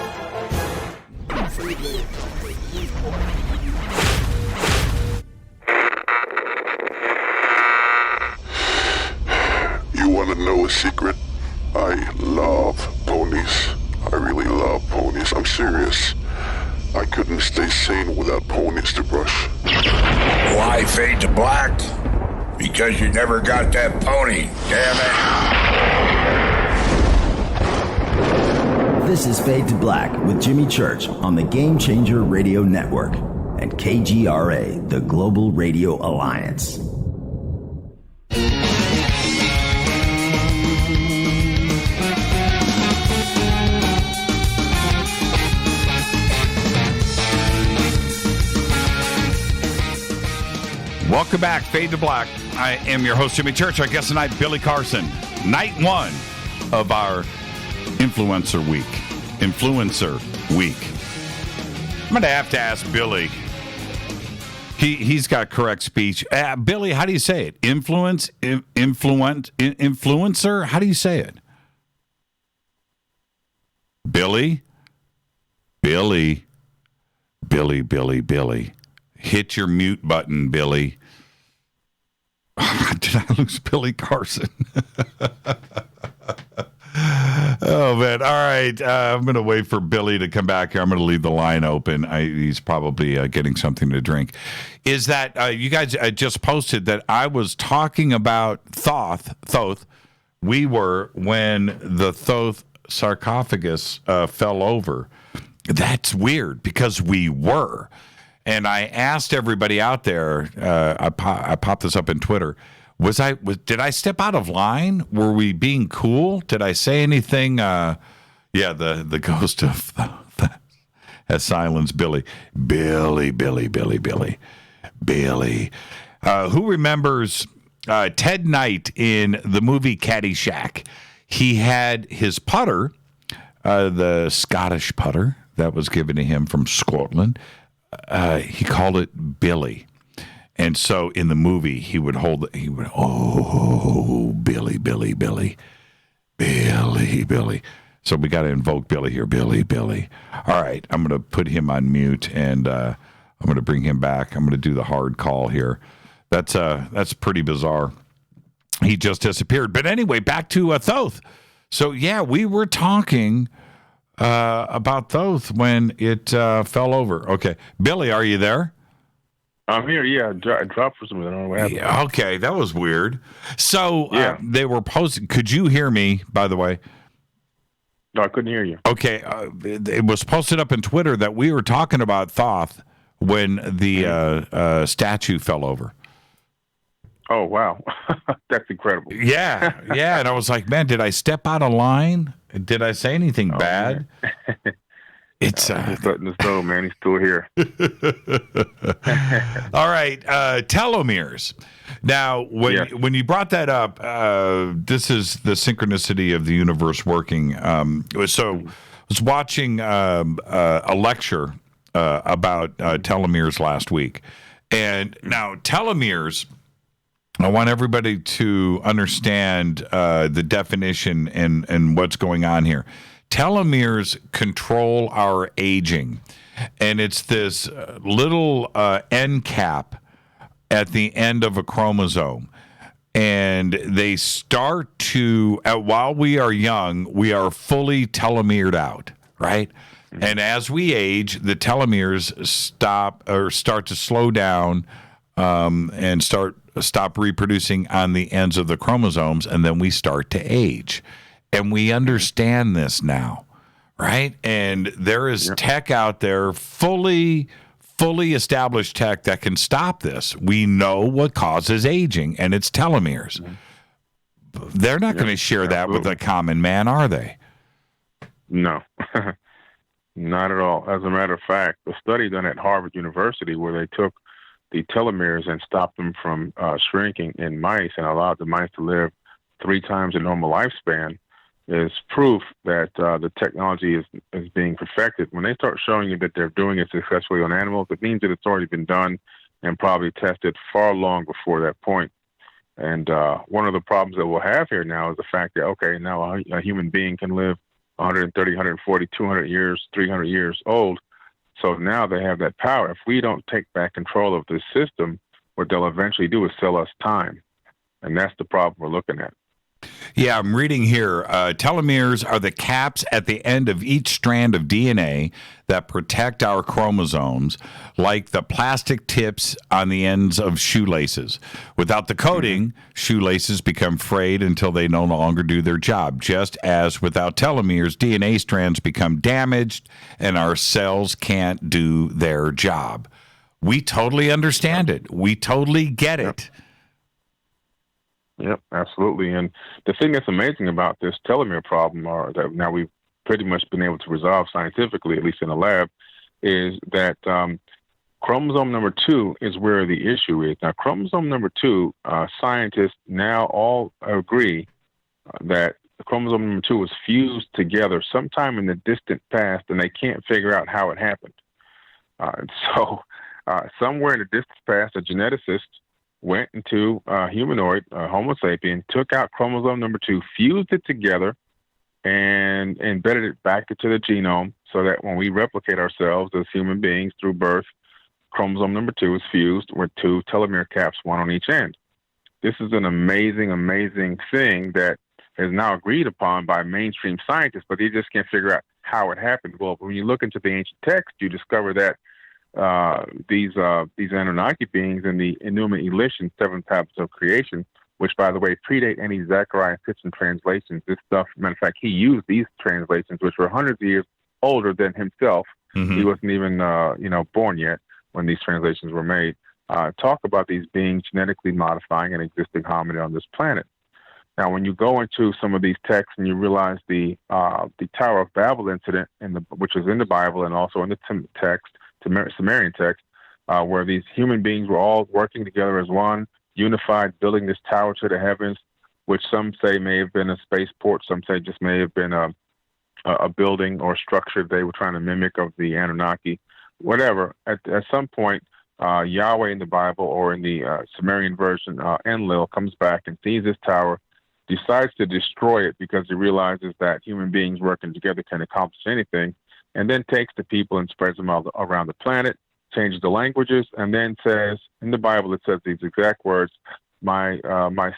You want to know a secret? I love ponies. I really love ponies. I'm serious. I couldn't stay sane without ponies to brush. Why Fade to Black? Because you never got that pony, damn it. This is Fade to Black with Jimmy Church on the Game Changer Radio Network and KGRA, the Global Radio Alliance. Welcome back, Fade to Black. I am your host, Jimmy Church. Our guest tonight, Billy Carson. Night one of our Influencer Week. I'm going to have to ask Billy, He's got correct speech. Billy, how do you say it? Influencer? How do you say it? Billy. Hit your mute button, Billy. Did I lose Billy Carson? Oh, man. All right. I'm going to wait for Billy to come back here. I'm going to leave the line open. He's probably getting something to drink. Is that you guys just posted that I was talking about Thoth. We were when the Thoth sarcophagus fell over. That's weird because we were. And I asked everybody out there, I popped this up in Twitter. Did I step out of line? Were we being cool? Did I say anything? The ghost of has silenced Billy. Billy. Who remembers Ted Knight in the movie Caddyshack? He had his putter, the Scottish putter that was given to him from Scotland. He called it Billy. And so in the movie, he would, oh, Billy. So we got to invoke Billy here. Billy. All right, I'm going to put him on mute, and I'm going to bring him back. I'm going to do the hard call here. That's pretty bizarre. He just disappeared. But anyway, back to Thoth. So, yeah, we were talking about Thoth when it fell over. Okay. Billy, are you there? I'm here, yeah. I dropped for some reason. I don't know what happened. Yeah, okay, that was weird. So they were posting. Could you hear me, by the way? No, I couldn't hear you. Okay, it was posted up in Twitter that we were talking about Thoth when the statue fell over. Oh, wow. That's incredible. Yeah. And I was like, man, did I step out of line? Did I say anything bad? It's letting us know, man. He's still here. All right, telomeres. Now, when you brought that up, this is the synchronicity of the universe working. So, I was watching a lecture about telomeres last week, and now telomeres. I want everybody to understand the definition and what's going on here. Telomeres control our aging, and it's this little end cap at the end of a chromosome. And they start to, while we are young, we are fully telomered out, right? Mm-hmm. And as we age, the telomeres start to slow down and stop reproducing on the ends of the chromosomes, and then we start to age. And we understand this now, right? And there is tech out there, fully established tech that can stop this. We know what causes aging, and it's telomeres. They're not going to share that with the common man, are they? No, not at all. As a matter of fact, a study done at Harvard University where they took the telomeres and stopped them from shrinking in mice and allowed the mice to live 3 times the normal lifespan is proof that the technology is being perfected. When they start showing you that they're doing it successfully on animals, it means that it's already been done and probably tested far long before that point. And one of the problems that we'll have here now is the fact that, okay, now a human being can live 130, 140, 200 years, 300 years old. So now they have that power. If we don't take back control of this system, what they'll eventually do is sell us time. And that's the problem we're looking at. Yeah, I'm reading here. Telomeres are the caps at the end of each strand of DNA that protect our chromosomes, like the plastic tips on the ends of shoelaces. Without the coating, shoelaces become frayed until they no longer do their job. Just as without telomeres, DNA strands become damaged and our cells can't do their job. We totally understand it. We totally get it. Yep, absolutely. And the thing that's amazing about this telomere problem, or that now we've pretty much been able to resolve scientifically, at least in the lab, is that chromosome number 2 is where the issue is. Now, chromosome number 2, scientists now all agree that chromosome number 2 was fused together sometime in the distant past, and they can't figure out how it happened. So somewhere in the distant past, a geneticist went into humanoid, Homo sapien, took out chromosome number 2, fused it together, and embedded it back into the genome so that when we replicate ourselves as human beings through birth, chromosome number 2 is fused with 2 telomere caps, one on each end. This is an amazing, amazing thing that is now agreed upon by mainstream scientists, but they just can't figure out how it happened. Well, when you look into the ancient text, you discover that these Anunnaki beings in the Enuma Elish, 7 tablets of creation, which, by the way, predate any Zechariah and Sitchin translations. This stuff, matter of fact, he used these translations, which were hundreds of years older than himself. Mm-hmm. He wasn't even, born yet when these translations were made. Talk about these beings genetically modifying an existing hominid on this planet. Now, when you go into some of these texts and you realize the Tower of Babel incident, which is in the Bible and also in the Sumerian text, where these human beings were all working together as one, unified, building this tower to the heavens, which some say may have been a spaceport, some say just may have been a building or structure they were trying to mimic of the Anunnaki. Whatever, at some point, Yahweh in the Bible or in the Sumerian version, Enlil comes back and sees this tower, decides to destroy it because he realizes that human beings working together can accomplish anything, and then takes the people and spreads them all around the planet, changes the languages, and then says, in the Bible it says these exact words, my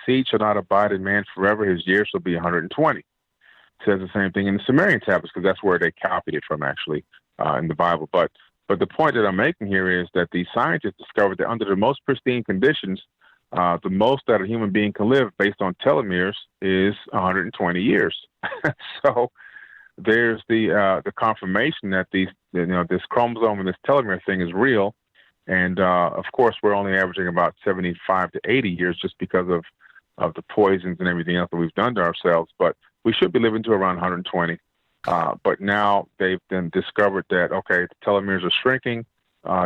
seed shall not abide in man forever, his years shall be 120. It says the same thing in the Sumerian tablets because that's where they copied it from actually in the Bible. But the point that I'm making here is that the scientists discovered that under the most pristine conditions, the most that a human being can live based on telomeres is 120 years. So there's the confirmation that this chromosome and this telomere thing is real. And of course, we're only averaging about 75 to 80 years just because of the poisons and everything else that we've done to ourselves. But we should be living to around 120. But now they've then discovered that, okay, the telomeres are shrinking.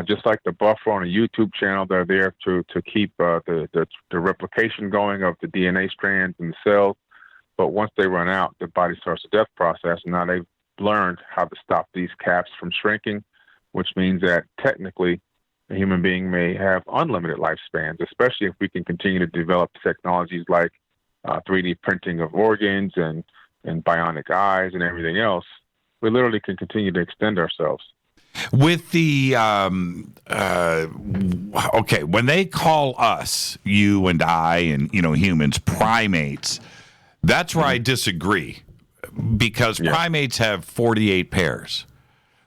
Just like the buffer on a YouTube channel, they're there to keep the replication going of the DNA strands in the cells. But once they run out, the body starts the death process. And now they've learned how to stop these caps from shrinking, which means that technically a human being may have unlimited lifespans, especially if we can continue to develop technologies like 3D printing of organs and bionic eyes and everything else. We literally can continue to extend ourselves. With the, when they call us, you and I and, humans, primates, that's where I disagree because primates have 48 pairs.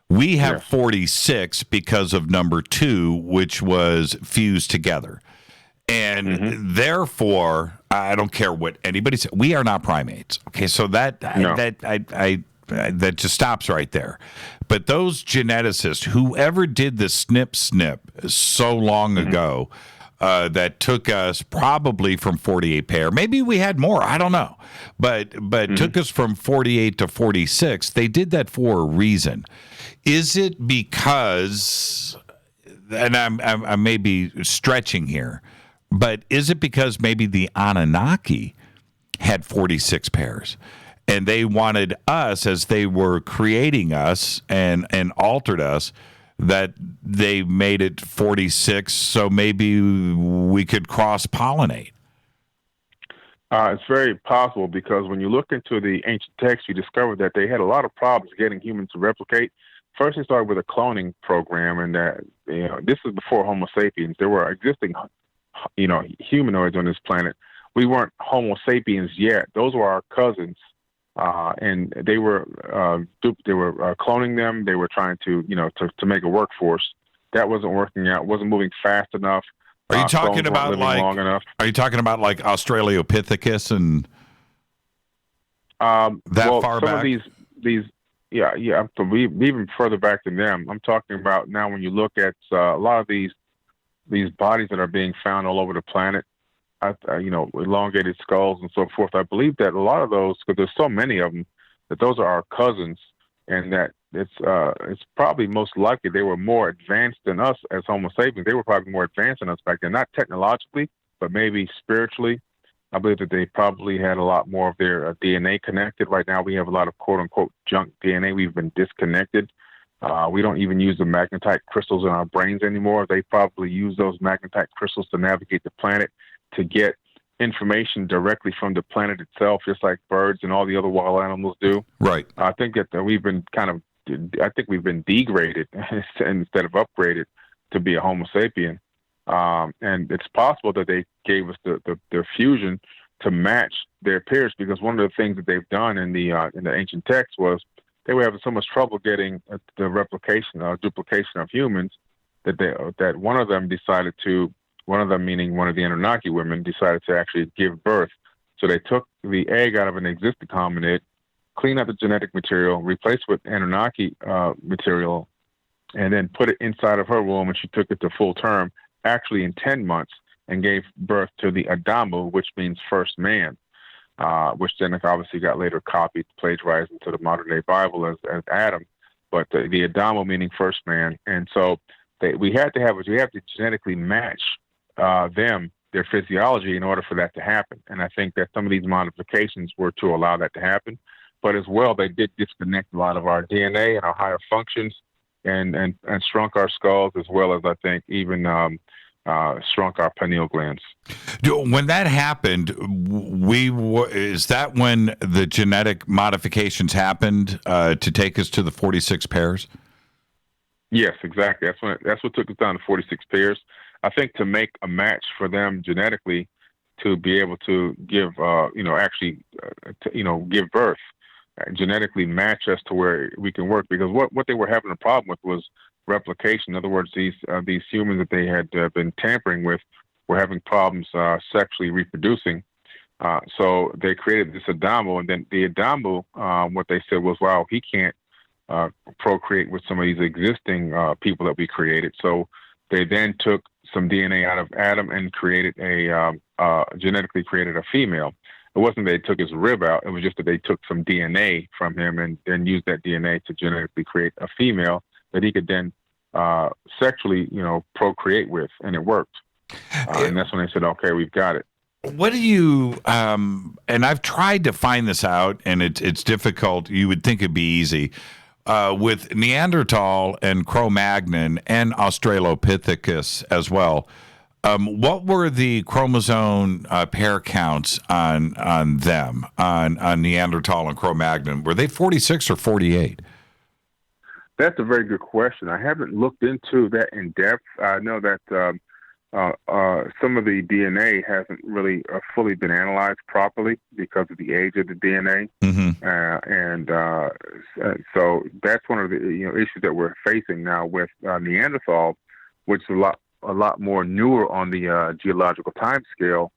We have 46 because of number 2, which was fused together. And therefore, I don't care what anybody says, we are not primates. Okay, so that just stops right there. But those geneticists, whoever did the snip so long ago, that took us probably from 48 pair, maybe we had more, I don't know, but took us from 48 to 46. They did that for a reason. Is it because, and I may be stretching here, but is it because maybe the Anunnaki had 46 pairs? And they wanted us, as they were creating us and altered us, that they made it 46, so maybe we could cross-pollinate. It's very possible because when you look into the ancient texts, you discover that they had a lot of problems getting humans to replicate. First, they started with a cloning program, and this is before Homo sapiens. There were existing, humanoids on this planet. We weren't Homo sapiens yet; those were our cousins. And they were cloning them. They were trying to make a workforce. That wasn't working out. Wasn't moving fast enough. Are you talking about long enough. Are you talking about like Australopithecus and far some back? Of these, even further back than them. I'm talking about now when you look at a lot of these bodies that are being found all over the planet. Elongated skulls and so forth. I believe that a lot of those, because there's so many of them, that those are our cousins, and that it's probably most likely they were more advanced than us as Homo sapiens. They were probably more advanced than us back then, not technologically, but maybe spiritually. I believe that they probably had a lot more of their DNA connected. Right now, we have a lot of quote unquote junk DNA. We've been disconnected, We don't even use the magnetite crystals in our brains anymore. They probably use those magnetite crystals to navigate the planet, to get information directly from the planet itself, just like birds and all the other wild animals do. Right. I think that we've been we've been degraded instead of upgraded to be a Homo sapien. And it's possible that they gave us the fusion to match their peers, because one of the things that they've done in the ancient text was they were having so much trouble getting the replication or duplication of humans that one of them, meaning one of the Anunnaki women, decided to actually give birth. So they took the egg out of an existing hominid, cleaned out the genetic material, replaced with Anunnaki material, and then put it inside of her womb, and she took it to full term, actually in 10 months, and gave birth to the Adamu, which means first man, which then obviously got later copied, plagiarized into the modern-day Bible as Adam, but the Adamu meaning first man. And so we have to genetically match their physiology in order for that to happen. And I think that some of these modifications were to allow that to happen, but as well, they did disconnect a lot of our DNA and our higher functions and shrunk our skulls, as well as I think even shrunk our pineal glands. When that happened, is that when the genetic modifications happened to take us to the 46 pairs? Yes, exactly. That's what took us down to 46 pairs. I think to make a match for them genetically to be able to give, give birth, genetically match us to where we can work. Because what they were having a problem with was replication. In other words, these humans that they had been tampering with were having problems sexually reproducing. So they created this Adamu, and then the Adamu, what they said was, wow, he can't procreate with some of these existing people that we created. So they then took some DNA out of Adam and created genetically created a female. It wasn't that they took his rib out. It was just that they took some DNA from him and then used that DNA to genetically create a female that he could then sexually, procreate with, and it worked. And that's when they said, okay, we've got it. What do you, and I've tried to find this out, and it's difficult. You would think it'd be easy. With Neanderthal and Cro-Magnon and Australopithecus as well, what were the chromosome pair counts on them, on Neanderthal and Cro-Magnon? Were they 46 or 48? That's a very good question. I haven't looked into that in depth. I know that some of the DNA hasn't really fully been analyzed properly because of the age of the DNA, so that's one of the issues that we're facing now with Neanderthal, which is a lot more newer on the geological time scale.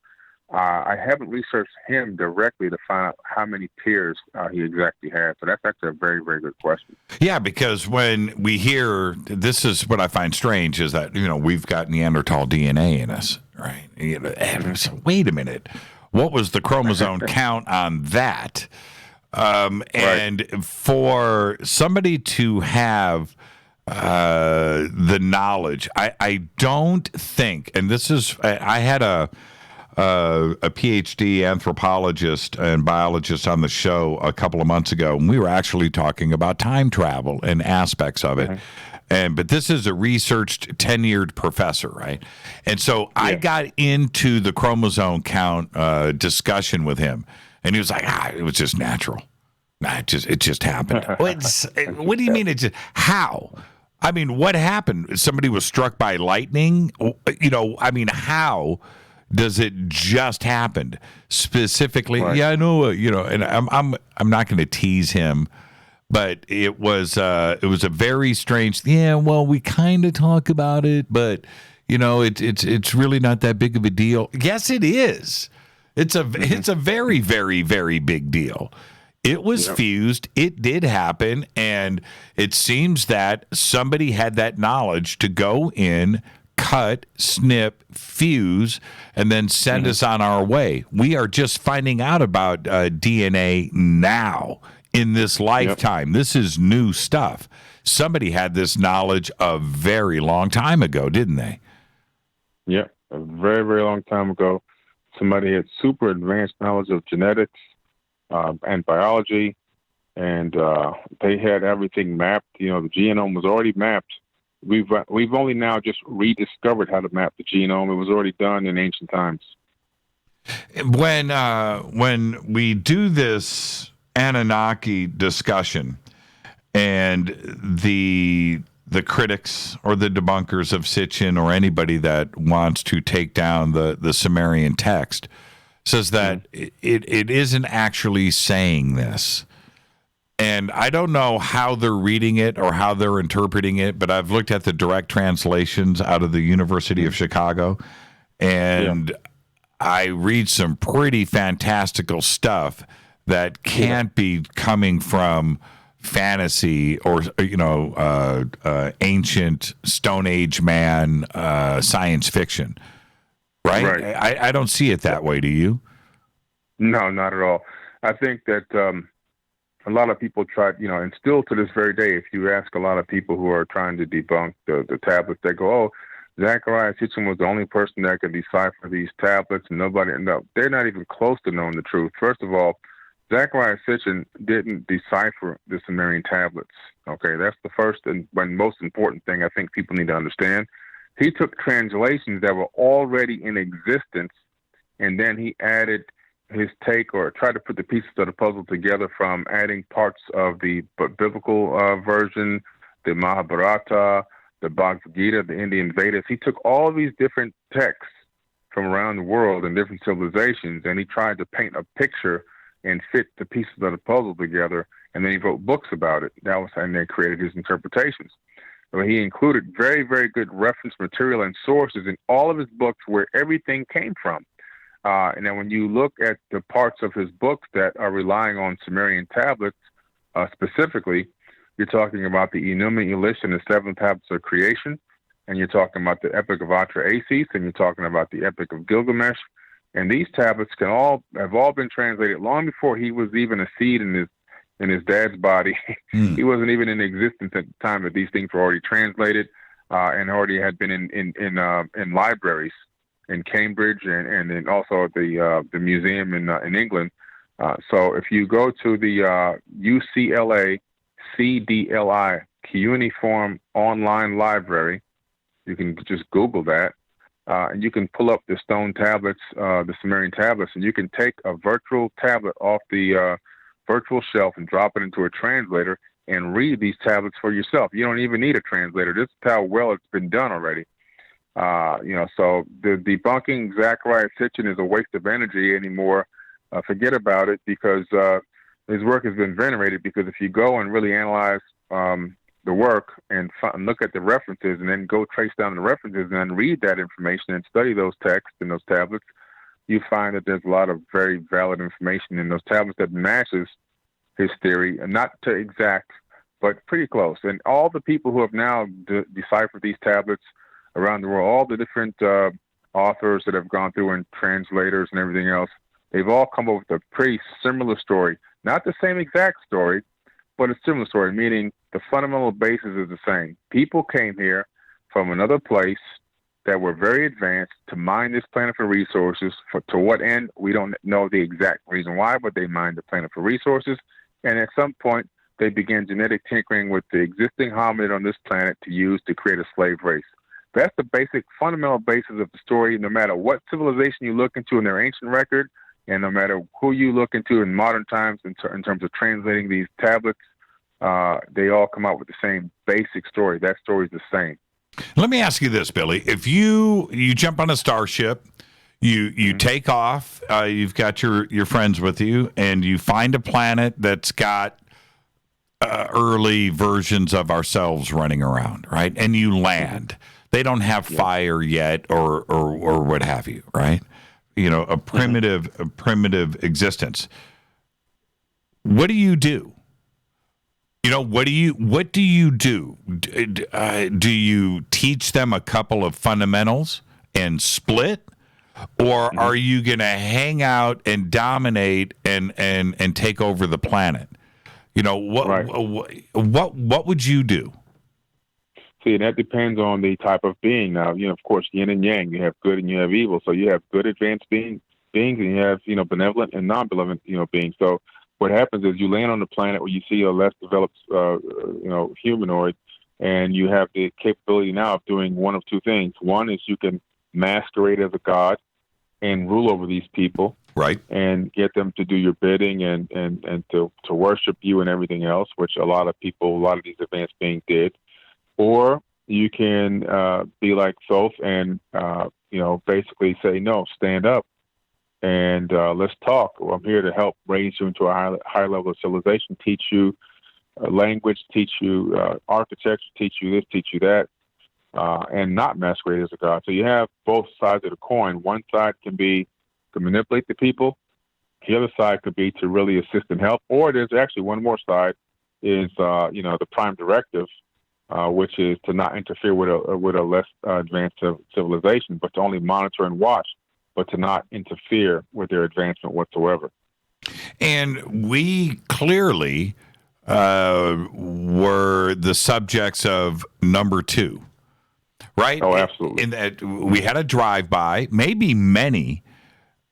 I haven't researched him directly to find out how many pairs he exactly had. So that's actually a very, very good question. Yeah, because when we hear, this is what I find strange, is that, we've got Neanderthal DNA in us, right? So wait a minute. What was the chromosome count on that? And for somebody to have the knowledge, I don't think, and this is, I had a PhD anthropologist and biologist on the show a couple of months ago, and we were actually talking about time travel and aspects of it. But this is a researched, tenured professor, right? And so I got into the chromosome count discussion with him, and he was like, it was just natural. It just happened. What do you mean? How? I mean, what happened? Somebody was struck by lightning? How does it just happen? Specifically, I know, and I'm not going to tease him, but it was a very strange. Yeah, well, we kind of talk about it, but it's really not that big of a deal. Yes, it is. It's a very, very, very big deal. It was fused. It did happen, and it seems that somebody had that knowledge to go in, cut, snip, fuse, and then send us on our way. We are just finding out about DNA now in this lifetime. This is new stuff. Somebody had this knowledge a very long time ago, didn't they? Yeah, a very, very long time ago. Somebody had super advanced knowledge of genetics and biology, and they had everything mapped. The genome was already mapped. We've only now just rediscovered how to map the genome. It was already done in ancient times. When we do this Anunnaki discussion, and the critics or the debunkers of Sitchin or anybody that wants to take down the Sumerian text says that it isn't actually saying this. And I don't know how they're reading it or how they're interpreting it, but I've looked at the direct translations out of the University of Chicago, and I read some pretty fantastical stuff that can't be coming from fantasy or ancient Stone Age man science fiction, right? I don't see it that way. Do you? No, not at all. I think that a lot of people tried, and still to this very day, if you ask a lot of people who are trying to debunk the tablets, they go, "Oh, Zechariah Sitchin was the only person that could decipher these tablets, and no, they're not even close to knowing the truth." First of all, Zechariah Sitchin didn't decipher the Sumerian tablets. Okay, that's the first and most important thing I think people need to understand. He took translations that were already in existence, and then he added his take or tried to put the pieces of the puzzle together from adding parts of the biblical version, the Mahabharata, the Bhagavad Gita, the Indian Vedas. He took all these different texts from around the world and different civilizations, and he tried to paint a picture and fit the pieces of the puzzle together, and then he wrote books about it. And then created his interpretations. So he included very, very good reference material and sources in all of his books where everything came from. And then when you look at the parts of his books that are relying on Sumerian tablets, specifically, you're talking about the Enuma Elish and the Seven Tablets of Creation, and you're talking about the Epic of Atrahasis, and you're talking about the Epic of Gilgamesh. And these tablets have all been translated long before he was even a seed in his dad's body. He wasn't even in existence at the time that these things were already translated, and already had been in libraries in Cambridge and then also at the museum in England. So if you go to the UCLA CDLI Cuneiform Online Library, you can just Google that. And you can pull up the stone tablets, the Sumerian tablets, and you can take a virtual tablet off the virtual shelf and drop it into a translator and read these tablets for yourself. You don't even need a translator. This is how well it's been done already. So the debunking Zechariah Sitchin is a waste of energy anymore. Forget about it, because his work has been venerated. Because if you go and really analyze the work and look at the references, and then go trace down the references and then read that information and study those texts and those tablets, you find that there's a lot of very valid information in those tablets that matches his theory, and not to exact, but pretty close. And all the people who have now deciphered these tablets around the world, all the different authors that have gone through and translators and everything else, they've all come up with a pretty similar story. Not the same exact story, but a similar story, meaning the fundamental basis is the same. People came here from another place that were very advanced to mine this planet for resources. To what end? We don't know the exact reason why, but they mined the planet for resources. And at some point, they began genetic tinkering with the existing hominid on this planet to use to create a slave race. That's the basic fundamental basis of the story. No matter what civilization you look into in their ancient record, and no matter who you look into in modern times in terms of translating these tablets, they all come out with the same basic story. That story is the same. Let me ask you this, Billy. If you jump on a starship, you take off, you've got your friends with you, and you find a planet that's got early versions of ourselves running around, right? And you land. They don't have fire yet, or what have you, right? A primitive existence. What do you do? What do you do? Do you teach them a couple of fundamentals and split, or are you going to hang out and dominate and take over the planet? What would you do? See, that depends on the type of being. Now, of course, yin and yang. You have good and you have evil. So you have good advanced beings, and you have benevolent and non-benevolent beings. So what happens is you land on the planet where you see a less developed, humanoid, and you have the capability now of doing one of two things. One is you can masquerade as a god and rule over these people, right, and get them to do your bidding and to worship you and everything else, which a lot of these advanced beings did. Or you can be like Thoth and basically say, no, stand up and let's talk. Well, I'm here to help raise you into a higher level of civilization, teach you language, teach you architecture, teach you this, teach you that, and not masquerade as a god. So you have both sides of the coin. One side can be to manipulate the people. The other side could be to really assist and help. Or there's actually one more side is, the prime directive, which is to not interfere with a less advanced civilization, but to only monitor and watch, but to not interfere with their advancement whatsoever. And we clearly were the subjects of number 2, right? Oh, absolutely. In that we had a drive-by, maybe many,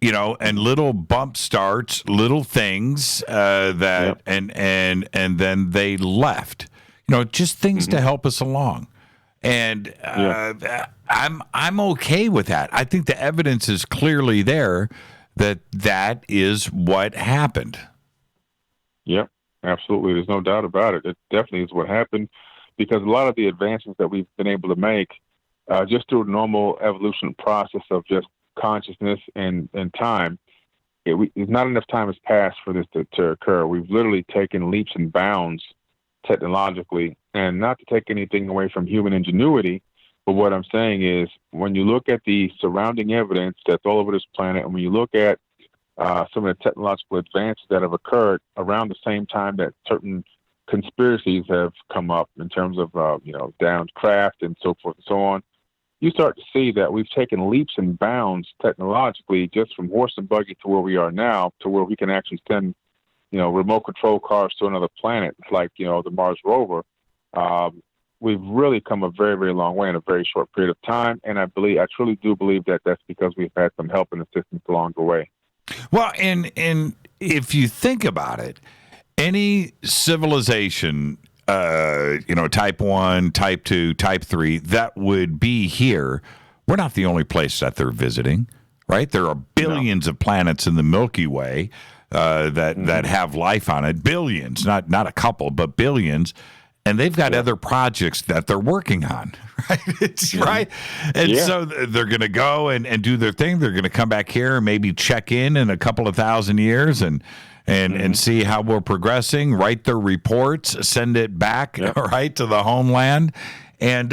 and little bump starts, little things that, and then they left. Just things to help us along. And I'm okay with that. I think the evidence is clearly there that is what happened. Yep, absolutely. There's no doubt about it. It definitely is what happened, because a lot of the advances that we've been able to make just through the normal evolution process of just consciousness and time, not enough time has passed for this to occur. We've literally taken leaps and bounds technologically, and not to take anything away from human ingenuity, but what I'm saying is when you look at the surrounding evidence that's all over this planet, and when you look at some of the technological advances that have occurred around the same time that certain conspiracies have come up in terms of downed craft and so forth and so on, you start to see that we've taken leaps and bounds technologically just from horse and buggy to where we are now, to where we can actually send remote control cars to another planet, like, the Mars rover. We've really come a very, very long way in a very short period of time. And I truly do believe that that's because we've had some help and assistance along the way. Well, and if you think about it, any civilization, type 1, type 2, type 3, that would be here, we're not the only place that they're visiting, right? There are billions of planets in the Milky Way that have life on it, billions, not a couple, but billions, and they've got other projects that they're working on, right? Right, and so they're going to go and do their thing. They're going to come back here and maybe check in a couple of thousand years and see how we're progressing, write their reports, send it back right to the homeland, and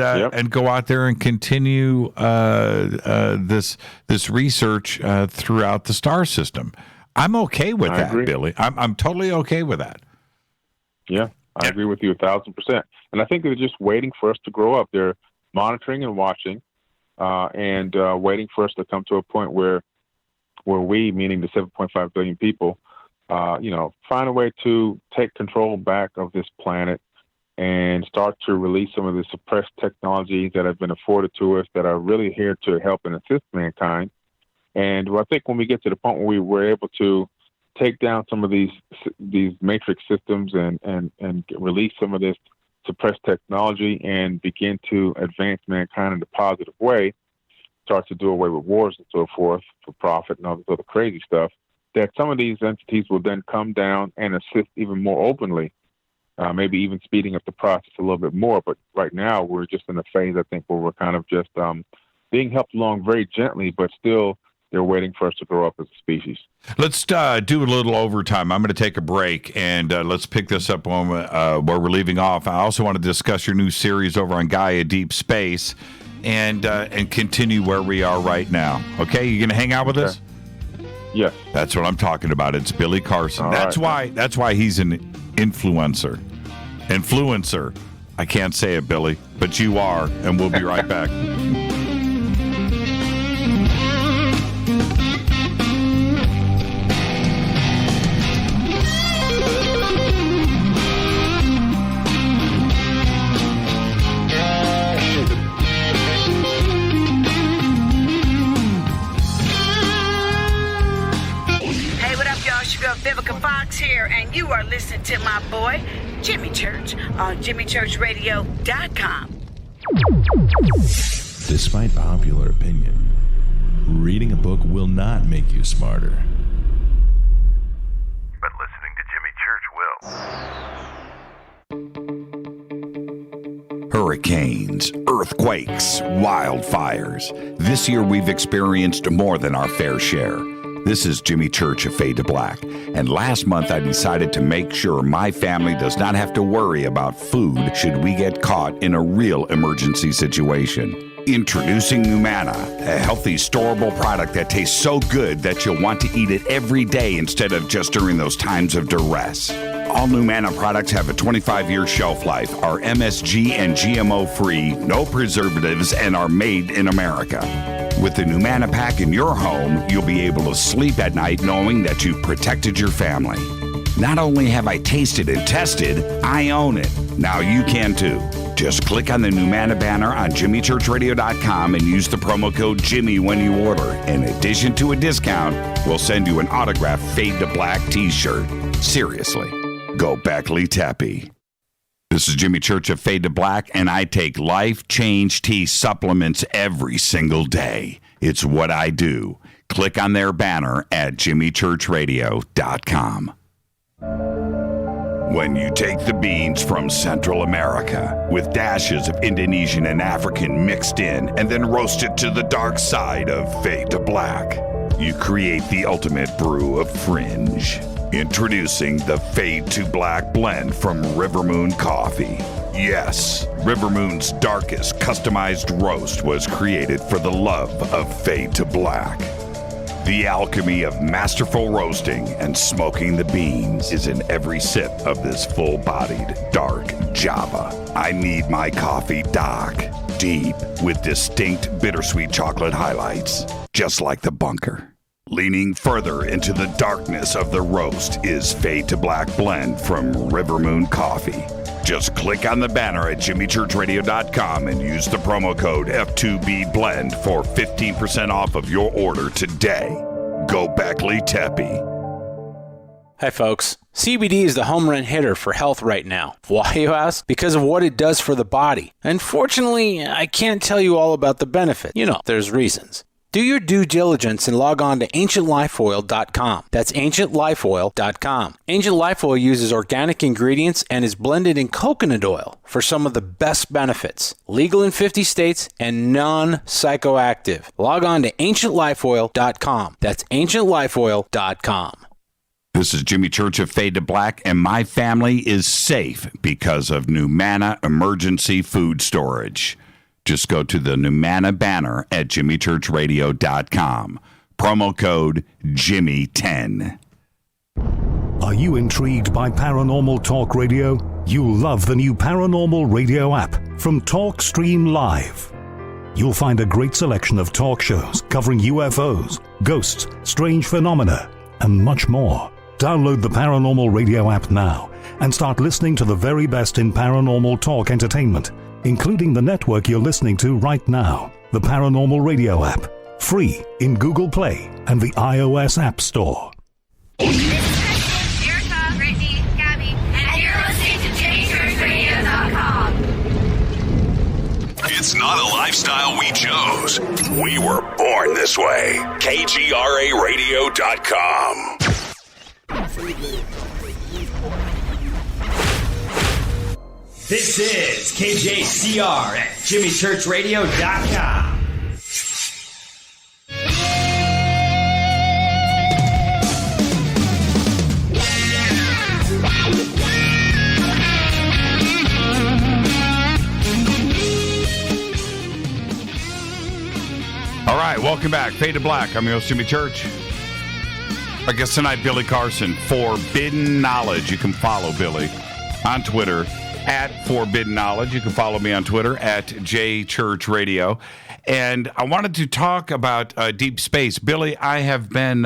go out there and continue this research throughout the star system. I'm okay with that, agree. Billy. I'm totally okay with that. Yeah, I agree with you 1,000%. And I think they're just waiting for us to grow up. They're monitoring and watching, and waiting for us to come to a point where we, meaning the 7.5 billion people, find a way to take control back of this planet and start to release some of the suppressed technologies that have been afforded to us that are really here to help and assist mankind. And I think when we get to the point where we were able to take down some of these matrix systems and release some of this suppressed technology and begin to advance mankind in a positive way, start to do away with wars and so forth for profit and all this other crazy stuff, that some of these entities will then come down and assist even more openly, maybe even speeding up the process a little bit more. But right now we're just in a phase, I think, where we're kind of just being helped along very gently, but still they're waiting for us to grow up as a species. Let's do a little overtime. I'm going to take a break, and let's pick this up on where we're leaving off. I also want to discuss your new series over on Gaia Deep Space and continue where we are right now. Okay, you going to hang out with us? Yes. That's what I'm talking about. It's Billy Carson. All that's right. why he's an influencer. I can't say it, Billy, but you are, and we'll be right back. here, and you are listening to my boy, Jimmy Church, on JimmyChurchRadio.com. Despite popular opinion, reading a book will not make you smarter. But listening to Jimmy Church will. Hurricanes, earthquakes, wildfires. This year we've experienced more than our fair share. This is Jimmy Church of Fade to Black, and last month I decided to make sure my family does not have to worry about food should we get caught in a real emergency situation. Introducing Numana, a healthy, storable product that tastes so good that you'll want to eat it every day instead of just during those times of duress. All Numana products have a 25-year shelf life, are MSG and GMO-free, no preservatives, and are made in America. With the Numana pack in your home, you'll be able to sleep at night knowing that you've protected your family. Not only have I tasted and tested, I own it. Now you can too. Just click on the Numana banner on JimmyChurchRadio.com and use the promo code Jimmy when you order. In addition to a discount, we'll send you an autographed Fade to Black t-shirt. Seriously, go Beckley Teppy. This is Jimmy Church of Fade to Black, and I take Life Change Tea supplements every single day. It's what I do. Click on their banner at JimmyChurchRadio.com. When you take the beans from Central America with dashes of Indonesian and African mixed in and then roast it to the dark side of Fade to Black, you create the ultimate brew of fringe. Introducing the Fade to Black blend from River Moon Coffee. Yes, River Moon's darkest customized roast was created for the love of Fade to Black. The alchemy of masterful roasting and smoking the beans is in every sip of this full-bodied, dark Java. I need my coffee dark, deep, with distinct bittersweet chocolate highlights, just like the bunker. Leaning further into the darkness of the roast is Fade to Black blend from River Moon Coffee. Just click on the banner at JimmyChurchRadio.com and use the promo code F2BBLEND for 15% off of your order today. Go Beckley Teppy. Hi folks, CBD is the home run hitter for health right now. Why, you ask? Because of what it does for the body. Unfortunately, I can't tell you all about the benefit. You know, there's reasons. Do your due diligence and log on to AncientLifeOil.com. That's AncientLifeOil.com. Ancient Life Oil uses organic ingredients and is blended in coconut oil for some of the best benefits. Legal in 50 states and non-psychoactive. Log on to AncientLifeOil.com. That's AncientLifeOil.com. This is Jimmy Church of Fade to Black, and my family is safe because of Numana Emergency Food Storage. Just go to the Numana banner at JimmyChurchRadio.com. Promo code Jimmy10. Are you intrigued by Paranormal Talk Radio? You'll love the new Paranormal Radio app from TalkStream Live. You'll find a great selection of talk shows covering UFOs, ghosts, strange phenomena, and much more. Download the Paranormal Radio app now and start listening to the very best in paranormal talk entertainment, including the network you're listening to right now, the Paranormal Radio app, free in Google Play and the iOS App Store. This is Crystal, Erica, Brittany, Gabby, and you're listening to JimmyChurchRadio.com. It's not a lifestyle we chose. We were born this way. KGRARadio.com. This is KJCR at JimmyChurchRadio.com. All right, welcome back. Fade to Black. I'm your host, Jimmy Church. Our guest tonight, Billy Carson. Forbidden Knowledge. You can follow Billy on Twitter at Forbidden Knowledge. You can follow me on Twitter at JChurchRadio. And I wanted to talk about deep space. Billy, I have been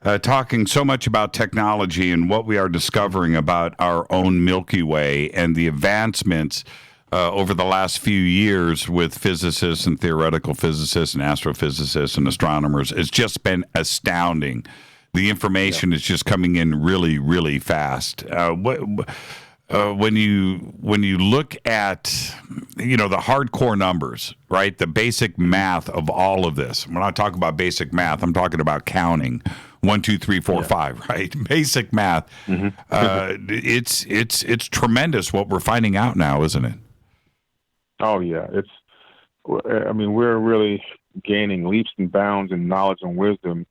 talking so much about technology and what we are discovering about our own Milky Way and the advancements over the last few years with physicists and theoretical physicists and astrophysicists and astronomers. It's just been astounding. The information is just coming in really, really fast. When you look at, you know, the hardcore numbers, right? The basic math of all of this. When I talk about basic math, I'm talking about counting 1, 2, 3, 4, 5, right? Basic math. It's tremendous what we're finding out now, isn't it? Oh yeah, we're really gaining leaps and bounds in knowledge and wisdom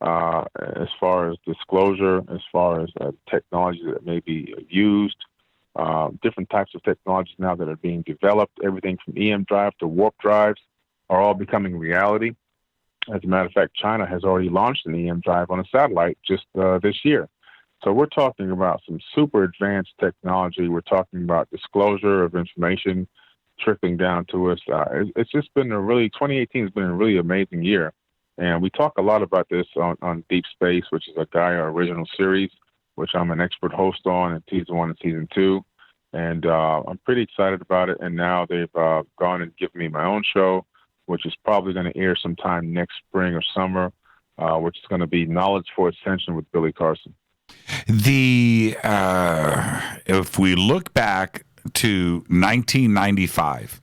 as far as disclosure, as far as technology that may be used. Different types of technologies now that are being developed, everything from EM drive to warp drives are all becoming reality. As a matter of fact, China has already launched an EM drive on a satellite just this year. So we're talking about some super advanced technology. We're talking about disclosure of information trickling down to us. It's just been 2018 has been a really amazing year. And we talk a lot about this on Deep Space, which is a Gaia original series, which I'm an expert host on in season 1 and season 2. And I'm pretty excited about it. And now they've gone and given me my own show, which is probably going to air sometime next spring or summer, which is going to be Knowledge for Ascension with Billy Carson. If we look back to 1995,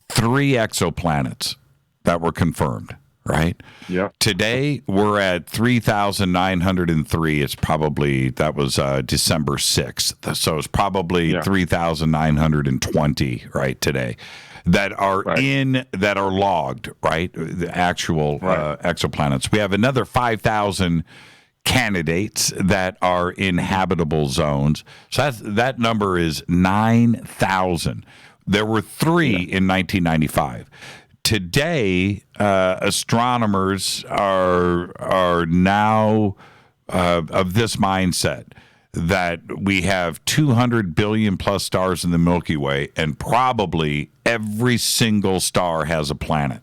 3 exoplanets that were confirmed. Right? Yeah. Today, we're at 3,903. That was December 6th. So it's probably 3,920 right today that are that are logged, right? The actual exoplanets. We have another 5,000 candidates that are in habitable zones. So that number is 9,000. There were 3 in 1995. Today, astronomers are now of this mindset that we have 200 billion plus stars in the Milky Way, and probably every single star has a planet.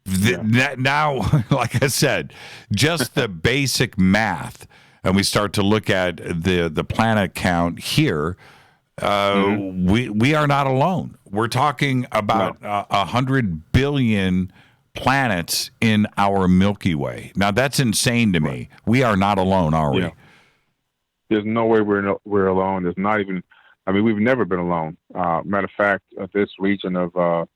Now, like I said, just the basic math, and we start to look at the planet count here. We are not alone. We're talking about 100 billion planets in our Milky Way. Now, that's insane to me. We are not alone, are we? There's no way we're alone. There's not even. We've never been alone. Matter of fact, this region of our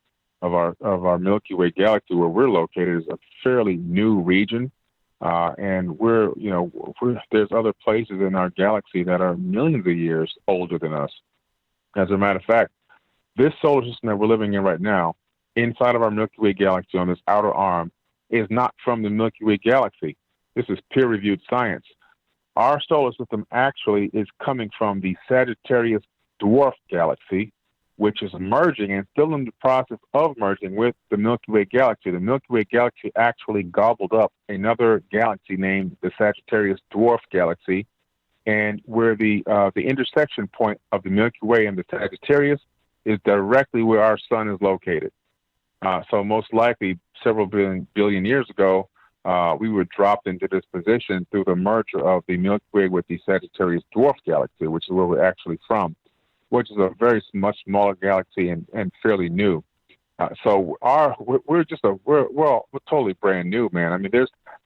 Milky Way galaxy where we're located is a fairly new region, and there's other places in our galaxy that are millions of years older than us. As a matter of fact, this solar system that we're living in right now, inside of our Milky Way galaxy on this outer arm, is not from the Milky Way galaxy. This is peer-reviewed science. Our solar system actually is coming from the Sagittarius dwarf galaxy, which is merging and still in the process of merging with the Milky Way galaxy. The Milky Way galaxy actually gobbled up another galaxy named the Sagittarius dwarf galaxy, and where the intersection point of the Milky Way and the Sagittarius is directly where our sun is located. So most likely, several billion years ago, we were dropped into this position through the merger of the Milky Way with the Sagittarius dwarf galaxy, which is where we're actually from, which is a very much smaller galaxy and fairly new. So we're totally brand new, man.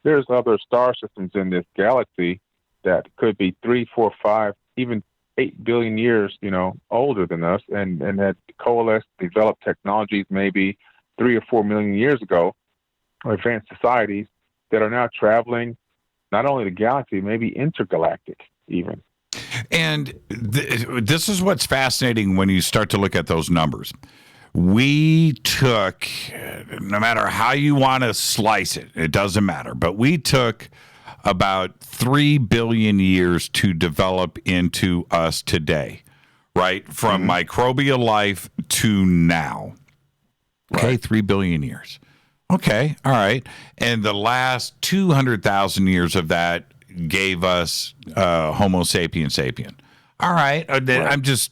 There's other star systems in this galaxy that could be 3, 4, 5, even 8 billion years, older than us, and had coalesced, developed technologies maybe 3 or 4 million years ago, or advanced societies that are now traveling not only the galaxy, maybe intergalactic even. And this is what's fascinating when you start to look at those numbers. We took, no matter how you want to slice it, it doesn't matter, but we took about 3 billion years to develop into us today, right? From microbial life to now. Okay, 3 billion years. Okay, all right. And the last 200,000 years of that gave us Homo sapiens sapien. All right. I'm just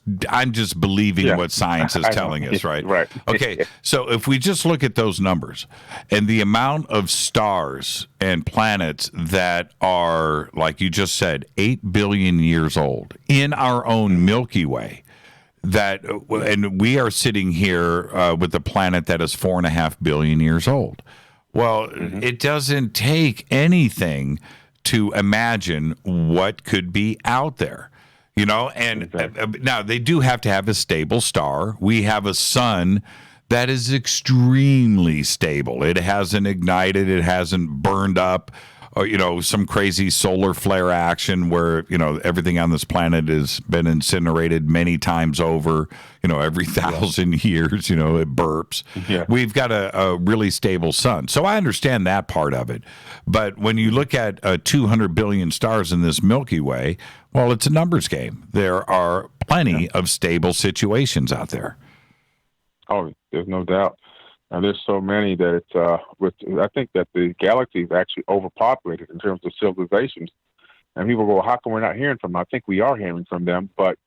believing what science is telling us, right? Right. Okay. So if we just look at those numbers and the amount of stars and planets that are, like you just said, 8 billion years old in our own Milky Way, and we are sitting here with a planet that is 4.5 billion years old. Well, it doesn't take anything to imagine what could be out there, you know. And now they do have to have a stable star. We have a sun that is extremely stable. It hasn't ignited. It hasn't burned up. Or, you know, some crazy solar flare action where, you know, everything on this planet has been incinerated many times over, you know, every 1,000 years, you know, it burps. Yeah. We've got a really stable sun. So I understand that part of it. But when you look at 200 billion stars in this Milky Way, well, it's a numbers game. There are plenty of stable situations out there. Oh, there's no doubt. And there's so many that it's I think that the galaxy is actually overpopulated in terms of civilizations. And people go, well, how come we're not hearing from them? I think we are hearing from them, but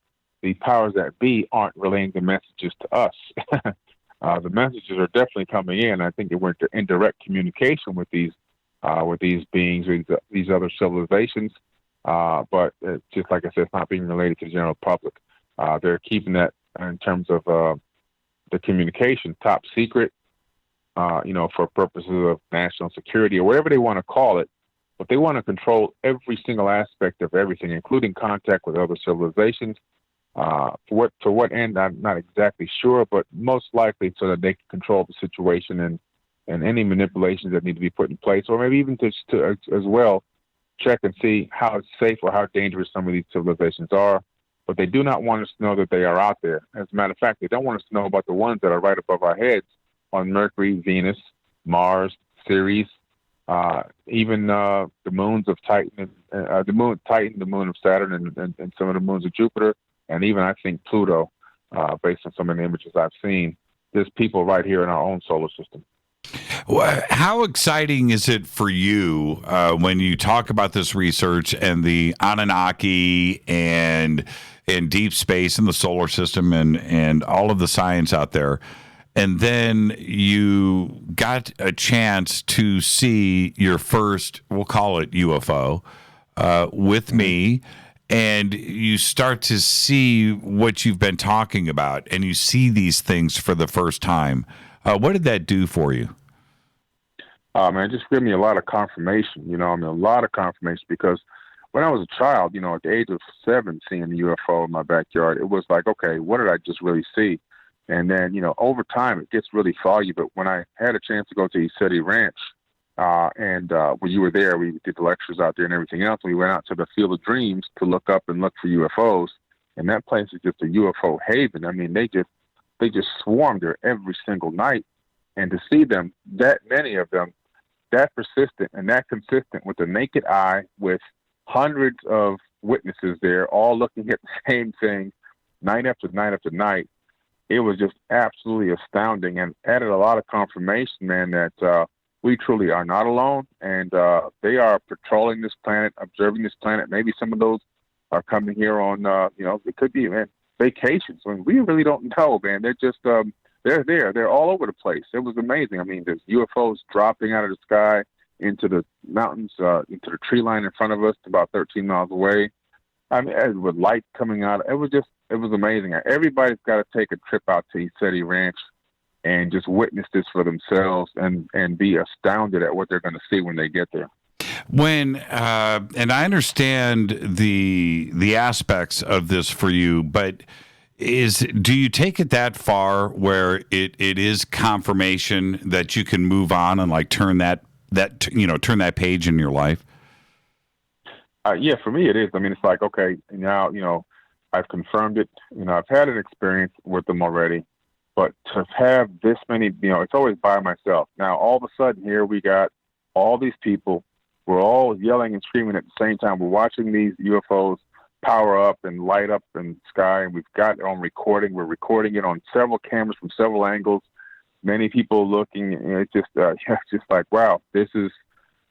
the powers that be aren't relaying the messages to us. The messages are definitely coming in. I think we're in direct communication with these beings, with these other civilizations. But just like I said, it's not being related to the general public. They're keeping that in terms of the communication top secret. You know, for purposes of national security or whatever they want to call it, but they want to control every single aspect of everything, including contact with other civilizations. For what end, I'm not exactly sure, but most likely so that they can control the situation and any manipulations that need to be put in place, or maybe even to as well check and see how safe or how dangerous some of these civilizations are. But they do not want us to know that they are out there. As a matter of fact, they don't want us to know about the ones that are right above our heads on Mercury, Venus, Mars, Ceres, even the moons of Titan, the moon of Saturn, and some of the moons of Jupiter, and even I think Pluto, based on some of the images I've seen. There's people right here in our own solar system. Well, how exciting is it for you when you talk about this research and the Anunnaki and deep space and the solar system and all of the science out there? And then you got a chance to see your first, we'll call it UFO, with me, and you start to see what you've been talking about, and you see these things for the first time. What did that do for you? Man, it just gave me a lot of confirmation, you know, a lot of confirmation, because when I was a child, you know, at the age of 7, seeing a UFO in my backyard, it was like, okay, what did I just really see? And then, you know, over time, it gets really foggy. But when I had a chance to go to Cassidy Ranch, and when you were there, we did the lectures out there and everything else. We went out to the Field of Dreams to look up and look for UFOs. And that place is just a UFO haven. I mean, they just swarmed there every single night. And to see them, that many of them, that persistent and that consistent with the naked eye, with hundreds of witnesses there, all looking at the same thing, night after night after night. It was just absolutely astounding and added a lot of confirmation, man, that we truly are not alone. And they are patrolling this planet, observing this planet. Maybe some of those are coming here on, you know, it could be vacations. I mean, we really don't know, man. They're just, they're there. They're all over the place. It was amazing. I mean, there's UFOs dropping out of the sky into the mountains, into the tree line in front of us, about 13 miles away. I mean, with light coming out, it was amazing. Everybody's got to take a trip out to Cassidy Ranch and just witness this for themselves and be astounded at what they're going to see when they get there. When and I understand the aspects of this for you, but do you take it that far where it is confirmation that you can move on and like turn that page in your life? Yeah, for me it is. I mean, it's like, okay, now, you know, I've confirmed it. You know, I've had an experience with them already, but to have this many, you know, it's always by myself. Now, all of a sudden here we got all these people. We're all yelling and screaming at the same time. We're watching these UFOs power up and light up in the sky, and we've got it on recording. We're recording it on several cameras from several angles. Many people looking, and it's just like, wow, this is,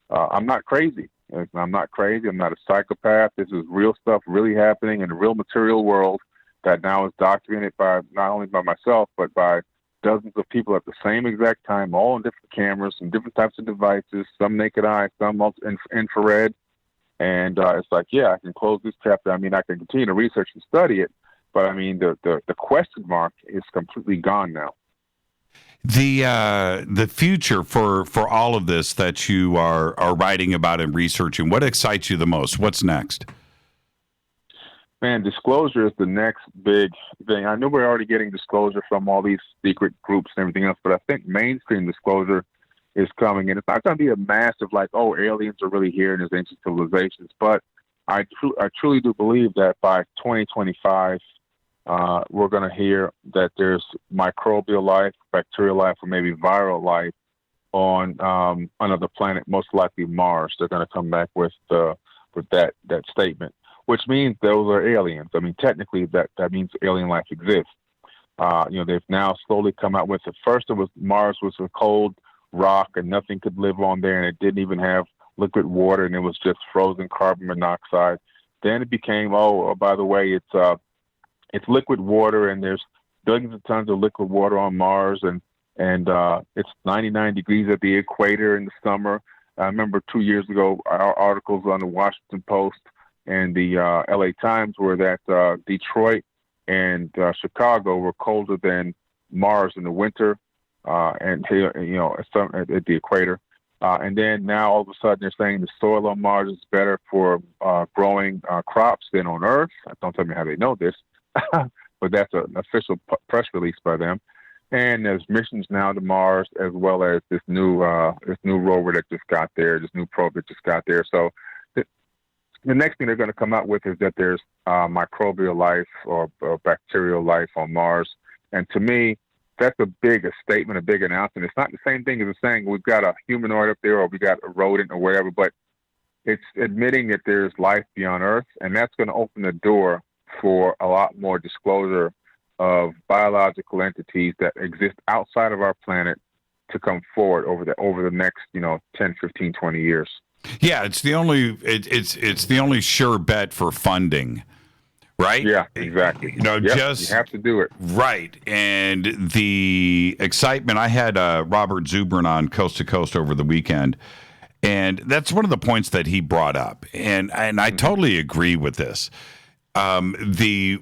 I'm not crazy. I'm not crazy. I'm not a psychopath. This is real stuff really happening in the real material world that now is documented by not only by myself, but by dozens of people at the same exact time, all on different cameras and different types of devices, some naked eye, some infrared. And it's like, yeah, I can close this chapter. I mean, I can continue to research and study it, but I mean, the question mark is completely gone now. The future for all of this that you are writing about and researching, what excites you the most? What's next? Man, disclosure is the next big thing. I know we're already getting disclosure from all these secret groups and everything else, but I think mainstream disclosure is coming. And it's not going to be a massive, like, oh, aliens are really here and there's ancient civilizations. But I truly do believe that by 2025, we're going to hear that there's microbial life, bacterial life, or maybe viral life on another planet, most likely Mars. They're going to come back with that statement, which means those are aliens. I mean, technically, that means alien life exists. They've now slowly come out with it. First, Mars was a cold rock, and nothing could live on there, and it didn't even have liquid water, and it was just frozen carbon monoxide. Then it became, by the way, it's liquid water, and there's billions of tons of liquid water on Mars, and it's 99 degrees at the equator in the summer. I remember 2 years ago, our articles on the Washington Post and the LA Times were that Detroit and Chicago were colder than Mars in the winter, and at the equator. And then now all of a sudden they're saying the soil on Mars is better for growing crops than on Earth. Don't tell me how they know this, but that's an official press release by them. And there's missions now to Mars, as well as this new rover that just got there, this new probe that just got there. So the next thing they're going to come out with is that there's microbial life or bacterial life on Mars. And to me, that's a statement, a big announcement. It's not the same thing as saying we've got a humanoid up there or we got a rodent or whatever, but it's admitting that there's life beyond Earth, and that's going to open the door for a lot more disclosure of biological entities that exist outside of our planet to come forward over the next 10, 15, 20 years. Yeah, it's the only sure bet for funding, right? Yeah, exactly. You have to do it. Right. And the excitement, I had Robert Zubrin on Coast to Coast over the weekend, and that's one of the points that he brought up. And I totally agree with this. The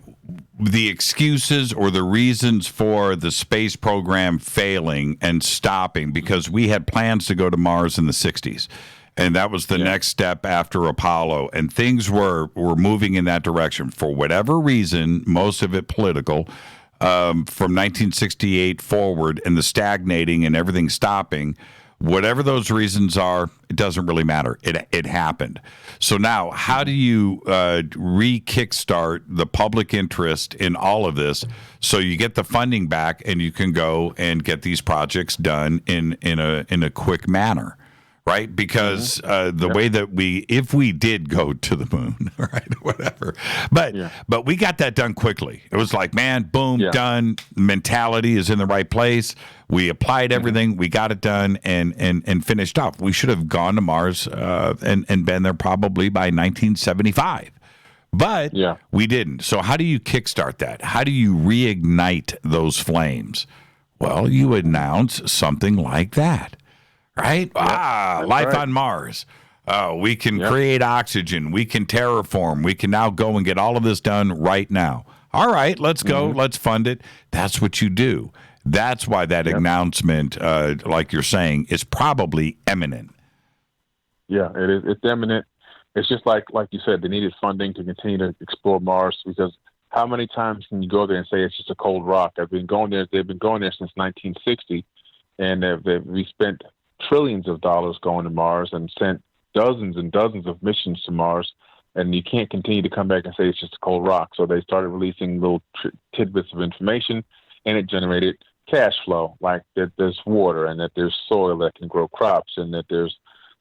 excuses or the reasons for the space program failing and stopping, because we had plans to go to Mars in the 60s. And that was the next step after Apollo. And things were moving in that direction. For whatever reason, most of it political, from 1968 forward, and the stagnating and everything stopping, whatever those reasons are, it doesn't really matter. It happened. So now, how do you re-kickstart the public interest in all of this so you get the funding back and you can go and get these projects done in a quick manner? Right, because the way that if we did go to the moon, right, whatever, but we got that done quickly. It was like, man, boom, done. Mentality is in the right place. We applied everything, we got it done, and finished off. We should have gone to Mars and been there probably by 1975, but we didn't. So how do you kickstart that? How do you reignite those flames? Well, you announce something like that. Right? Life on Mars. We can create oxygen. We can terraform. We can now go and get all of this done right now. All right, let's go. Let's fund it. That's what you do. That's why that announcement, like you're saying, is probably imminent. Yeah, it is. It's imminent. It's just like you said, they needed funding to continue to explore Mars, because how many times can you go there and say it's just a cold rock? They've been going there since 1960, and we spent trillions of dollars going to Mars and sent dozens and dozens of missions to Mars, and you can't continue to come back and say it's just a cold rock. So they started releasing little tidbits of information, and it generated cash flow, like that there's water and that there's soil that can grow crops, and that there's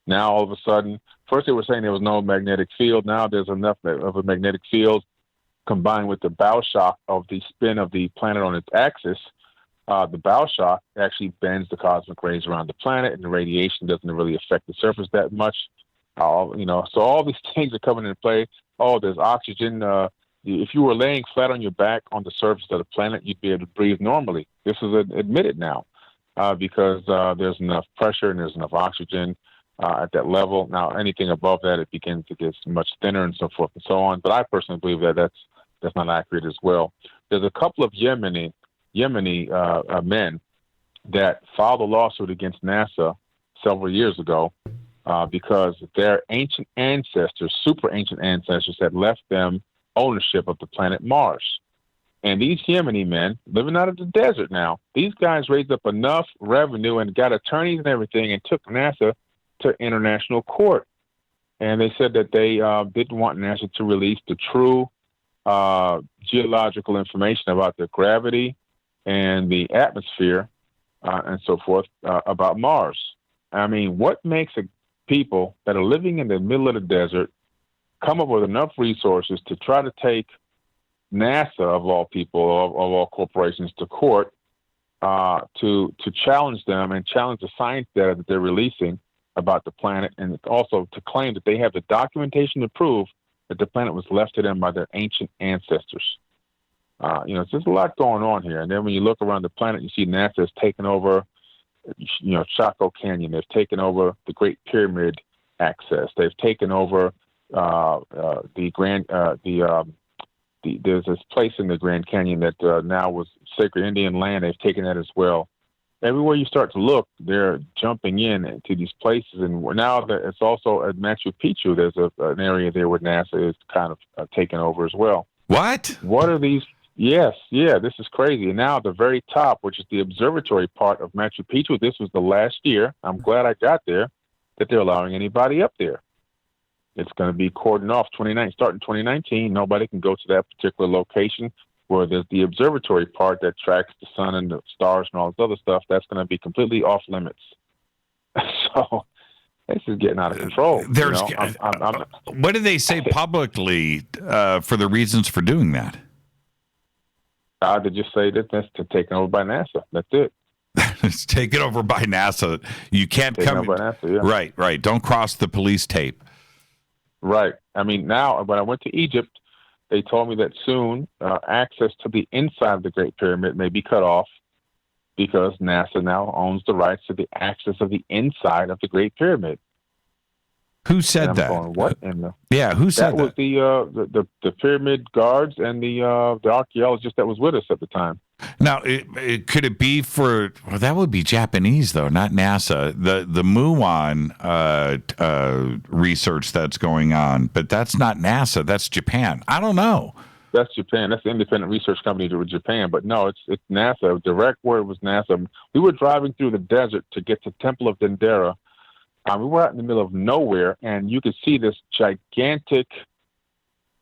now all of a sudden, first they were saying there was no magnetic field. Now there's enough of a magnetic field combined with the bow shock of the spin of the planet on its axis. The bow shock actually bends the cosmic rays around the planet, and the radiation doesn't really affect the surface that much. So all these things are coming into play. There's oxygen. If you were laying flat on your back on the surface of the planet, you'd be able to breathe normally. This is admitted now because there's enough pressure and there's enough oxygen at that level. Now, anything above that, it begins to get much thinner and so forth and so on. But I personally believe that that's not accurate as well. There's a couple of Yemeni men that filed a lawsuit against NASA several years ago because their ancient ancestors, super ancient ancestors, had left them ownership of the planet Mars. And these Yemeni men living out of the desert now, these guys raised up enough revenue and got attorneys and everything and took NASA to international court. And they said that they didn't want NASA to release the true geological information about the gravity and the atmosphere and so forth about Mars. I mean, what makes people that are living in the middle of the desert come up with enough resources to try to take NASA, of all people, of all corporations, to court to challenge them and challenge the science data that they're releasing about the planet, and also to claim that they have the documentation to prove that the planet was left to them by their ancient ancestors. There's a lot going on here. And then when you look around the planet, you see NASA has taken over, Chaco Canyon. They've taken over the Great Pyramid access. They've taken over there's this place in the Grand Canyon that now was sacred Indian land. They've taken that as well. Everywhere you start to look, they're jumping in to these places. And now that it's also at Machu Picchu, there's an area there where NASA is kind of taken over as well. What? What are these? Yes, this is crazy. And now the very top, which is the observatory part of Machu Picchu, this was the last year, I'm glad I got there, that they're allowing anybody up there. It's going to be cordoned off starting 2019. Nobody can go to that particular location where there's the observatory part that tracks the sun and the stars and all this other stuff. That's going to be completely off limits. So this is getting out of control. What did they say publicly for the reasons for doing that? They just say that that's taken over by NASA. That's it. It's taken over by NASA. You can't come. Over by NASA, yeah. Right. Don't cross the police tape. Right. I mean, now when I went to Egypt, they told me that soon access to the inside of the Great Pyramid may be cut off because NASA now owns the rights to the access of the inside of the Great Pyramid. Who said that? Going, what in the? Yeah, who said that? That was the pyramid guards and the archaeologist that was with us at the time. Now, could it be for? Well, that would be Japanese though, not NASA. The Muon research that's going on, but that's not NASA. That's Japan. I don't know. That's Japan. That's the independent research company to Japan. But no, it's NASA. Direct word was NASA. We were driving through the desert to get to Temple of Dendera. We were out in the middle of nowhere, and you could see this gigantic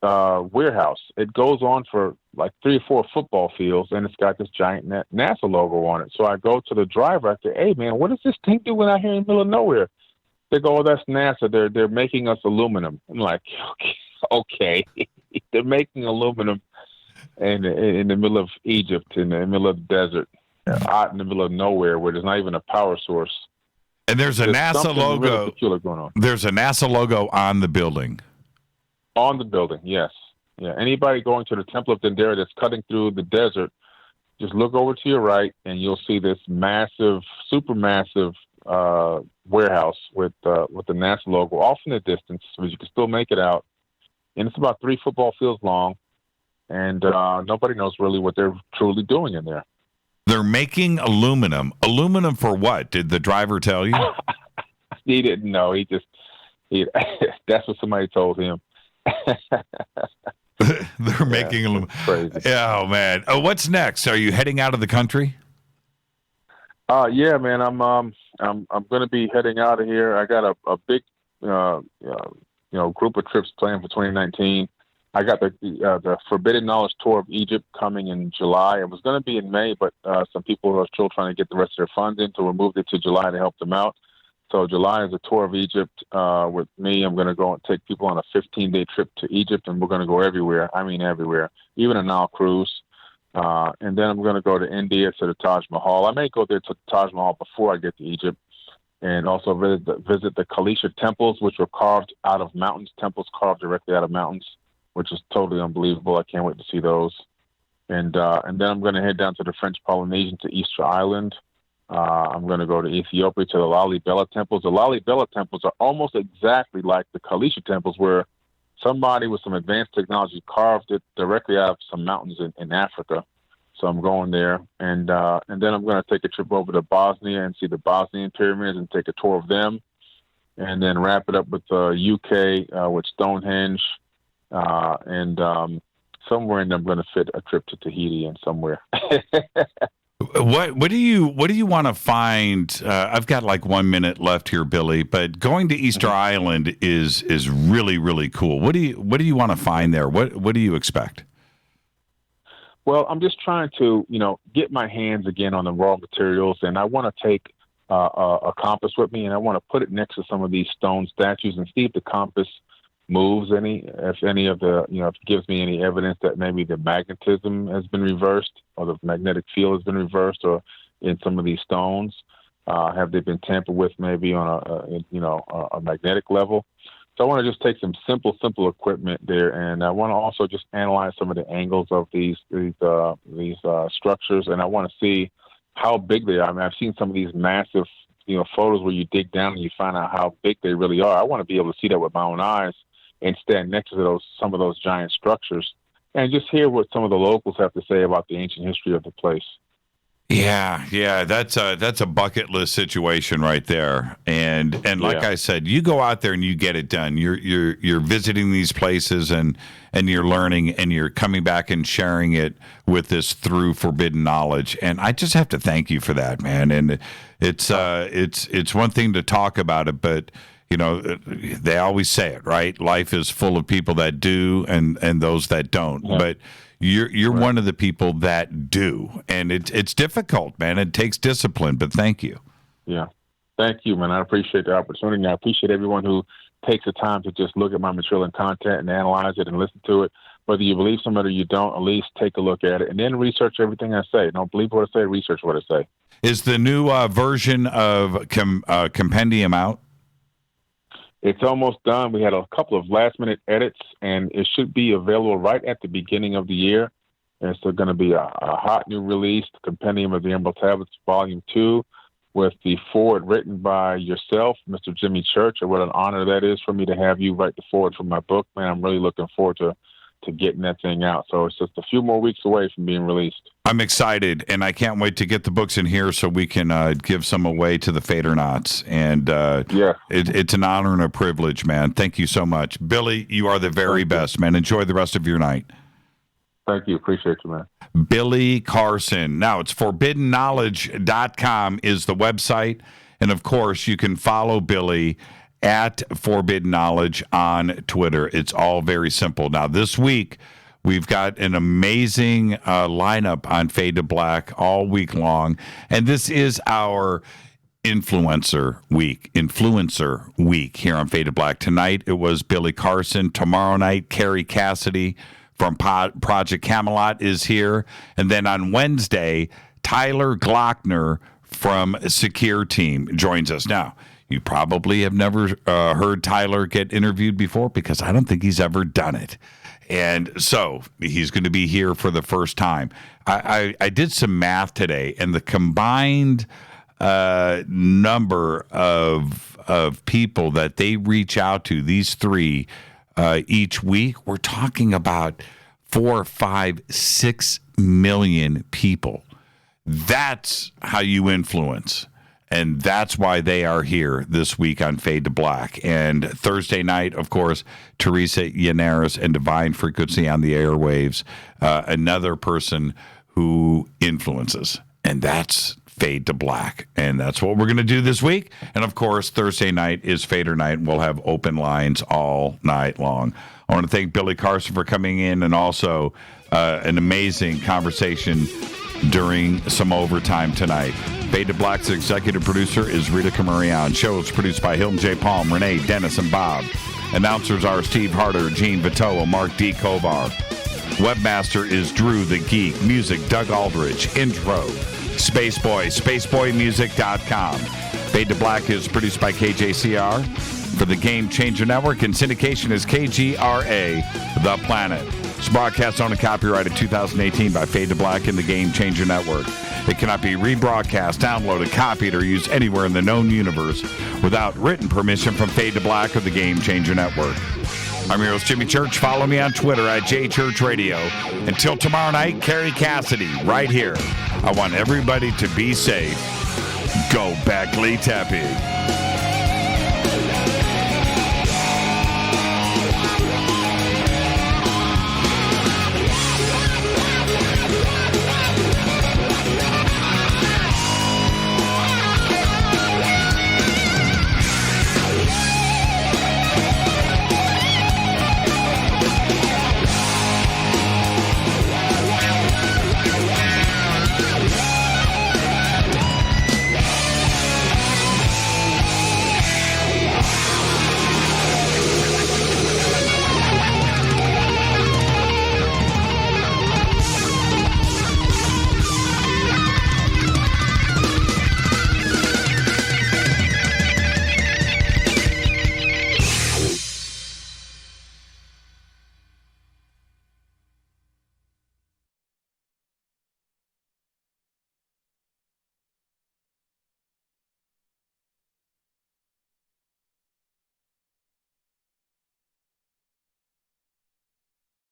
warehouse. It goes on for like 3 or 4 football fields, and it's got this giant NASA logo on it. So I go to the driver. I say, "Hey, man, what is this thing doing out here in the middle of nowhere?" They go, "Oh, that's NASA. They're making us aluminum." I'm like, okay. They're making aluminum in the middle of Egypt, in the middle of the desert, out in the middle of nowhere where there's not even a power source. And there's NASA logo. Really going on. There's a NASA logo on the building. On the building, yes. Yeah. Anybody going to the Temple of Dendera that's cutting through the desert, just look over to your right, and you'll see this massive, supermassive warehouse with the NASA logo off in the distance, so you can still make it out. And it's about 3 football fields long, and nobody knows really what they're truly doing in there. They're making aluminum. Aluminum for what? Did the driver tell you? He didn't know. That's what somebody told him. They're making aluminum. Crazy. Oh man. Oh, what's next? Are you heading out of the country? Yeah, man. I'm going to be heading out of here. I got a big group of trips planned for 2019. I got the Forbidden Knowledge Tour of Egypt coming in July. It was going to be in May, but some people are still trying to get the rest of their funds in, so we moved it to July to help them out. So July is a tour of Egypt with me. I'm going to go and take people on a 15-day trip to Egypt, and we're going to go everywhere. I mean everywhere, even a Nile cruise. And then I'm going to go to India to the Taj Mahal. I may go there to the Taj Mahal before I get to Egypt, and also visit the Kalisha temples, which were carved out of mountains, temples carved directly out of mountains, which is totally unbelievable. I can't wait to see those. And then I'm going to head down to the French Polynesian to Easter Island. I'm going to go to Ethiopia to the Lalibela temples. The Lalibela temples are almost exactly like the Kalisha temples, where somebody with some advanced technology carved it directly out of some mountains in Africa. So I'm going there, and then I'm going to take a trip over to Bosnia and see the Bosnian pyramids and take a tour of them, and then wrap it up with UK with Stonehenge, and somewhere in there I'm going to fit a trip to Tahiti and somewhere. What do you want to find? I've got like 1 minute left here, Billy. But going to Easter Island is really, really cool. What do you want to find there? What do you expect? Well, I'm just trying to get my hands again on the raw materials, and I want to take a compass with me, and I want to put it next to some of these stone statues and see if the compass moves if any of the, if it gives me any evidence that maybe the magnetism has been reversed or the magnetic field has been reversed, or in some of these stones, have they been tampered with maybe on a magnetic level? So I want to just take some simple equipment there, and I want to also just analyze some of the angles of these structures, and I want to see how big they are. I mean, I've seen some of these massive, photos where you dig down and you find out how big they really are. I want to be able to see that with my own eyes and stand next to some of those giant structures and just hear what some of the locals have to say about the ancient history of the place. Yeah, that's a bucket list situation right there. And like I said, you go out there and you get it done. You're visiting these places and you're learning and you're coming back and sharing it with us through Forbidden Knowledge. And I just have to thank you for that, man. And it's one thing to talk about it, but they always say it, right? Life is full of people that do and those that don't. Yeah. But you're right. One of the people that do, and it's difficult, man. It takes discipline, but thank you. Yeah, thank you, man. I appreciate the opportunity. I appreciate everyone who takes the time to just look at my material and content and analyze it and listen to it. Whether you believe somebody or you don't, at least take a look at it and then research everything I say. Don't believe what I say, research what I say. Is the new version of Compendium out? It's almost done. We had a couple of last-minute edits, and it should be available right at the beginning of the year. And it's going to be a hot new release, the Compendium of the Emerald Tablets, Volume 2, with the foreword written by yourself, Mr. Jimmy Church. And what an honor that is for me to have you write the foreword for my book. Man, I'm really looking forward to getting that thing out. So it's just a few more weeks away from being released. I'm excited, and I can't wait to get the books in here so we can give some away to the Fadernauts. And it's an honor and a privilege, man. Thank you so much. Billy, you are the very best, man. Enjoy the rest of your night. Thank you. Appreciate you, man. Billy Carson. Now, it's forbiddenknowledge.com is the website. And, of course, you can follow Billy at Forbidden Knowledge on Twitter. It's all very simple. Now, this week, we've got an amazing lineup on Fade to Black all week long. And this is our Influencer Week here on Fade to Black. Tonight, it was Billy Carson. Tomorrow night, Kerry Cassidy from Project Camelot is here. And then on Wednesday, Tyler Glockner from Secureteam joins us. Now, you probably have never heard Tyler get interviewed before because I don't think he's ever done it. And so he's going to be here for the first time. I did some math today, and the combined number of people that they reach out to, these three, each week, we're talking about 4, 5, 6 million people. That's how you influence. And that's why they are here this week on Fade to Black. And Thursday night, of course, Teresa Llaneras and Divine Frequency on the airwaves, another person who influences. And that's Fade to Black. And that's what we're going to do this week. And, of course, Thursday night is Fader night. We'll have open lines all night long. I want to thank Billy Carson for coming in, and also an amazing conversation during some overtime tonight. Fade to Black's executive producer is Rita Camarion. Show is produced by Hilton J. Palm, Renee, Dennis, and Bob. Announcers are Steve Harder, Gene Vitoa, Mark D. Kovar. Webmaster is Drew the Geek. Music, Doug Aldrich. Intro, Spaceboy, spaceboymusic.com. Fade to Black is produced by KJCR for the Game Changer Network, and syndication is KGRA, The Planet. This broadcast owned and copyrighted 2018 by Fade to Black and the Game Changer Network. It cannot be rebroadcast, downloaded, copied, or used anywhere in the known universe without written permission from Fade to Black or the Game Changer Network. I'm your host, Jimmy Church. Follow me on Twitter at JChurchRadio. Until tomorrow night, Kerry Cassidy, right here. I want everybody to be safe. Go Beckley Tepe.